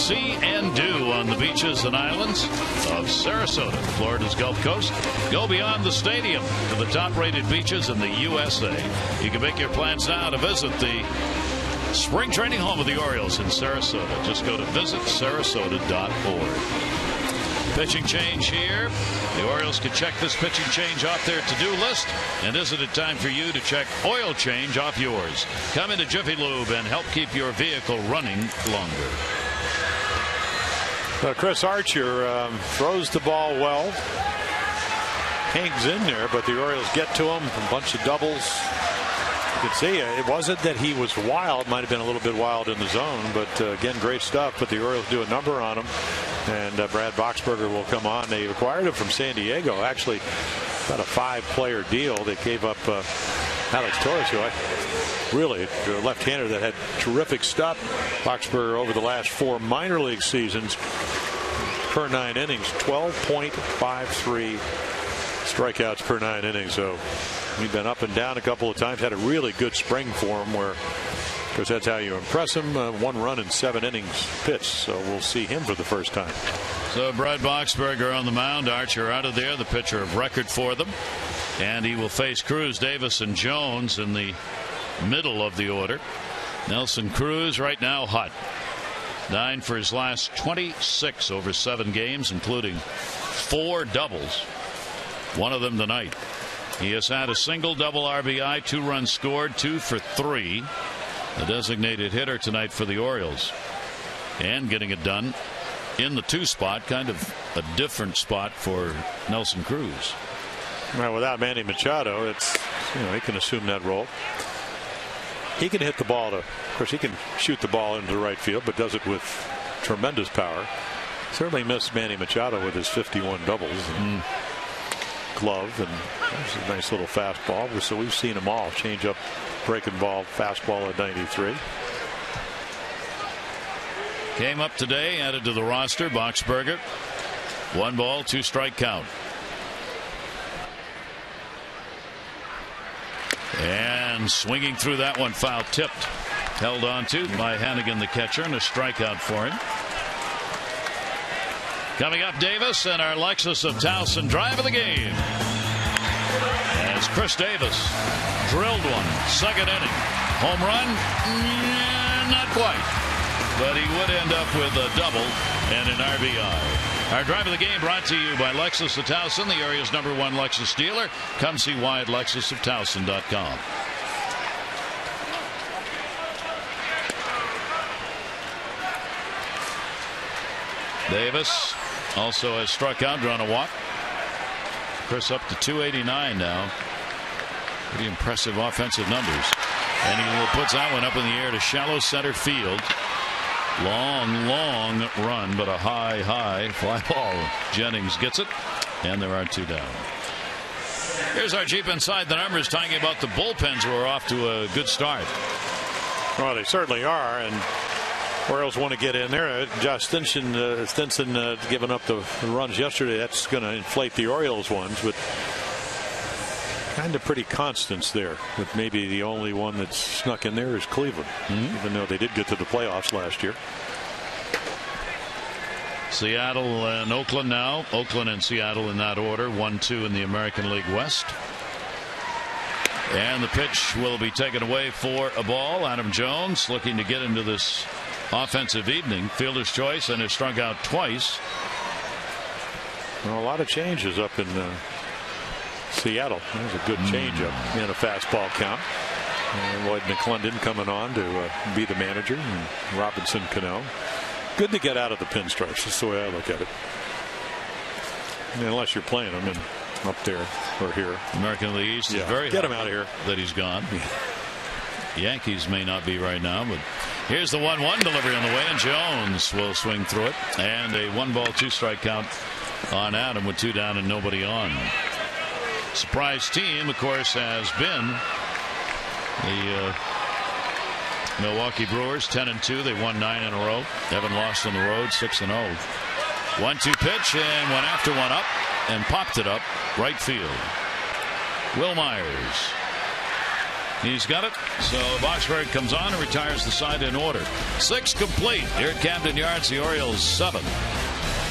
S1: See and do on the beaches and islands of Sarasota, Florida's Gulf Coast. Go beyond the stadium to the top-rated beaches in the USA. You can make your plans now to visit the spring training home of the Orioles in Sarasota. Just go to visitsarasota.org. Pitching change here. The Orioles could check this pitching change off their to-do list. And isn't it time for you to check oil change off yours? Come into Jiffy Lube and help keep your vehicle running longer.
S3: Chris Archer throws the ball well. Hangs in there, but the Orioles get to him. A bunch of doubles. You can see it wasn't that he was wild. Might have been a little bit wild in the zone, but again, great stuff. But the Orioles do a number on him, and Brad Boxberger will come on. They acquired him from San Diego. Actually, about a 5-player deal. They gave up Alex Torres, who really a left-hander that had terrific stuff. Boxberger over the last 4 minor league seasons per 9 innings, 12.53 strikeouts per 9 innings. So we've been up and down a couple of times. Had a really good spring for him, where, because that's how you impress him. 1 run in 7 innings pitched. So we'll see him for the first time.
S1: So Brad Boxberger on the mound. Archer out of there, the pitcher of record for them. And he will face Cruz, Davis, and Jones in the middle of the order. Nelson Cruz right now hot. 9 for his last 26 over 7 games, including 4 doubles. One of them tonight. He has had a single, double RBI, 2 runs scored, 2 for 3. The designated hitter tonight for the Orioles. And getting it done in the 2 spot, kind of a different spot for Nelson Cruz.
S3: Well, without Manny Machado, it's, he can assume that role. He can hit the ball of course, he can shoot the ball into the right field, but does it with tremendous power. Certainly missed Manny Machado with his 51 doubles. And glove, and that's a nice little fastball. So we've seen them all. Change up, breaking ball, fastball at 93.
S1: Came up today, added to the roster. Boxberger. 1 ball, 2 strike count. And swinging through that one, foul tipped. Held on to by Hannigan, the catcher, and a strikeout for him. Coming up, Davis and our Lexus of Towson drive of the game. As Chris Davis drilled one, 2nd inning. Home run? Not quite. But he would end up with a double and an RBI. Our drive of the game brought to you by Lexus of Towson, the area's #1 Lexus dealer. Come see why at LexusofTowson.com. Davis also has struck out, drawn a walk. Chris up to 289 now. Pretty impressive offensive numbers. And he puts that one up in the air to shallow center field. Long run, but a high fly ball. Jennings gets it, and there are 2 down. Here's our Jeep Inside the Numbers talking about the bullpens, who are off to a good start.
S3: Well, they certainly are, and Orioles want to get in there. Josh Stinson giving up the runs yesterday. That's going to inflate the Orioles ones, but kind of pretty constants there. But maybe the only one that's snuck in there is Cleveland, even though they did get to the playoffs last year.
S1: Seattle and Oakland now. Oakland and Seattle in that order. 1-2 in the American League West. And the pitch will be taken away for a ball. Adam Jones looking to get into this offensive evening. Fielder's choice, and has struck out twice.
S3: Well, a lot of changes up in Seattle. There's a good changeup and a fastball count. Lloyd McClendon coming on to be the manager, and Robinson Cano. Good to get out of the pinstripes. That's the way I look at it. Unless you're playing them up there or here.
S1: American League East is very
S3: get him out of here.
S1: That he's gone. Yankees may not be right now, but here's the 1-1 delivery on the way, and Jones will swing through it. And a 1 ball, 2 strike count on Adam with 2 down and nobody on. Surprise team, of course, has been the Milwaukee Brewers. 10-2. They won 9 in a row. Haven't lost on the road. 6-0. 1-2 pitch, and went after one up and popped it up right field. Will Myers He's got it. So Boxberg comes on and retires the side in order. 6 complete here at Camden Yards. The Orioles 7.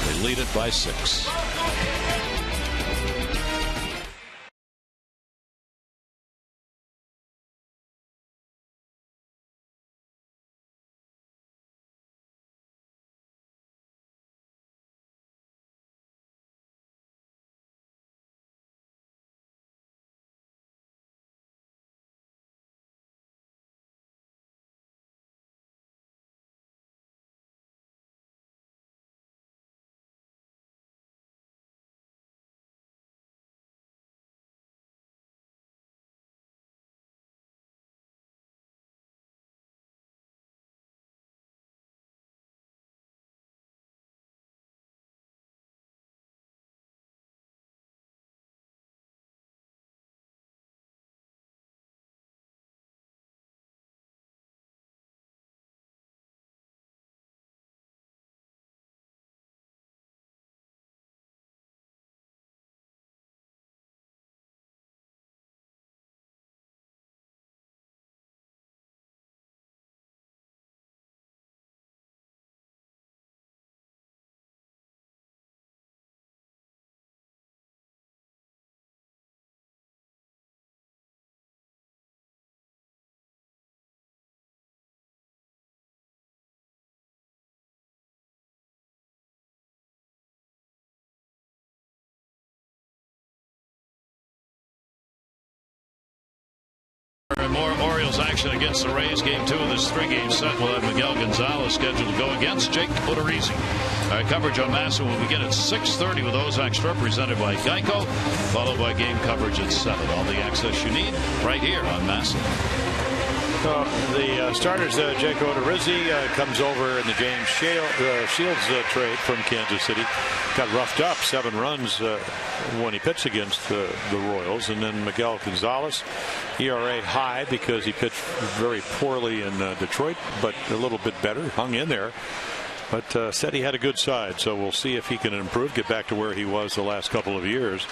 S1: They lead it by 6. And more Orioles action against the Rays. Game 2 of this 3-game set. We'll have Miguel Gonzalez scheduled to go against Jake Odorizzi. Our coverage on Massa will begin at 6:30 with Ozark Strip presented by Geico, followed by game coverage at 7. All the access you need right here on Massa.
S3: The starters, Jake Odorizzi comes over in the James Shields trade from Kansas City. Got roughed up 7 runs when he pitched against the Royals. And then Miguel Gonzalez, ERA high because he pitched very poorly in Detroit, but a little bit better, hung in there. But said he had a good side, so we'll see if he can improve, get back to where he was the last couple of years.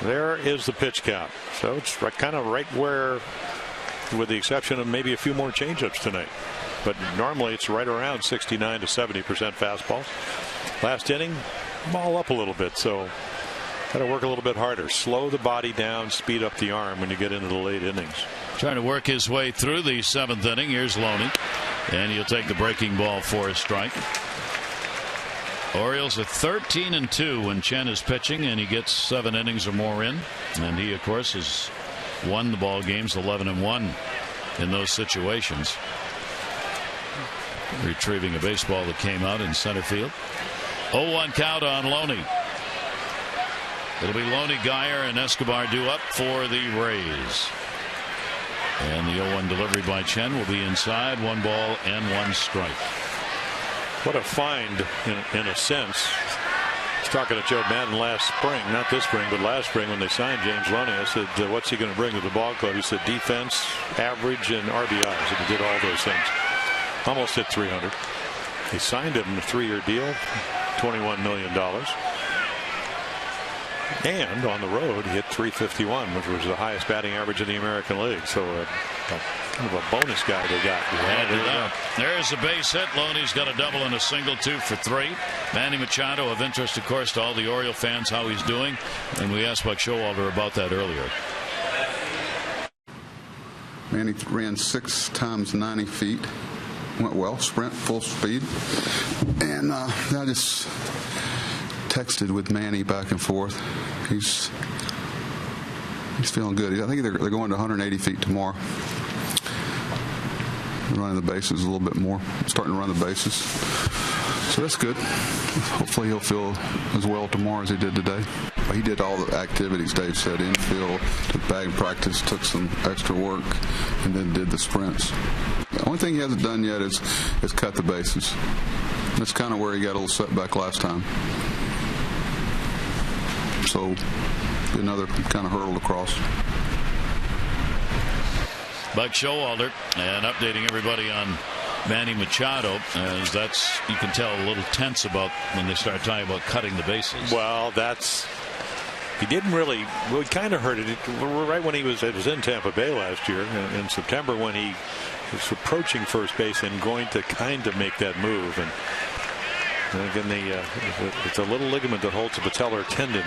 S3: There is the pitch count. So it's kind of right where, with the exception of maybe a few more changeups tonight. But normally it's right around 69 to 70% fastballs. Last inning, ball up a little bit, so got to work a little bit harder. Slow the body down, speed up the arm when you get into the late innings.
S1: Trying to work his way through the 7th inning. Here's Loney, and he'll take the breaking ball for a strike. Orioles are 13-2 when Chen is pitching, and he gets 7 innings or more in. And he, of course, has won the ball games 11-1 in those situations. Retrieving a baseball that came out in center field. 0-1 count on Loney. It'll be Loney, Geyer, and Escobar due up for the Rays. And the 0-1 delivery by Chen will be inside. 1 ball and 1 strike.
S3: What a find in a sense. I was talking to Joe Madden last spring, not this spring, but last spring when they signed James Loney. I said, what's he going to bring to the ball club? He said defense, average, and RBIs. And he did all those things. Almost hit 300. They signed him in a 3-year deal, $21 million. And on the road, he hit .351, which was the highest batting average in the American League. So kind of a bonus guy they got.
S1: There's a base hit. Loney's got a double and a single, 2 for 3. Manny Machado, of interest, of course, to all the Oriole fans, how he's doing. And we asked Buck Showalter about that earlier.
S4: Manny ran 6 times 90 feet. Went well, sprint, full speed. And I just texted with Manny back and forth. He's feeling good. I think they're going to 180 feet tomorrow. Running the bases a little bit more. Starting to run the bases. So that's good. Hopefully he'll feel as well tomorrow as he did today. He did all the activities Dave said. Infield, took batting practice, took some extra work, and then did the sprints. The only thing he hasn't done yet is cut the bases. That's kind of where he got a little setback last time. So another kind of hurdle to cross.
S1: Buck Showalter, and updating everybody on Manny Machado, as that's, you can tell, a little tense about when they start talking about cutting the bases.
S3: Well, that's He didn't really. Well, he kind of hurt it right when it was in Tampa Bay last year in September when he was approaching first base and going to kind of make that move. And again, it's a little ligament that holds the patellar tendon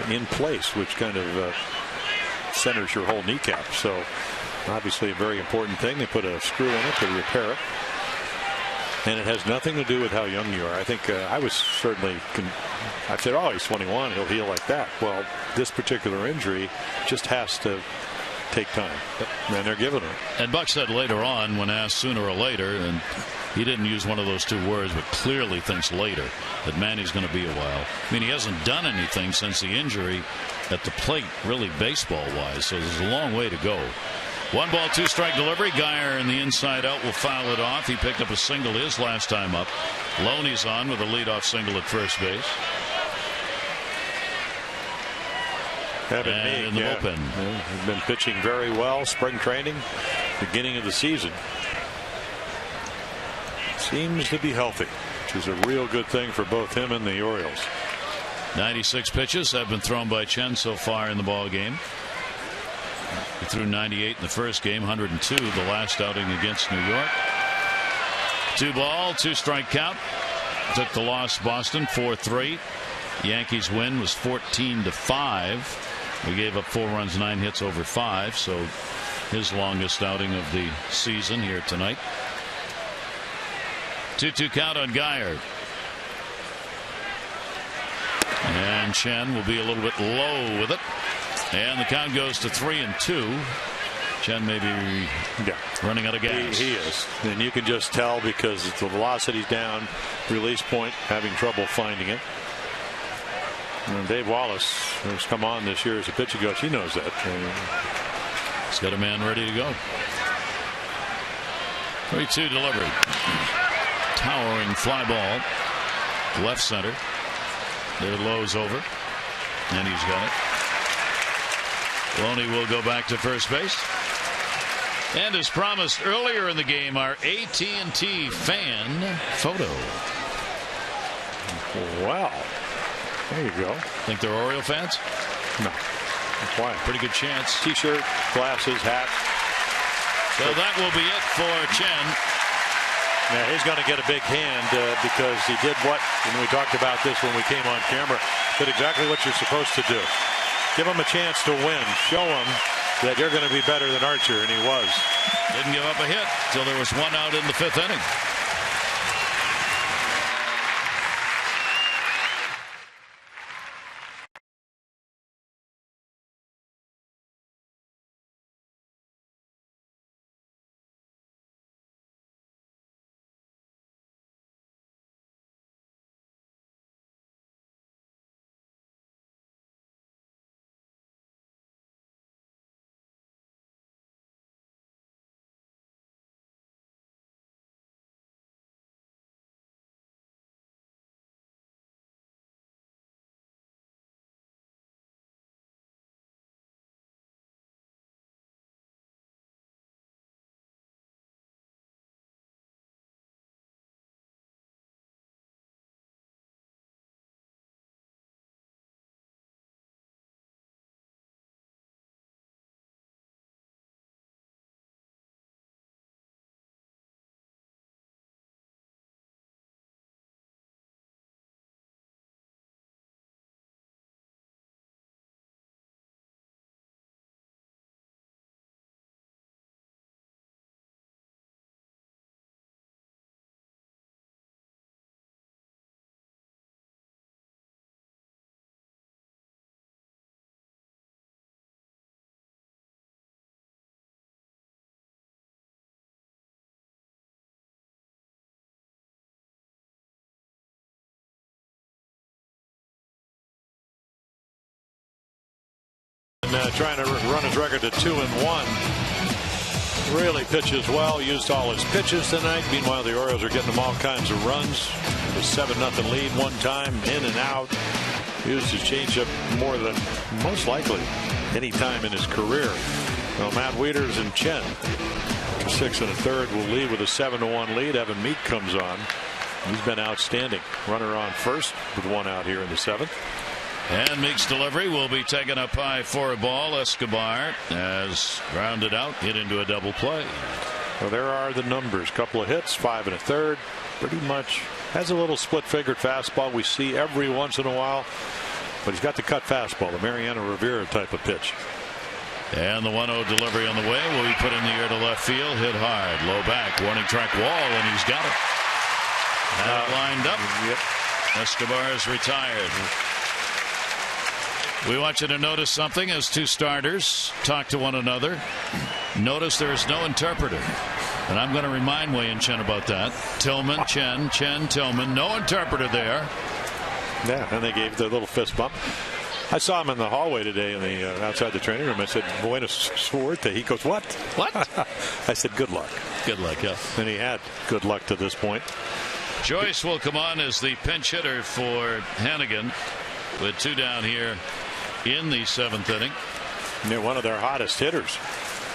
S3: in place, which kind of centers your whole kneecap. So obviously a very important thing. They put a screw in it to repair it. And it has nothing to do with how young you are. I think I was certainly, I said, oh, he's 21, he'll heal like that. Well, this particular injury just has to take time. And they're giving it.
S1: And Buck said later on, when asked sooner or later, and he didn't use one of those two words, but clearly thinks later, that Manny's going to be a while. I mean, he hasn't done anything since the injury at the plate, really baseball-wise, so there's a long way to go. 1 ball, 2 strike delivery. Geyer in the inside out will foul it off. He picked up a single his last time up. Loney's on with a leadoff single at first base. And in the bullpen.
S3: He's been pitching very well. Spring training, beginning of the season. Seems to be healthy, which is a real good thing for both him and the Orioles.
S1: 96 pitches have been thrown by Chen so far in the ball game. He threw 98 in the first game, 102 the last outing against New York. 2 ball, 2 strike count. Took the loss Boston 4-3. Yankees win was 14-5. We gave up 4 runs, 9 hits over 5. So his longest outing of the season here tonight. 2-2 count on Geyer. And Chen will be a little bit low with it. And the count goes to 3-2. Chen may be running out of gas.
S3: He is. And you can just tell because the velocity's down, release point, having trouble finding it. And Dave Wallace, who's come on this year as a pitching coach, he knows that.
S1: He's got a man ready to go. 3-2 delivery. Towering fly ball. Left center. David Lowe's over. And he's got it. Loney will go back to first base. And as promised earlier in the game, our AT&T fan photo.
S3: Wow. There you go.
S1: Think they're Oriole fans?
S3: No. Why?
S1: Pretty good chance.
S3: T-shirt, glasses, hat.
S1: So that will be it for Chen.
S3: Yeah, he's going to get a big hand because he did what, and we talked about this when we came on camera, did exactly what you're supposed to do. Give him a chance to win. Show him that you're going to be better than Archer, and he was.
S1: Didn't give up a hit till there was 1 out in the 5th inning.
S3: Trying to run his record to 2-1. Really pitches well, used all his pitches tonight. Meanwhile, the Orioles are getting him all kinds of runs. A 7-0 lead one time, in and out. Used his changeup more than most likely any time in his career. Well, Matt Wieters and Chen, 6 1/3, will lead with a 7-1 lead. Evan Meek comes on. He's been outstanding. Runner on first with 1 out here in the 7th.
S1: And Meek's delivery will be taken up high for a ball. Escobar has grounded out, hit into a double play.
S3: Well, there are the numbers. Couple of hits, 5 1/3. Pretty much has a little split-fingered fastball we see every once in a while. But he's got the cut fastball, the Mariano Rivera type of pitch.
S1: And the 1-0 delivery on the way will be put in the air to left field. Hit hard. Low back. Warning track wall, and he's got it. Now lined up.
S3: Yep.
S1: Escobar is retired. We want you to notice something as two starters talk to one another. Notice there is no interpreter. And I'm going to remind Wei Chen about that. Tillman, Chen, Tillman. No interpreter there.
S3: Yeah, and they gave the little fist bump. I saw him in the hallway today in the outside the training room. I said, Buena suerte. He goes, what?
S1: What?
S3: I said, good luck.
S1: Good luck, yeah.
S3: And he had good luck to this point.
S1: Joyce will come on as the pinch hitter for Hannigan with 2 down here in the 7th inning.
S3: They're one of their hottest hitters.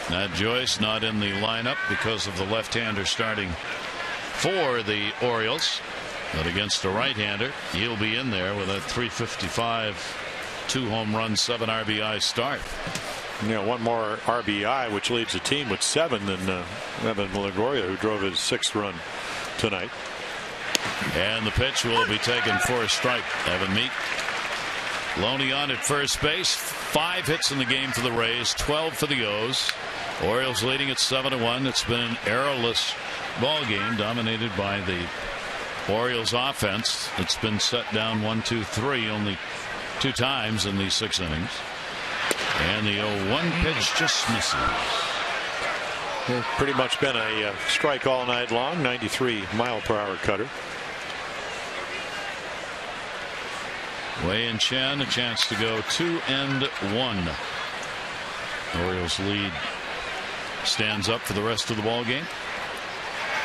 S1: Now Joyce not in the lineup because of the left-hander starting for the Orioles. But against a right-hander, he'll be in there with a .355, 2 home runs, 7 RBI start.
S3: One more RBI, which leads the team with 7 than Evan Longoria, who drove his 6th run tonight.
S1: And the pitch will be taken for a strike. Evan Meek. Loney on at first base. 5 hits in the game for the Rays, 12 for the O's. Orioles leading at 7-1. It's been an errorless ball game dominated by the Orioles offense. It's been set down 1-2-3 only 2 times in these 6 innings. And the 0-1 pitch just misses.
S3: It's pretty much been a strike all night long. 93-mile-per-hour cutter.
S1: Wei Chen a chance to go 2-1. Orioles lead stands up for the rest of the ball game.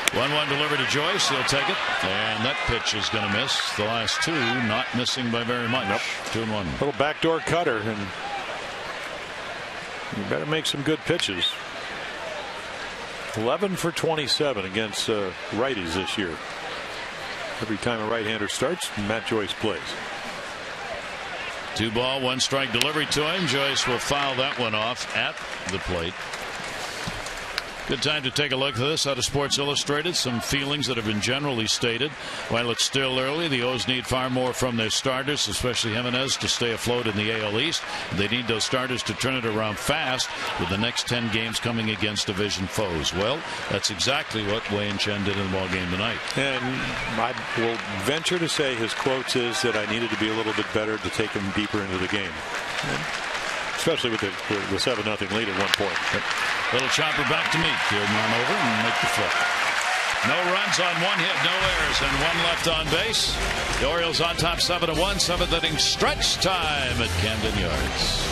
S1: 1-1 delivered to Joyce. He'll take it. And that pitch is going to miss. The last 2 not missing by very much.
S3: Nope.
S1: 2-1.
S3: Little backdoor cutter. And you better make some good pitches. 11 for 27 against righties this year. Every time a right-hander starts, Matt Joyce plays.
S1: 2 ball, 1 strike delivery to him. Joyce will foul that one off at the plate. Good time to take a look at this out of Sports Illustrated. Some feelings that have been generally stated. While it's still early, the O's need far more from their starters, especially Jimenez, to stay afloat in the AL East. They need those starters to turn it around fast with the next 10 games coming against division foes. Well, that's exactly what Wei Chen did in the ball game tonight.
S3: And I will venture to say his quotes is that I needed to be a little bit better to take him deeper into the game. Especially with the 7-0 lead at one point.
S1: Yep. Little chopper back to Meek. He'll run over and make the flip. No runs on 1 hit, no errors, and 1 left on base. The Orioles on top 7-1. 7th inning stretch time at Camden Yards.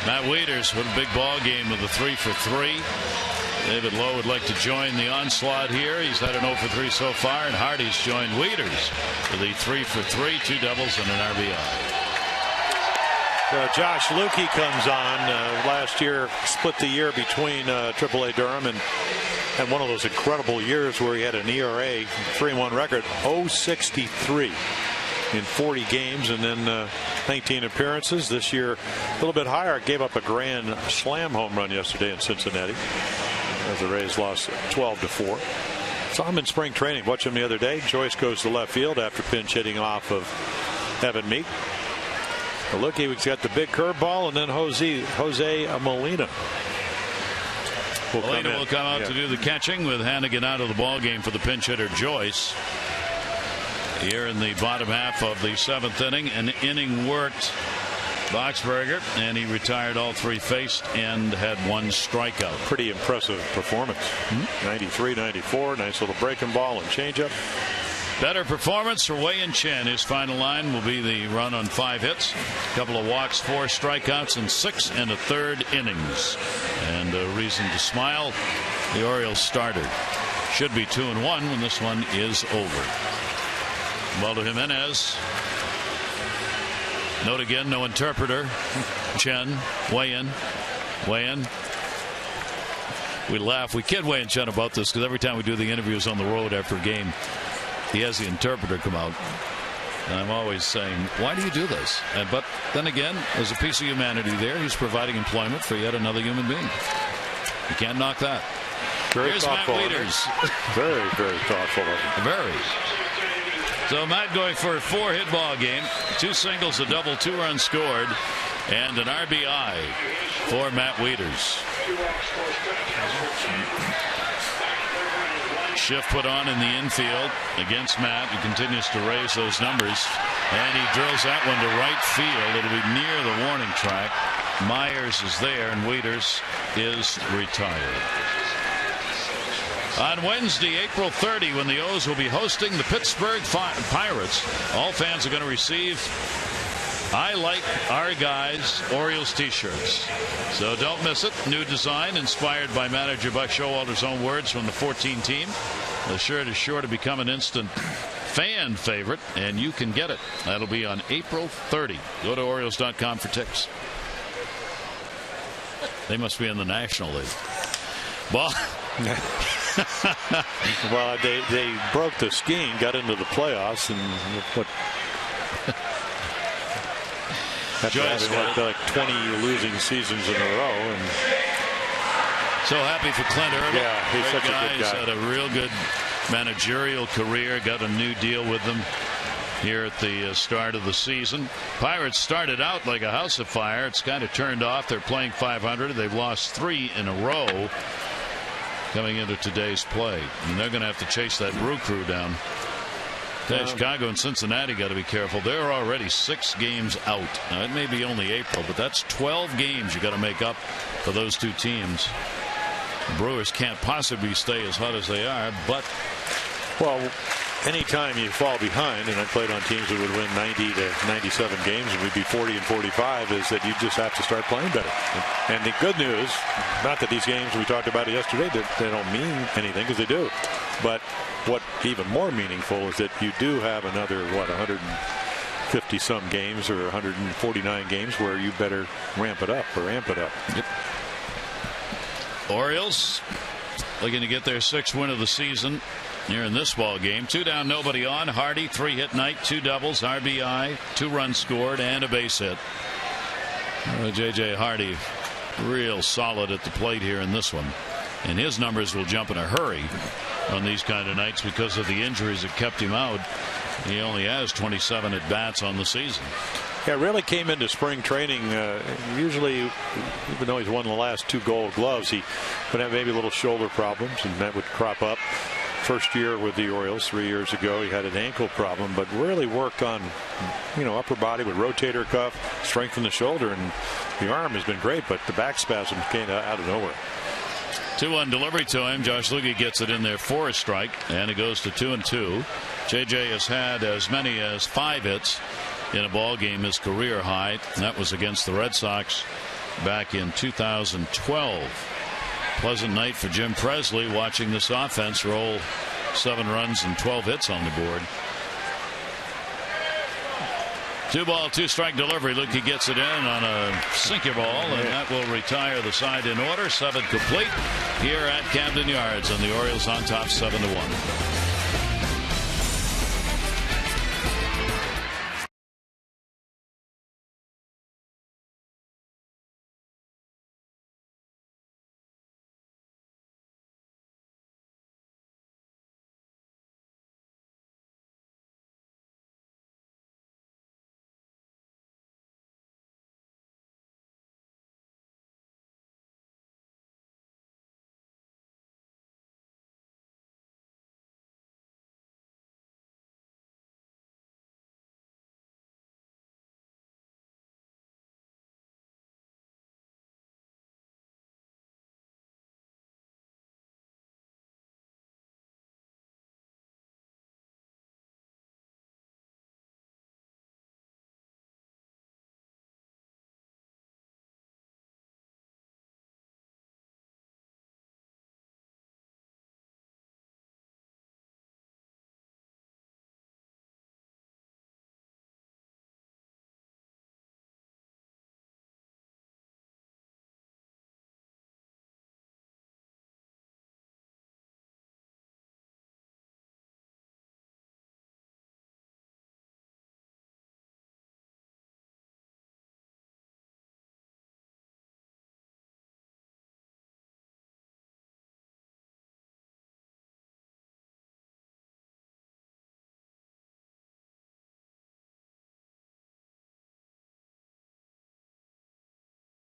S1: Matt Wieters with a big ball game with a 3 for 3. David Lowe would like to join the onslaught here. He's had an 0 for 3 so far, and Hardy's joined Wieters with a 3 for 3, 2 doubles and an RBI.
S3: Josh Lukey comes on. Last year split the year between AAA Durham and one of those incredible years where he had an ERA 3-1 record, 0.63 in 40 games, and then 19 appearances. This year a little bit higher. Gave up a grand slam home run yesterday in Cincinnati as the Rays lost 12-4. Saw him in spring training. Watched him the other day. Joyce goes to left field after pinch hitting off of Evan Meek. Look, he's got the big curveball, and then Jose Molina.
S1: Molina will come out to do the catching with Hannigan out of the ball game for the pinch hitter Joyce. Here in the bottom half of the 7th inning, an inning worked Boxberger, and he retired all 3 faced and had 1 strikeout.
S3: Pretty impressive performance. 93, 94, nice little breaking ball and changeup.
S1: Better performance for Wei and Chen. His final line will be the run on 5 hits, a couple of walks, 4 strikeouts in 6 1/3 innings. And a reason to smile, the Orioles starter should be 2-1 when this one is over. Waldo Jimenez. Note again, no interpreter. Chen, Wei in. We laugh. We kid Wei and Chen about this because every time we do the interviews on the road after a game, he has the interpreter come out. And I'm always saying, why do you do this? But then again, there's a piece of humanity there. He's providing employment for yet another human being. You can't knock that. Here's Matt Wieters.
S3: Very, very thoughtful of him.
S1: Very. So Matt going for a 4-hit ball game. 2 singles, a double, 2 runs scored, and an RBI for Matt Wieters. Shift put on in the infield against Matt, who continues to raise those numbers, and he drills that one to right field. It'll be near the warning track. Myers is there, and Wieters is retired. On Wednesday, April 30, when the O's will be hosting the Pittsburgh Pirates, all fans are going to receive I Like Our Guys Orioles t-shirts. So don't miss it. New design inspired by manager Buck Showalter's own words from the 14 team. The shirt is sure to become an instant fan favorite, and you can get it. That'll be on April 30. Go to Orioles.com for tickets. They must be in the National League. Well,
S3: well, they broke the skiing, got into the playoffs, and what? After having like 20 losing seasons in a row, and
S1: so happy for Clint Irvin.
S3: Yeah, he's such a good guy.
S1: He's had a real good managerial career. Got a new deal with them here at the start of the season. Pirates started out like a house of fire. It's kind of turned off. They're playing .500. They've lost 3 in a row coming into today's play, and they're going to have to chase that Brew Crew down. Chicago and Cincinnati got to be careful. They're already 6 games out. Now, it may be only April, but that's 12 games you got to make up for those 2 teams. The Brewers can't possibly stay as hot as they are, but
S3: well, anytime you fall behind, and I played on teams that would win 90 to 97 games and we'd be 40 and 45, is that you just have to start playing better. And the good news, not that these games we talked about yesterday, they don't mean anything, because they do. But what even more meaningful is that you do have another, 150 some games or 149 games where you better ramp it up or amp it up.
S1: Yep. Orioles looking to get their 6th win of the season here in this ball game. 2 down, nobody on. Hardy, 3-hit night, 2 doubles, RBI, 2 runs scored, and a base hit. J.J. Hardy real solid at the plate here in this one, and his numbers will jump in a hurry on these kind of nights because of the injuries that kept him out. He only has 27 at bats on the season.
S3: Yeah, really came into spring training. Usually, even though he's won the last 2 Gold Gloves, he would have maybe little shoulder problems, and that would crop up. First year with the Orioles 3 years ago, he had an ankle problem, but really worked on, upper body with rotator cuff, strengthen the shoulder, and the arm has been great, but the back spasm came out of nowhere.
S1: 2-1 delivery to him. Josh Lugge gets it in there for a strike, and it goes to 2-2. JJ has had as many as 5 hits in a ball game, his career high. And that was against the Red Sox back in 2012. Pleasant night for Jim Presley watching this offense roll 7 runs and 12 hits on the board. 2-ball, 2-strike delivery. Lukey gets it in on a sinker ball, and that will retire the side in order. 7 complete here at Camden Yards, and the Orioles on top 7-1.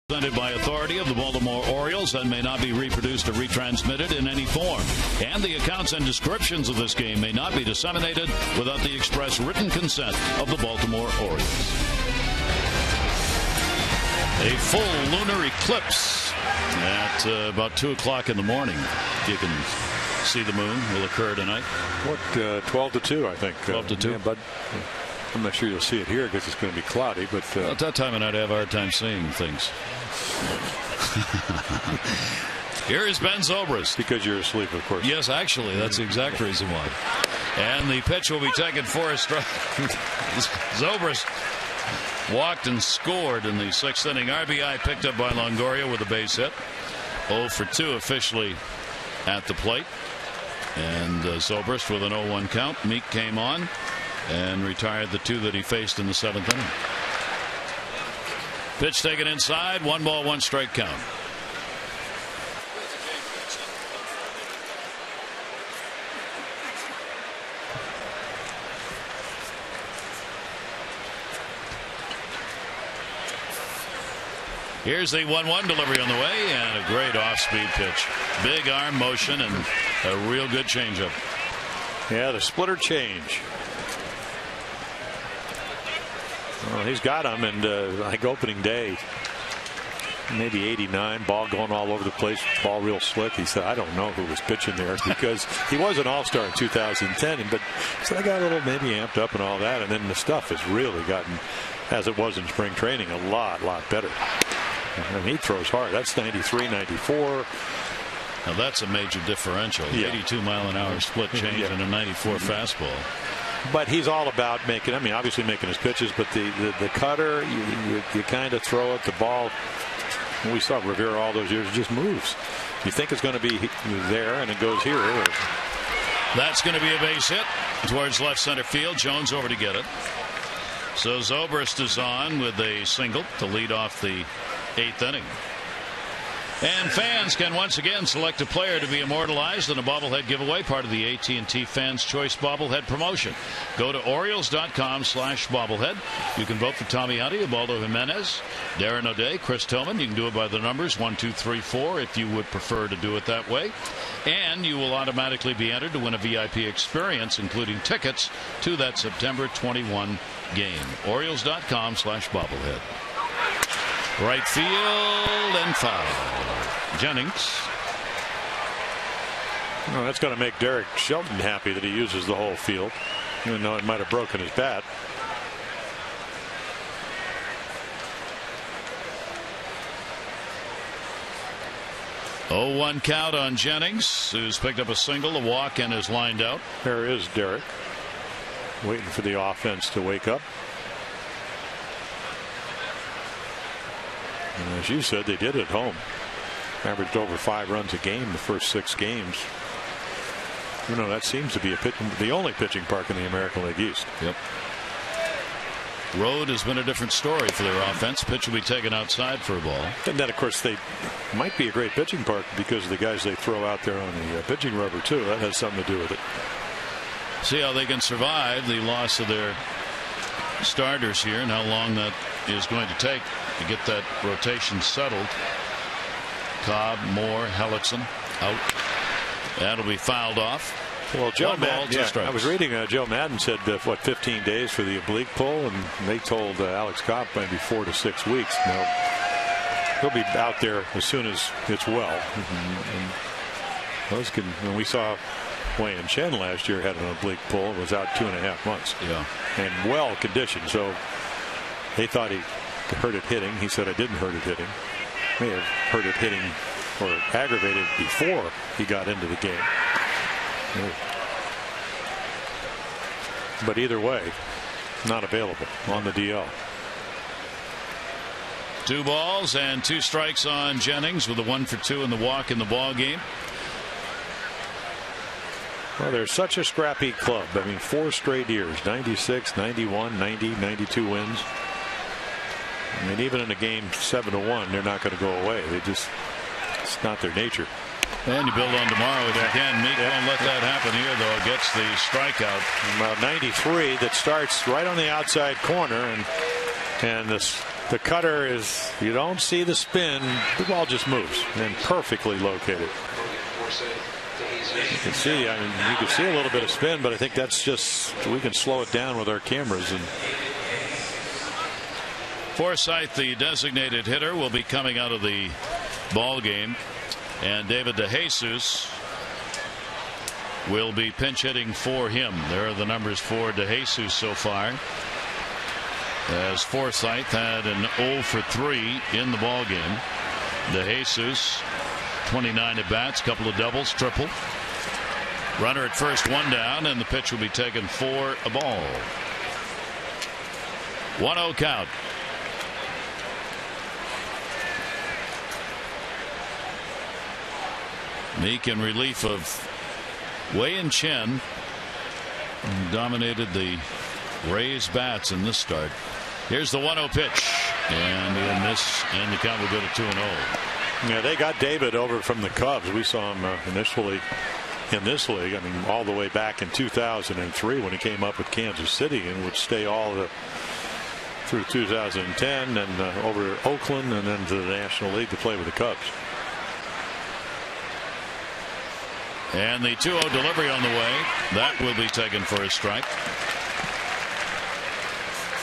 S1: Presented by authority of the Baltimore Orioles and may not be reproduced or retransmitted in any form. And the accounts and descriptions of this game may not be disseminated without the express written consent of the Baltimore Orioles. A full lunar eclipse at about 2 o'clock in the morning. You can see the moon will occur tonight.
S3: What, 12 to 2, I think.
S1: 12 to 2.
S3: Yeah, but I'm not sure you'll see it here because it's going to be cloudy. But
S1: at that time of night, I have a hard time seeing things. Here is Ben Zobrist.
S3: Because you're asleep, of course.
S1: Yes, actually, that's the exact reason why. And the pitch will be taken for a strike. Zobrist walked and scored in the 6th inning. RBI picked up by Longoria with a base hit. 0 for 2 officially at the plate. And Zobrist with an 0-1 count. Meek came on and retired the 2 that he faced in the 7th inning. Pitch taken inside. 1 ball, 1 strike count. Here's the 1-1 delivery on the way, and a great off-speed pitch. Big arm motion and a real good changeup.
S3: Yeah, the splitter change. Well, he's got him, and like opening day, maybe 89, ball going all over the place, ball real slick. He said, I don't know who was pitching there because he was an all-star in 2010, but he said I got a little maybe amped up and all that, and then the stuff has really gotten, as it was in spring training, a lot better. And he throws hard. That's 93, 94.
S1: Now that's a major differential.
S3: Yeah.
S1: 82 mile an hour split change and a 94 fastball.
S3: But he's all about making, I mean, obviously making his pitches, but the cutter, you kind of throw it, the ball. We saw Rivera all those years, it just moves. You think it's going to be there, and it goes here.
S1: That's going to be a base hit towards left center field. Jones over to get it. So Zobrist is on with a single to lead off the 8th inning. And fans can once again select a player to be immortalized in a bobblehead giveaway, part of the AT&T Fans Choice bobblehead promotion. Go to Orioles.com/bobblehead. You can vote for Tommy Hunty, Ubaldo Jimenez, Darren O'Day, Chris Tillman. You can do it by the numbers 1, 2, 3, 4 if you would prefer to do it that way. And you will automatically be entered to win a VIP experience, including tickets to that September 21 game. Orioles.com/bobblehead. Right field and foul. Jennings.
S3: Well, that's going to make Derek Shelton happy that he uses the whole field, even though it might have broken his bat.
S1: 0-1 count on Jennings, who's picked up a single, a walk, and is lined out.
S3: There is Derek, waiting for the offense to wake up. And as you said, they did at home. Averaged over 5 runs a game the first 6 games. You know, that seems to be the only pitching park in the American League East.
S1: Yep. Road has been a different story for their offense. Pitch will be taken outside for a ball.
S3: And then, of course, they might be a great pitching park because of the guys they throw out there on the pitching rubber, too. That has something to do with it.
S1: See how they can survive the loss of their starters here and how long that is going to take to get that rotation settled. Cobb, Moore, Hellickson out. That'll be fouled off.
S3: Well, Joe Madden, I was reading Joe Madden said 15 days for the oblique pull, and they told Alex Cobb maybe 4 to 6 weeks. Now he'll be out there as soon as it's well. And we saw Wei Chen last year had an oblique pull, was out 2.5 months.
S1: Yeah,
S3: and well conditioned. So they thought he hurt it hitting. He said I didn't hurt it hitting. May have hurt it hitting or aggravated before he got into the game. But either way, not available on the DL.
S1: 2 balls and 2 strikes on Jennings with a 1 for 2 in the walk in the ball game.
S3: Well, they're such a scrappy club. I mean, 4 straight years, 96, 91, 90, 92 wins. I mean, even in a game 7-1, they're not going to go away. It's not their nature.
S1: And you build on tomorrow if you can. Meek won't let that happen here, though. Gets the strikeout.
S3: About 93 that starts right on the outside corner, and the cutter is, you don't see the spin. The ball just moves and perfectly located. You can see, you can see a little bit of spin, but I think that's just, we can slow it down with our cameras. And
S1: Forsythe, the designated hitter, will be coming out of the ball game. And David DeJesus will be pinch hitting for him. There are the numbers for DeJesus so far, as Forsythe had an 0 for 3 in the ball game. DeJesus 29 at bats, couple of doubles, triple. Runner at first, 1 down, and the pitch will be taken for a ball. 1-0 count. Meek in relief of Wei Chen, dominated the Rays bats in this start. Here's the 1-0 pitch, and he'll miss, and the count will go to 2-0.
S3: Yeah, they got David over from the Cubs. We saw him initially in this league. I mean, all the way back in 2003 when he came up with Kansas City and would stay all through 2010 and over to Oakland and then to the National League to play with the Cubs.
S1: And the 2-0 delivery on the way. That will be taken for a strike.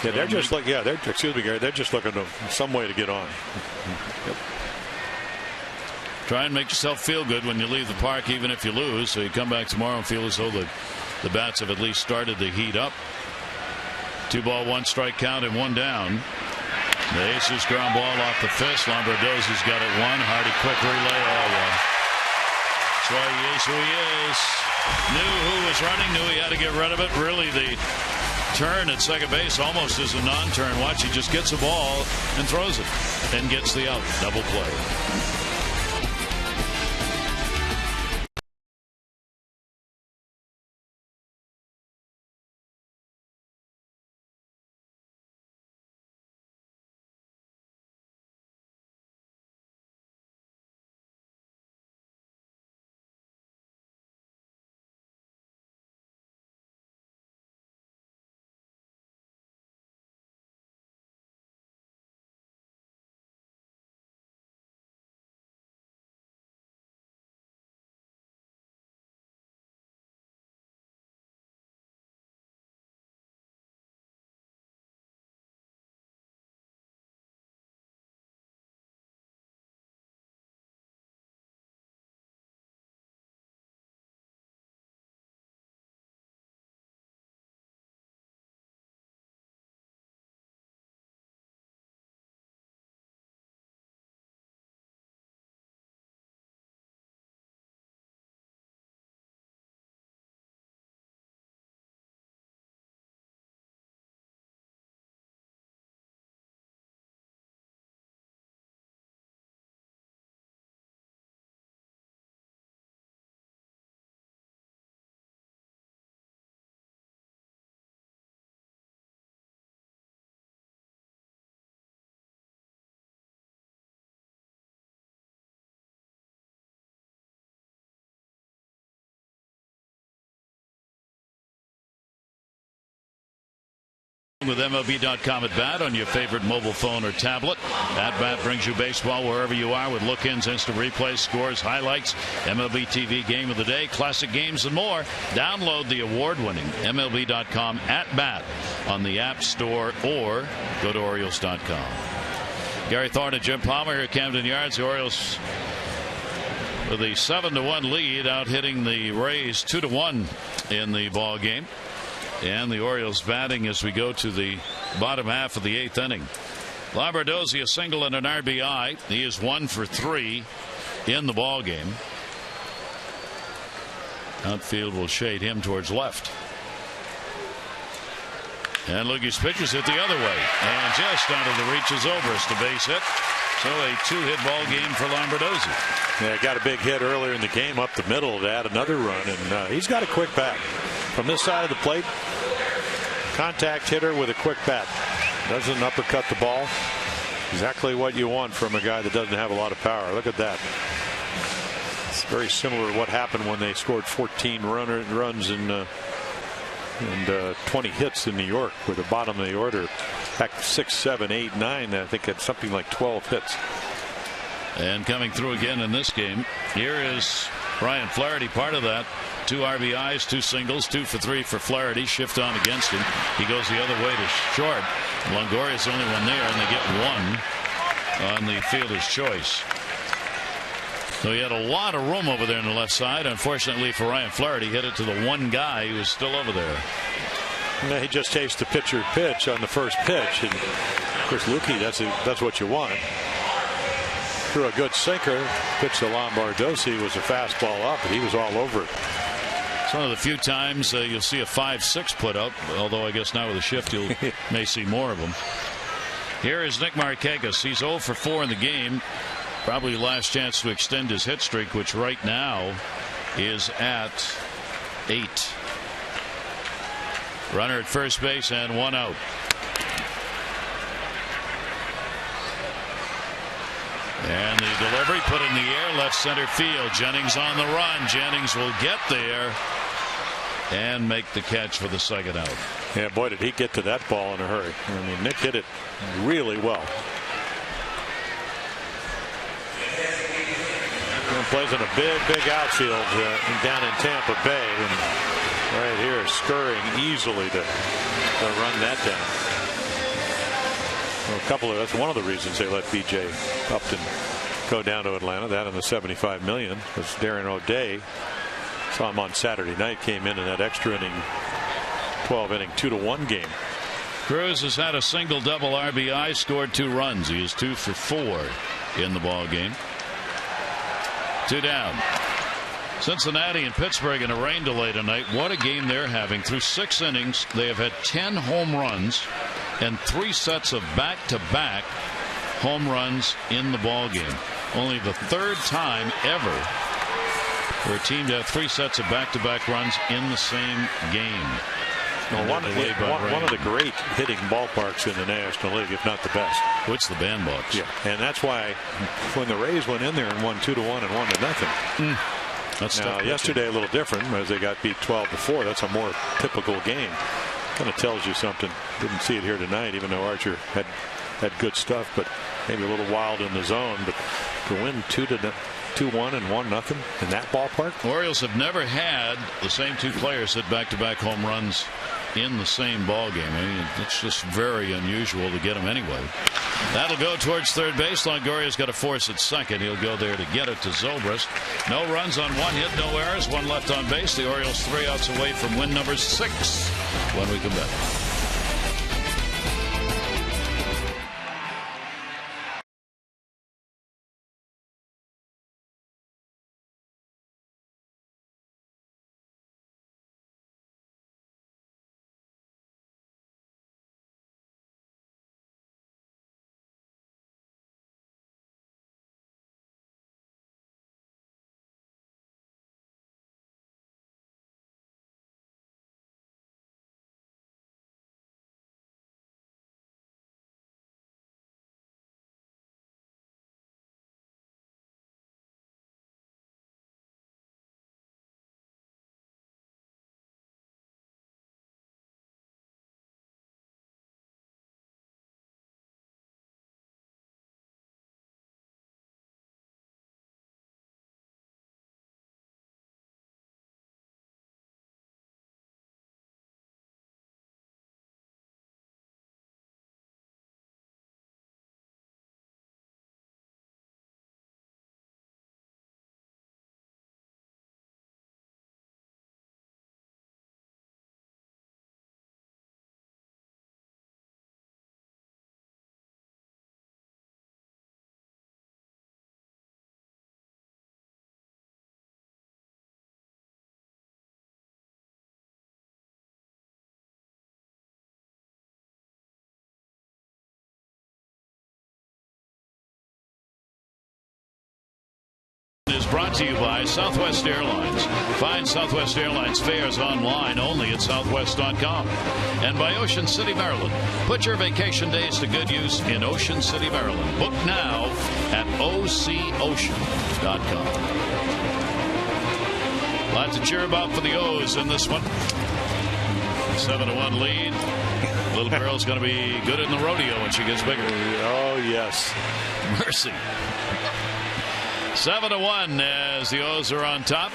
S3: Yeah, they're just like, excuse me, Gary, they're just looking for some way to get on.
S1: Yep. Try and make yourself feel good when you leave the park, even if you lose, so you come back tomorrow and feel as though the bats have at least started to heat up. 2 ball, 1 strike count and 1 down. The Jesus ground ball off the fist. Lombardozzi's got it 1. Hardy quick relay. Oh, yeah. That's why he is who he is. Knew who was running, knew he had to get rid of it. Really, the turn at second base almost is a non-turn. Watch, he just gets the ball and throws it and gets the out. Double play. with MLB.com at Bat on your favorite mobile phone or tablet. At Bat brings you baseball wherever you are with look-ins, instant replays, scores, highlights, MLB TV Game of the Day, classic games, and more. Download the award-winning MLB.com at Bat on the App Store or go to Orioles.com. Gary Thorne and Jim Palmer here at Camden Yards. The Orioles with a 7-1 lead, out hitting the Rays 2-1 in the ball game. And the Orioles batting as we go to the bottom half of the 8th inning. Lombardozzi a single and an RBI. He is 1 for 3 in the ball game. Outfield will shade him towards left. And Lookie's pitches it the other way, and just out of the reach is Zobrist, a base hit. So a 2-hit ball game for Lombardozzi.
S3: Yeah, got a big hit earlier in the game up the middle to add another run, and he's got a quick bat from this side of the plate. Contact hitter with a quick bat, doesn't uppercut the ball. Exactly what you want from a guy that doesn't have a lot of power. Look at that. It's very similar to what happened when they scored 14 runs and 20 hits in New York, with the bottom of the order back 6, 7, 8, 9. I think it's something like 12 hits.
S1: And coming through again in this game, here is Ryan Flaherty, part of that. 2 RBIs, 2 singles, 2 for 3 for Flaherty. Shift on against him. He goes the other way to short. Longoria's the only one there, and they get 1 on the fielder's choice. So he had a lot of room over there on the left side. Unfortunately for Ryan Flaherty, hit it to the one guy who was still over there.
S3: Yeah, he just takes the pitcher pitch on the first pitch, and of course Lukey, that's what you want. Threw a good sinker, pitch to Lombardozzi, was a fastball up, but he was all over it.
S1: It's one of the few times you'll see a 5-6 put up, although I guess now with a shift you may see more of them. Here is Nick Markakis. He's 0 for 4 in the game. Probably last chance to extend his hit streak, which right now is at 8. Runner at first base and 1 out. And the delivery put in the air, left center field. Jennings on the run. Jennings will get there and make the catch for the second out.
S3: Yeah, boy, did he get to that ball in a hurry. I mean, Nick hit it really well. And plays in a big outfield down in Tampa Bay, and right here scurrying easily to run that down. Well, that's one of the reasons they let B.J. Upton go down to Atlanta. That and the $75 million was Darren O'Day. Saw him on Saturday night. Came in that extra inning, 12-inning 2-1 game.
S1: Cruz has had a single, double RBI, scored 2 runs. He is 2 for 4 in the ball game. 2 down. Cincinnati and Pittsburgh in a rain delay tonight. What a game they're having. Through 6 innings, they have had 10 home runs and 3 sets of back-to-back home runs in the ball game. Only the 3rd time ever for a team to have 3 sets of back-to-back runs in the same game.
S3: One of the great hitting ballparks in the National League, if not the best.
S1: What's the bandbox?
S3: Yeah, and that's why when the Rays went in there and won 2-1 and 1-0.
S1: That's
S3: now yesterday a little different as they got beat 12-4. That's a more typical game. Kind of tells you something. Didn't see it here tonight, even though Archer had good stuff, but maybe a little wild in the zone. But to win 2-1 and 1-0 in that ballpark.
S1: Orioles have never had the same 2 players hit back-to-back home runs in the same ball game. I mean, it's just very unusual to get them anyway. That'll go towards third base. Longoria's got a force at second. He'll go there to get it to Zobrist. No runs on 1 hit, no errors, 1 left on base. The Orioles 3 outs away from win number 6 when we come back. brought to you by Southwest Airlines. Find Southwest Airlines fares online only at southwest.com. And by Ocean City, Maryland. Put your vacation days to good use in Ocean City, Maryland. Book now at ococean.com. A lot to cheer about for the O's in this one. 7-1 lead. Little girl's going to be good in the rodeo when she gets bigger.
S3: Oh, yes.
S1: Mercy. 7-1 as the O's are on top.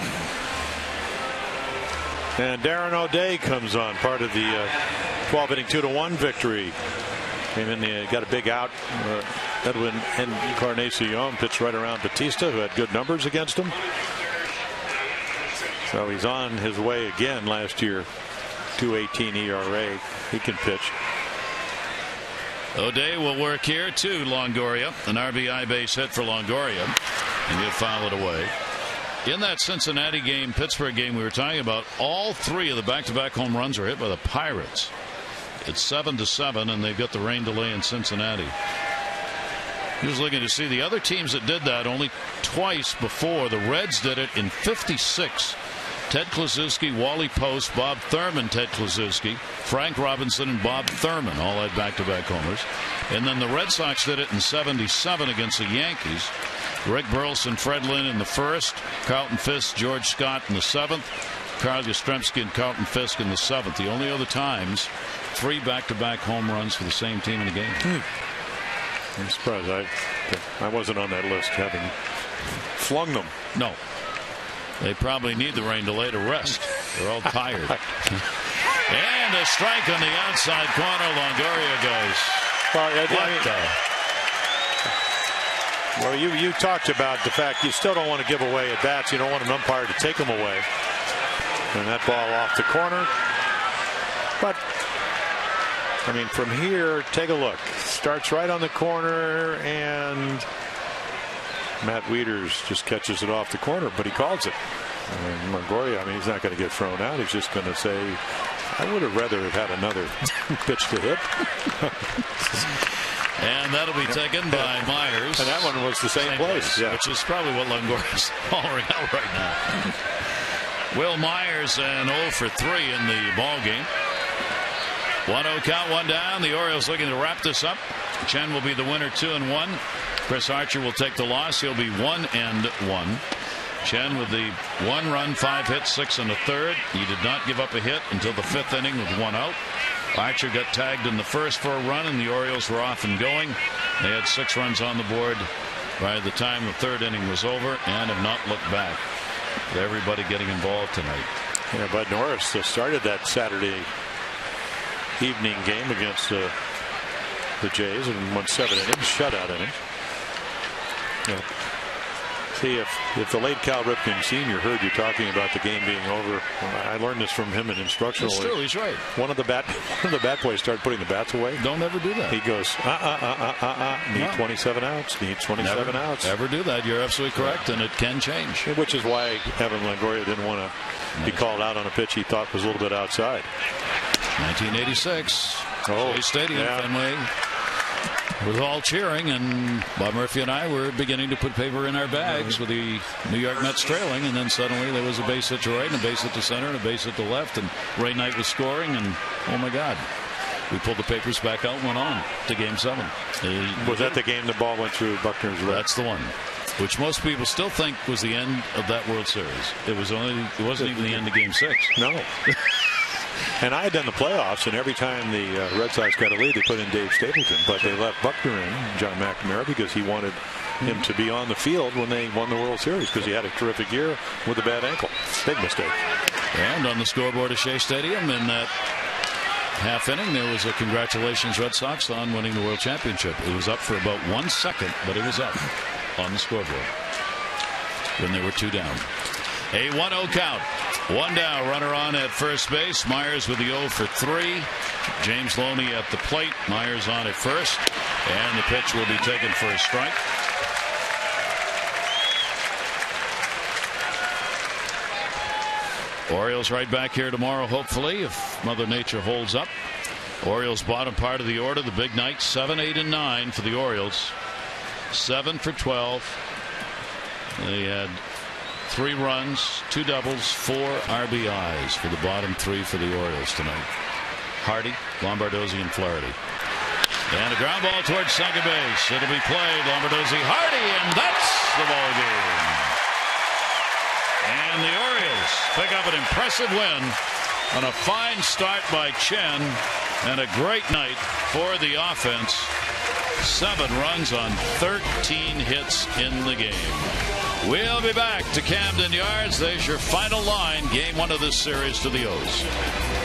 S3: And Darren O'Day comes on, part of the 12-inning 2-1 victory. Came in, got a big out. Edwin Encarnacion pitched right around Batista, who had good numbers against him. So he's on his way again. Last year, 2.18 ERA. He can pitch.
S1: O'Day will work here to Longoria. An RBI base hit for Longoria. And he'll foul it away. In that Cincinnati game, Pittsburgh game we were talking about, all three of the back-to-back home runs are hit by the Pirates. It's 7-7, and they've got the rain delay in Cincinnati. He was looking to see the other teams that did that only twice before. The Reds did it in 56. Ted Kluszewski, Wally Post, Bob Thurman, Ted Kluszewski, Frank Robinson, and Bob Thurman all had back-to-back homers. And then the Red Sox did it in 77 against the Yankees. Rick Burleson, Fred Lynn in the first, Carlton Fisk, George Scott in the seventh, Carl Yastrzemski and Carlton Fisk in the seventh. The only other times, 3 back-to-back home runs for the same team in the game.
S3: I'm surprised I wasn't on that list, having flung them.
S1: No. They probably need the rain delay to rest. They're all tired. And a strike on the outside corner. Longoria goes.
S3: Well, you talked about the fact you still don't want to give away at bats. You don't want an umpire to take them away. And that ball off the corner. But I mean, from here, take a look. Starts right on the corner, and Matt Wieters just catches it off the corner, but he calls it. And Longoria, I mean, he's not going to get thrown out. He's just going to say, I would have rather have had another pitch to hit.
S1: And that'll be taken by Myers.
S3: And that one was the same place. Yeah.
S1: Which is probably what Longoria's hollering out right now. Will Myers and 0 for 3 in the ball game. 1-0 count, 1 down. The Orioles looking to wrap this up. Chen will be the winner, 2-1. Chris Archer will take the loss. He'll be 1-1. Chen with the 1 run, 5 hits, 6 1/3. He did not give up a hit until the 5th inning with 1 out. Archer got tagged in the first for a run, and the Orioles were off and going. They had 6 runs on the board by the time the 3rd inning was over, and have not looked back. Everybody getting involved tonight.
S3: Yeah, Bud Norris started that Saturday evening game against the Jays and won 7 innings, shutout innings. Yeah. See, if the late Cal Ripken Sr. heard you talking about the game being over, I learned this from him in instructional.
S1: It's true, he's right.
S3: One of the bat boys started putting the bats away.
S1: Don't ever do that.
S3: He goes, need 27 outs, need 27 outs.
S1: Never do that. You're absolutely correct, and it can change.
S3: Which is why Evan Longoria didn't want to be called out on a pitch he thought was a little bit outside.
S1: 1986, Shea Stadium, Fenway. Was all cheering, and Bob Murphy and I were beginning to put paper in our bags with the New York Mets trailing, and then suddenly there was a base hit to right and a base hit to center and a base hit to left, and Ray Knight was scoring, and oh my God, we pulled the papers back out and went on to Game 7.
S3: Was that the game the ball went through Buckner's leg?
S1: That's the one, which most people still think was the end of that World Series. It wasn't even the end of Game 6.
S3: No. And I had done the playoffs, and every time the Red Sox got a lead, they put in Dave Stapleton. But they left Buckner in, John McNamara, because he wanted him to be on the field when they won the World Series, because he had a terrific year with a bad ankle. Big mistake.
S1: And on the scoreboard at Shea Stadium in that half inning, there was a congratulations Red Sox on winning the World Championship. It was up for about 1 second, but it was up on the scoreboard when they were 2 down. A 1-0 count. 1 down, runner on at first base. Myers with the 0 for 3. James Loney at the plate. Myers on at first. And the pitch will be taken for a strike. Orioles right back here tomorrow, hopefully, if Mother Nature holds up. Orioles bottom part of the order. The big night, 7, 8, and 9 for the Orioles. 7 for 12. They had 3 runs, 2 doubles, 4 RBIs for the bottom 3 for the Orioles tonight. Hardy, Lombardozzi, and Flaherty. And a ground ball towards second base. It'll be played. Lombardozzi, Hardy, and that's the ball game. And the Orioles pick up an impressive win on a fine start by Chen and a great night for the offense. 7 runs on 13 hits in the game. We'll be back to Camden Yards. There's your final line. Game 1 of this series to the O's.